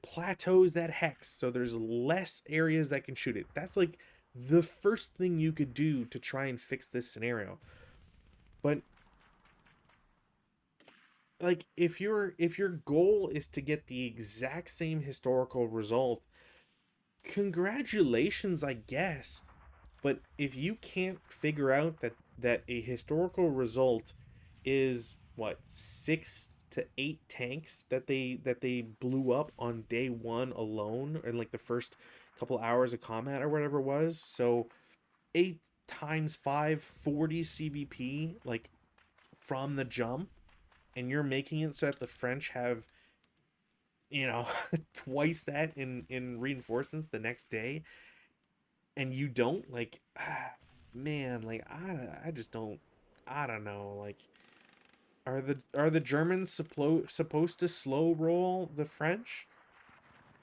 plateaus that hex, so there's less areas that can shoot it. That's like the first thing you could do to try and fix this scenario. But like if your goal is to get the exact same historical result, congratulations, I guess. But if you can't figure out that a historical result is what 6 to 8 tanks that they blew up on day one alone, in like the first couple hours of combat or whatever it was, so 8 times 5 40 CVP like from the jump, and you're making it so that the French have twice that in reinforcements the next day, and you don't like man, like I just don't, I don't know, like are the Germans supposed to slow roll the French?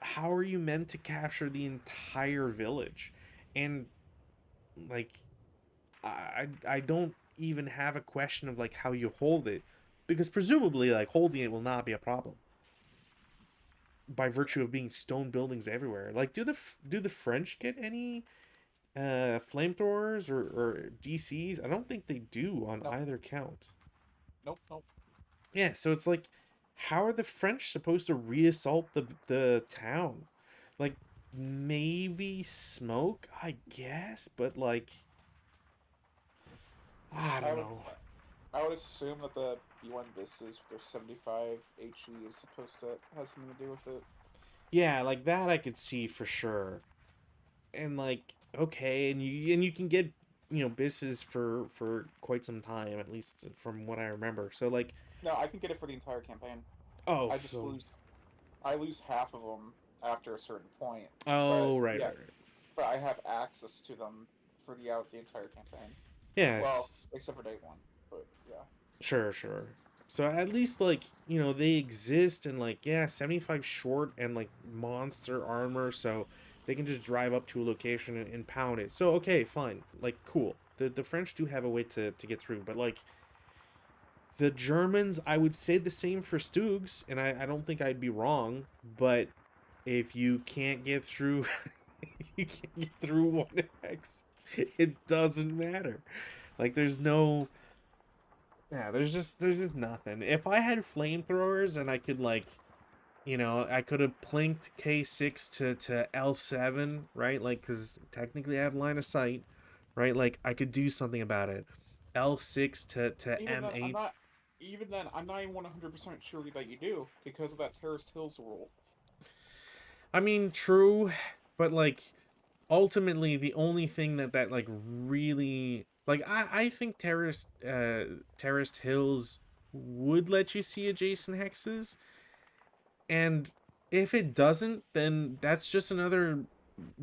How are you meant to capture the entire village? And like I don't even have a question of like how you hold it, because presumably like holding it will not be a problem by virtue of being stone buildings everywhere. Like do the French get any flamethrowers or DCs? I don't think they do on Nope. either count. Nope. Nope. Yeah, so it's like, how are the French supposed to reassault the town? Like, maybe smoke, I guess, but like, I I don't would know. I would assume that the B1 Vistas with their 75 HE is supposed to have something to do with it. Yeah, like that I could see for sure. And like, okay, and you can get business for quite some time, at least from what I remember. So like, No, I can get it for the entire campaign. oh, I just so lose. I lose half of them after a certain point. But oh, right, yeah, right, right. but I have access to them for the entire campaign. Well, Yes, except for day one. But yeah. sure, sure. So at least like, they exist, and like, yeah, 75 short and like monster armor, so they can just drive up to a location and pound it. So okay, fine. Like cool. The French do have a way to get through, but like the Germans, I would say the same for Stugs, and I don't think I'd be wrong, but if you can't get through you can't get through one X, it doesn't matter. Like there's no, yeah, there's just nothing. If I had flamethrowers and I could like, I could have plinked K6 to L7, right? Like cuz technically I have line of sight, right? Like I could do something about it. L6 to Even then, I'm M8. not. Even then, I'm not even 100% sure that you do because of that Terraced Hills rule. I mean, true, but like ultimately the only thing that like really like I think terraced hills would let you see adjacent hexes, and if it doesn't, then that's just another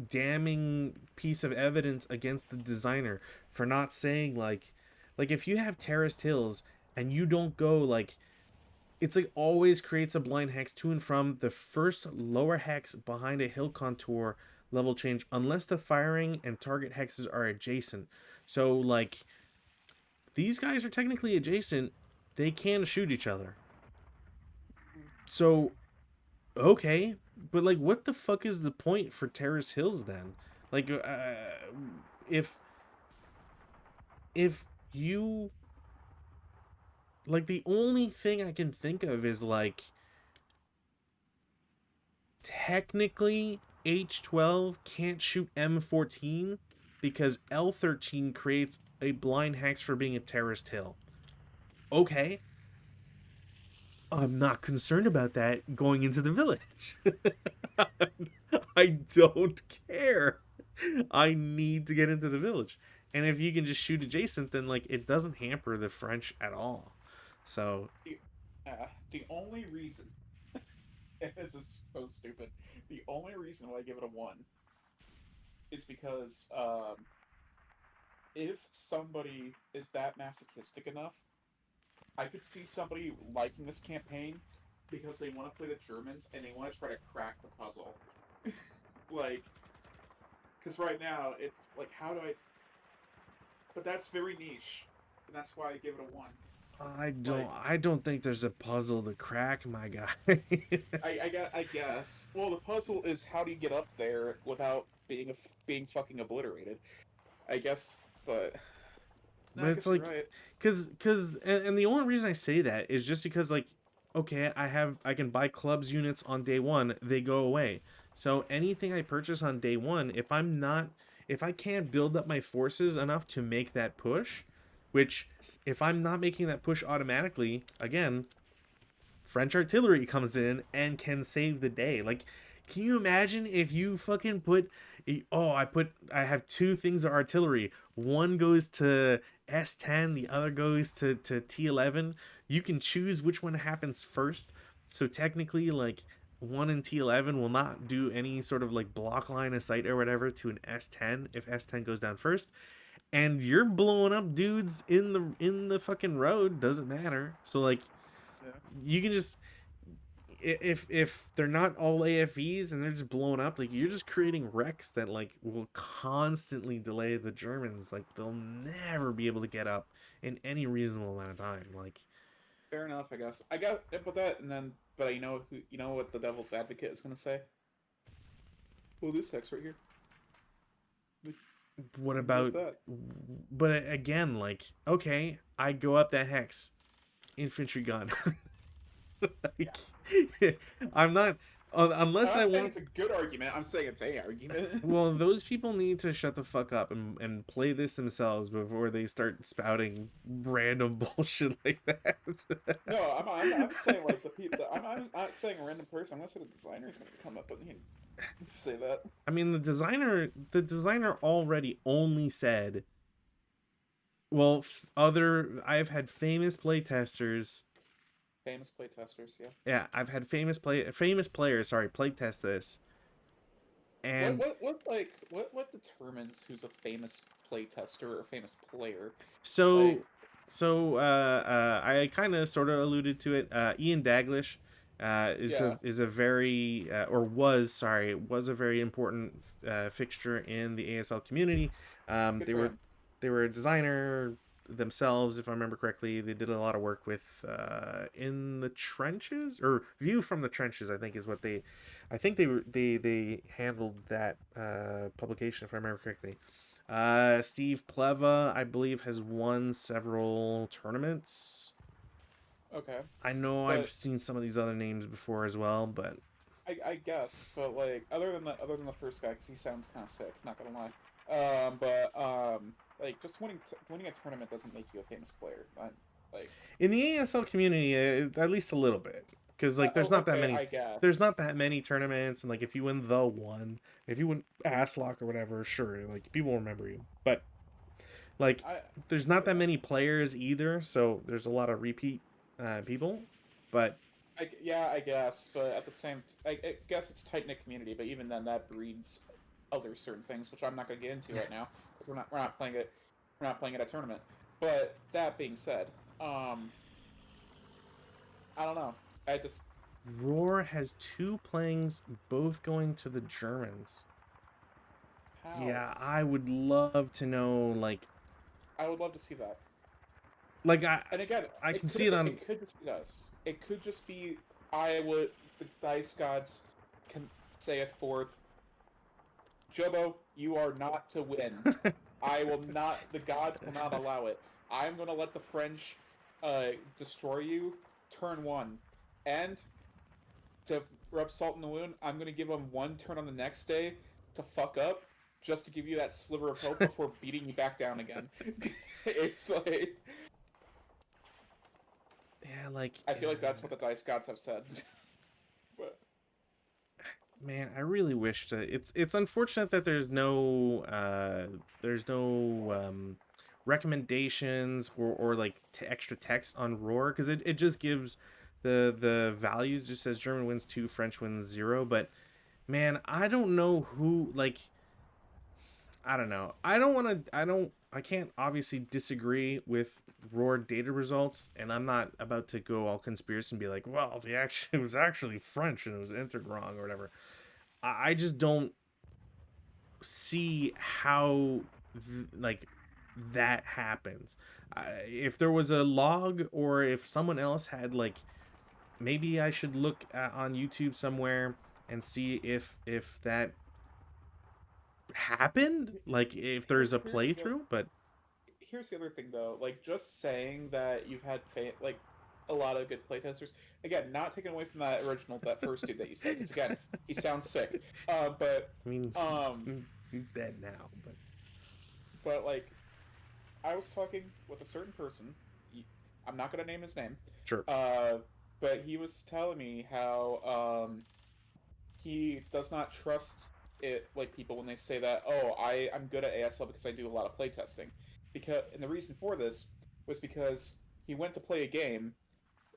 damning piece of evidence against the designer for not saying like if you have terraced hills and you don't go like, it's like always creates a blind hex to and from the first lower hex behind a hill contour level change unless the firing and target hexes are adjacent. So like these guys are technically adjacent, they can shoot each other. So okay, but like what the fuck is the point for Terrace Hills then? Like if if you like, the only thing I can think of is like technically H12 can't shoot M14 because L13 creates a blind hex for being a terrorist hill. Okay, I'm not concerned about that going into the village. I don't care. I need to get into the village. And if you can just shoot adjacent, then like it doesn't hamper the French at all. So The, the only reason this is so stupid. The only reason why I give it a one is because if somebody is that masochistic enough, I could see somebody liking this campaign because they want to play the Germans and they want to try to crack the puzzle. Like, Because right now it's like, how do I? But that's very niche, and that's why I give it a one. Like, I don't think there's a puzzle to crack, my guy. I guess. Well, the puzzle is how do you get up there without being fucking obliterated? I guess, but no, But I it's guess you're like, right. and the only reason I say that is just because, like, okay, I can buy clubs units on day one, they go away. So anything I purchase on day one, if I can't build up my forces enough to make that push, which if I'm not making that push automatically, again, French artillery comes in and can save the day. Like, can you imagine if you fucking put, I have two things of artillery. One goes to S10, the other goes to T11. You can choose which one happens first. So technically, like, one in T11 will not do any sort of like block line of sight or whatever to an S10 if S10 goes down first. And you're blowing up dudes in the fucking road. Doesn't matter. So like, Yeah. you can just, if they're not all AFEs and they're just blowing up, like, you're just creating wrecks that like will constantly delay the Germans. Like, they'll never be able to get up in any reasonable amount of time. Like, Fair enough, I guess. I got but that, and then, but you know what the devil's advocate is gonna say? Well, this hex right here. what What about about? that? But again, like, okay, I go up that hex, infantry gun. Yeah. Like, I'm not, I'm unless I not saying want. it's a good argument. I'm saying it's a argument. Well, those people need to shut the fuck up and play this themselves before they start spouting random bullshit like that. No, I'm saying like the people. I'm not saying a random person. I'm not saying the designer is going to come up and say that. I mean, the designer already only said, well, I've had famous playtesters. Famous playtesters, yeah. Yeah, I've had famous players, sorry, playtest this. And What determines who's a famous playtester or a famous player? so Like, I kind of sort of alluded to it. Ian Daglish yeah, is a very or was sorry was a very important fixture in the ASL community. good They for were him. a designer themselves, if I remember correctly. They did a lot of work with in the trenches or view from the trenches. I think is what they, I think they handled that publication, if I remember correctly. Steve Pleva, I believe, has won several tournaments. Okay, I know I've but seen some of these other names before as well, but I guess, but like other than the first guy, because he sounds kind of sick. Not gonna lie. Like just winning a tournament doesn't make you a famous player. Like, in the ASL community, at least a little bit, because like okay, I there's guess. not that many tournaments, and like if you win the one, if you win Aslock or whatever, sure, like people remember you, but like I there's not that yeah. many players either, so there's a lot of repeat people, but Yeah, I guess, but at the same, I guess it's tight knit community. But even then, that breeds other certain things, which I'm not going to get into right now. We're not playing it. We're not playing it at tournament. But that being said, um, I don't know. I just Roar has two planes, both going to the Germans. how Yeah, I would love to know, I would love to see that. like And again, I can see it on. it could just be us. It could just be Iowa. The dice gods can say it forth. Jobo, you are not to win. I will not. The gods will not allow it. I'm going to let the French destroy you. Turn one, and to rub salt in the wound, I'm going to give them one turn on the next day to fuck up, just to give you that sliver of hope before beating you back down again. It's like Yeah, like I feel like that's what the dice gods have said. But man, I really wish to. It's unfortunate that there's no recommendations or like extra text on Roar, because it just gives the values, just says German wins 2, French wins 0. But man, I don't know who, like, I don't know. I don't want to. I can't obviously disagree with Roar data results, and I'm not about to go all conspiracy and be like, well, it was actually French and it was entered wrong or whatever. I just don't. see how like that happens. If there was a log, or if someone else had like, maybe I should look on YouTube somewhere and see if that happened, like if there's a playthrough. But Here's the other thing though, like just saying that you've had like a lot of good playtesters. Again, not taken away from that first dude that you said, because again, he sounds sick. But I mean, um, he's dead now, but but like I was talking with a certain person. I'm not gonna name his name. sure. Uh, but he was telling me how he does not trust it, like people when they say that, oh, I'm good at ASL because I do a lot of playtesting. Because, and the reason for this was because he went to play a game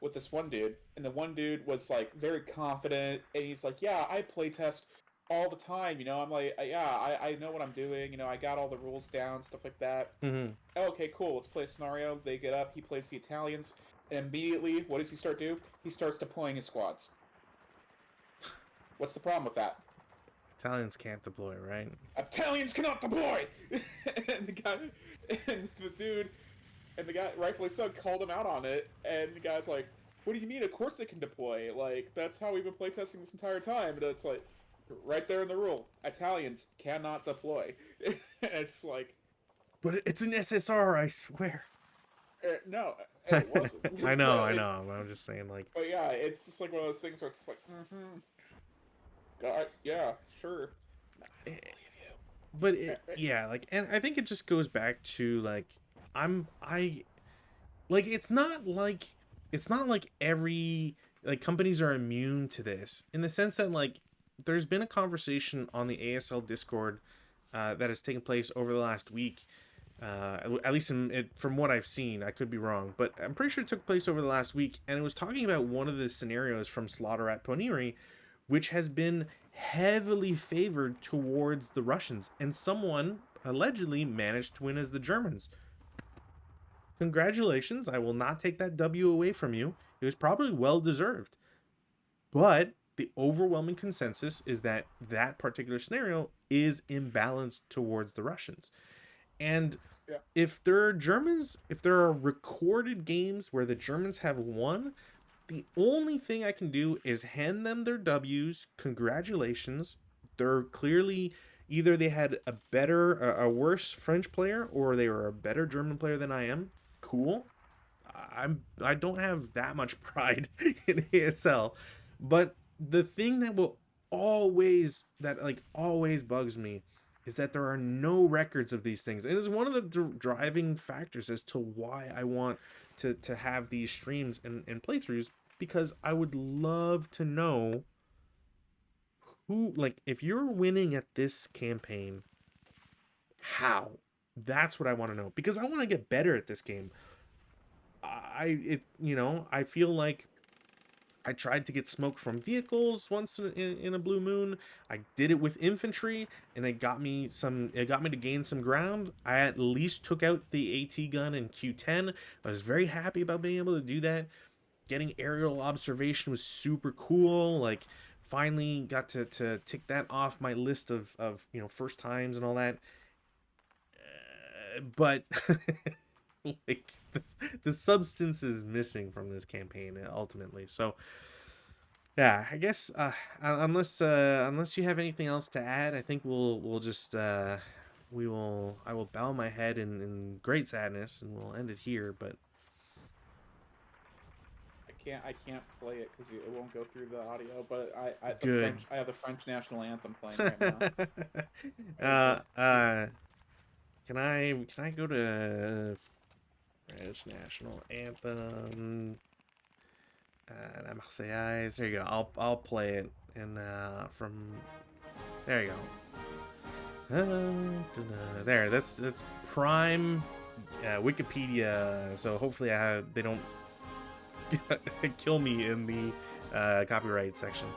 with this one dude, and the one dude was like very confident, and he's like, yeah, I playtest all the time, I'm like, yeah, I know what I'm doing, I got all the rules down, stuff like that. Mm-hmm. Okay, cool, let's play a scenario. They get up, he plays the Italians, and immediately, what does he start do? He starts deploying his squads. What's the problem with that? Italians can't deploy, right? Italians cannot deploy. and the guy, and the dude, and the guy, rightfully so, called him out on it. And the guy's like, "What do you mean? Of course they can deploy. Like that's how we've been playtesting this entire time." And it's like, right there in the rule, Italians cannot deploy. It's like, But it's an SSR, I swear. no, it wasn't. I know, But I it's, know. I'm just saying, like, but yeah, it's just like one of those things where it's like, God, yeah, sure. I don't but believe you. yeah, like, and I think it just goes back to like, I like, it's not like every, like, companies are immune to this, in the sense that, like, there's been a conversation on the ASL Discord that has taken place over the last week. At least from what I've seen, I could be wrong, but I'm pretty sure it took place over the last week, and it was talking about one of the scenarios from Slaughter at Poniri, which has been heavily favored towards the Russians, and someone allegedly managed to win as the Germans. Congratulations, I will not take that W away from you. It was probably well deserved. But the overwhelming consensus is that that particular scenario is imbalanced towards the Russians. And Yeah. if there are recorded games where the Germans have won, the only thing I can do is hand them their W's. Congratulations. They're clearly, either they had a worse French player, or they were a better German player than I am. Cool. I don't have that much pride in ASL, but the thing that always bugs me is that there are no records of these things. It is one of the driving factors as to why I want to have these streams and playthroughs, because I would love to know who, like, if you're winning at this campaign, how. That's what I want to know, because I want to get better at this game. I feel like I tried to get smoke from vehicles once in a blue moon. I did it with infantry, and it got me to gain some ground. I at least took out the AT gun in Q10. I was very happy about being able to do that. Getting aerial observation was super cool. Like, finally got to tick that off my list of first times and all that. But like, the substance is missing from this campaign ultimately. So yeah, I guess unless you have anything else to add, I think we'll just I will bow my head in great sadness, and we'll end it here. But I can't play it because it won't go through the audio. But good. I have the French national anthem playing right now. uh Okay. uh can I go to French national anthem, La Marseillaise? There you go. I'll play it, and from there you go. There, that's prime Wikipedia. So hopefully they don't kill me in the copyright section.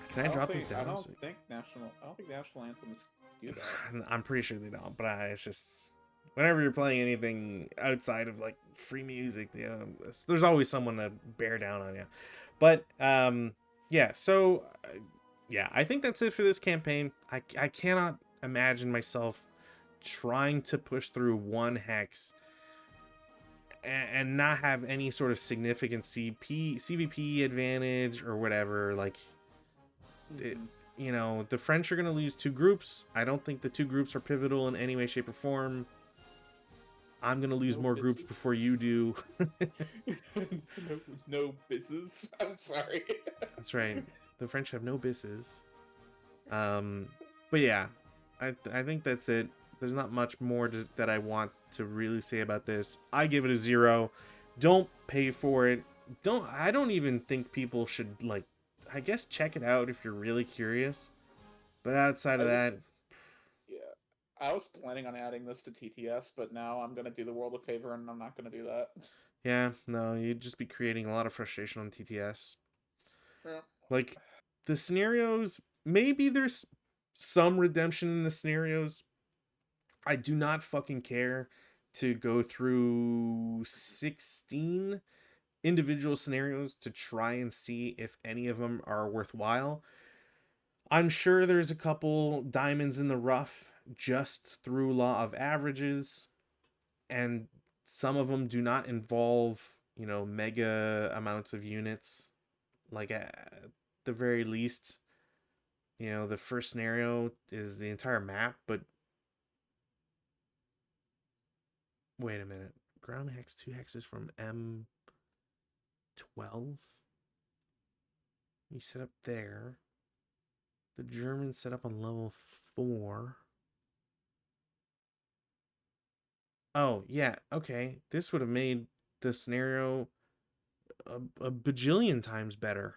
Can I drop this down? I don't think national anthems do that. I'm pretty sure they don't, but it's just, whenever you're playing anything outside of like free music, there's always someone to bear down on you. But yeah, so yeah, I think that's it for this campaign. I cannot imagine myself trying to push through one hex and not have any sort of significant CVP advantage or whatever. Like, it, Mm-hmm. the French are going to lose two groups. I don't think the two groups are pivotal in any way, shape, or form. I'm going to lose No more groups business. before you do. no business. I'm sorry. That's right. The French have no bisses. Um, but yeah, I think that's it. There's not much more that I want to really say about this. I give it a 0. Don't pay for it. I don't even think people should, like, I guess check it out if you're really curious. But outside I of was that, Yeah. I was planning on adding this to TTS, but now I'm gonna do the world a favor and I'm not gonna do that. yeah, no, you'd just be creating a lot of frustration on TTS. Yeah. Like, the scenarios, maybe there's some redemption in the scenarios. I do not fucking care to go through 16 individual scenarios to try and see if any of them are worthwhile. I'm sure there's a couple diamonds in the rough just through law of averages, and some of them do not involve, mega amounts of units. Like, at the very least, the first scenario is the entire map, but wait a minute. Ground hex, 2 hexes from M12? You set up there. The Germans set up on level 4. Oh, yeah, okay. This would have made the scenario a bajillion times better.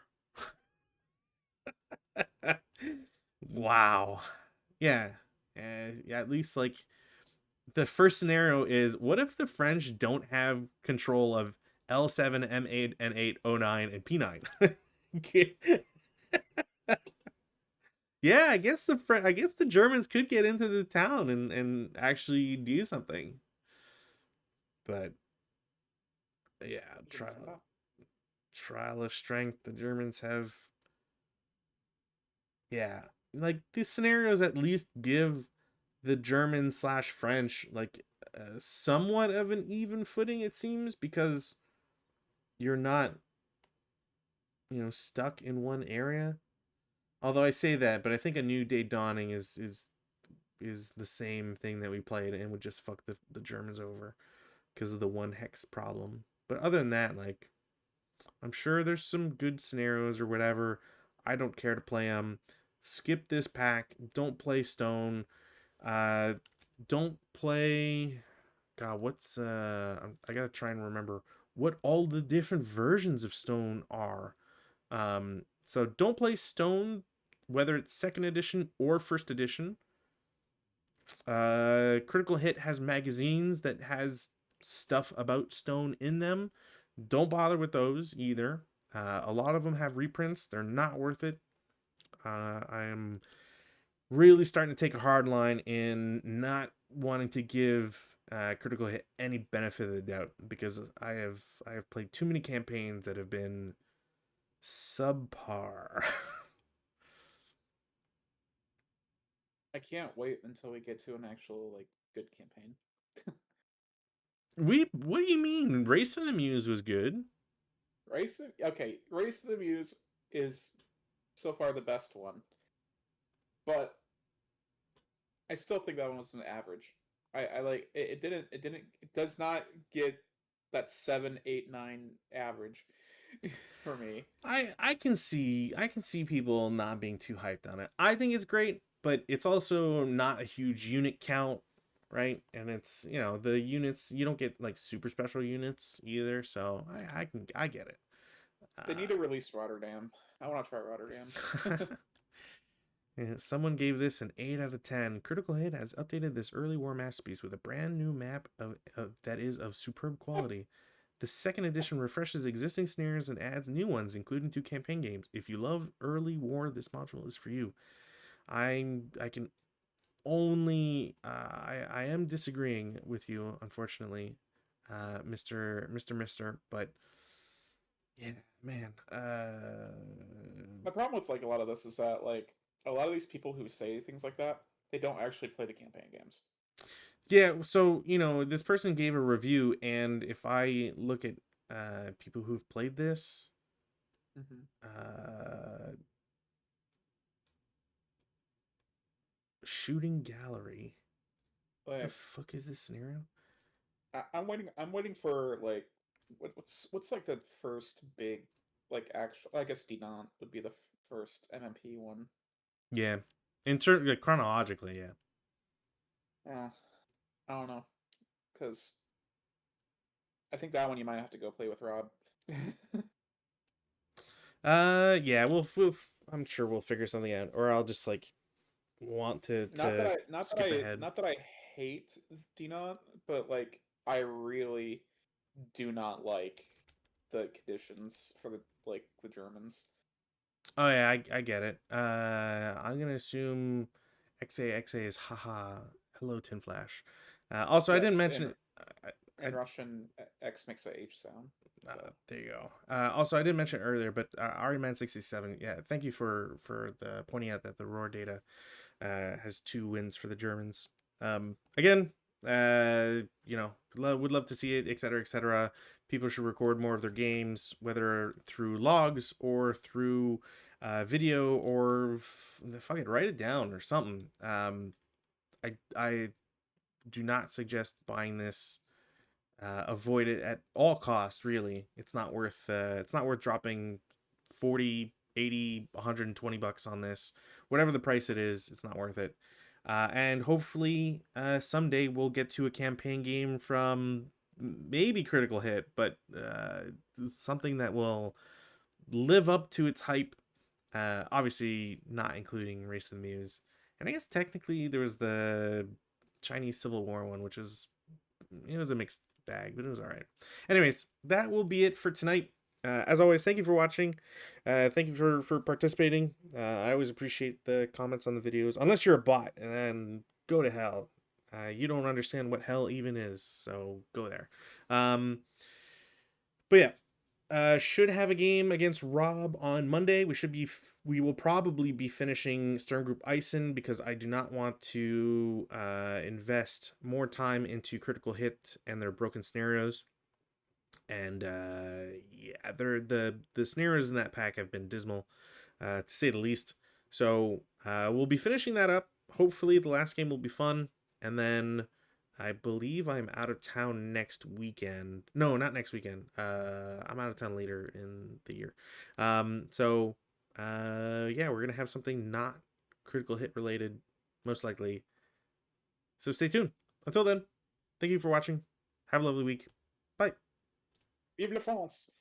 Wow. Yeah. Yeah, at least, like, the first scenario is, what if the French don't have control of L7, M8, N8, O9, and P9? Yeah, I guess the Germans could get into the town and actually do something. But yeah, trial of strength. The Germans have, yeah, like, these scenarios at least give the German slash French, like, somewhat of an even footing, it seems, because you're not, stuck in one area. Although I say that, but I think A New Day Dawning is the same thing that we played and would just fuck the Germans over because of the one hex problem. But other than that, like, I'm sure there's some good scenarios or whatever. I don't care to play them. Skip this pack. Don't play Stone. Uh, don't play. God, what's I gotta try and remember what all the different versions of Stone are. So don't play Stone, whether it's second edition or first edition. Critical Hit has magazines that has stuff about Stone in them. Don't bother with those either. A lot of them have reprints. They're not worth it. I am really starting to take a hard line in not wanting to give Critical Hit any benefit of the doubt, because I have played too many campaigns that have been subpar. I can't wait until we get to an actual like good campaign. What do you mean? Race of the Muse was good. Race of the Muse is so far the best one, but I still think that one was an average. I like it, it does not get that 7, 8, 9 average for me. I can see people not being too hyped on it. I think it's great, but it's also not a huge unit count, right? And it's, the units, you don't get like super special units either, so I get it. They need to release Rotterdam. I want to try Rotterdam. Yeah, someone gave this an 8 out of 10. Critical Hit has updated this early war masterpiece with a brand new map that is of superb quality. The second edition refreshes existing scenarios and adds new ones, including 2 campaign games. If you love early war, this module is for you. I can only I am disagreeing with you, unfortunately, Mister, but yeah, Man, My problem with like a lot of this is that like a lot of these people who say things like that, they don't actually play the campaign games. yeah. So this person gave a review, and if I look at people who've played this, Mm-hmm. uh, shooting gallery. The Like fuck is this scenario? I'm waiting. I'm waiting for like what's like the first big like actual. I guess Dinan would be the first MMP one. Yeah, in turn, like, chronologically, yeah. Uh, I don't know because I think that one you might have to go play with Rob. Yeah. I'm sure we'll figure something out, or I'll just like want to skip ahead. not that I hate Dinan, but like I really do not like the conditions for the Germans. Oh yeah, I get it. I'm gonna assume XA is haha. Hello, Tin Flash. Also, I didn't Yes, mention it. I, in Russian X makes a H sound. So there you go. Also, I didn't mention it earlier, but REMan 67. Yeah, thank you for the pointing out that the Roar data has 2 wins for the Germans. Again, would love to see it, etc., etc. People should record more of their games, whether through logs or through video, or fucking write it down or something. I do not suggest buying this. Avoid it at all costs. Really, it's not worth. It's not worth dropping 40, 80, $120 on this. Whatever the price it is, it's not worth it. And hopefully, someday we'll get to a campaign game from maybe Critical Hit, but something that will live up to its hype. Obviously, not including Race of the Muse. And I guess technically there was the Chinese Civil War one, which was, it was a mixed bag, but it was all right. Anyways, that will be it for tonight. As always, thank you for watching. Thank you for participating. I always appreciate the comments on the videos. Unless you're a bot, and then go to hell. You don't understand what hell even is, so go there. But yeah, should have a game against Rob on Monday. We will probably be finishing Stern Group Ison, because I do not want to invest more time into Critical Hit and their broken scenarios. And yeah, the scenarios in that pack have been dismal, to say the least. So we'll be finishing that up. Hopefully, the last game will be fun, and then I believe I'm out of town next weekend. No, not next weekend. I'm out of town later in the year. So yeah, we're gonna have something not Critical Hit related, most likely. So stay tuned. Until then, thank you for watching. Have a lovely week. Bye. Vive la France!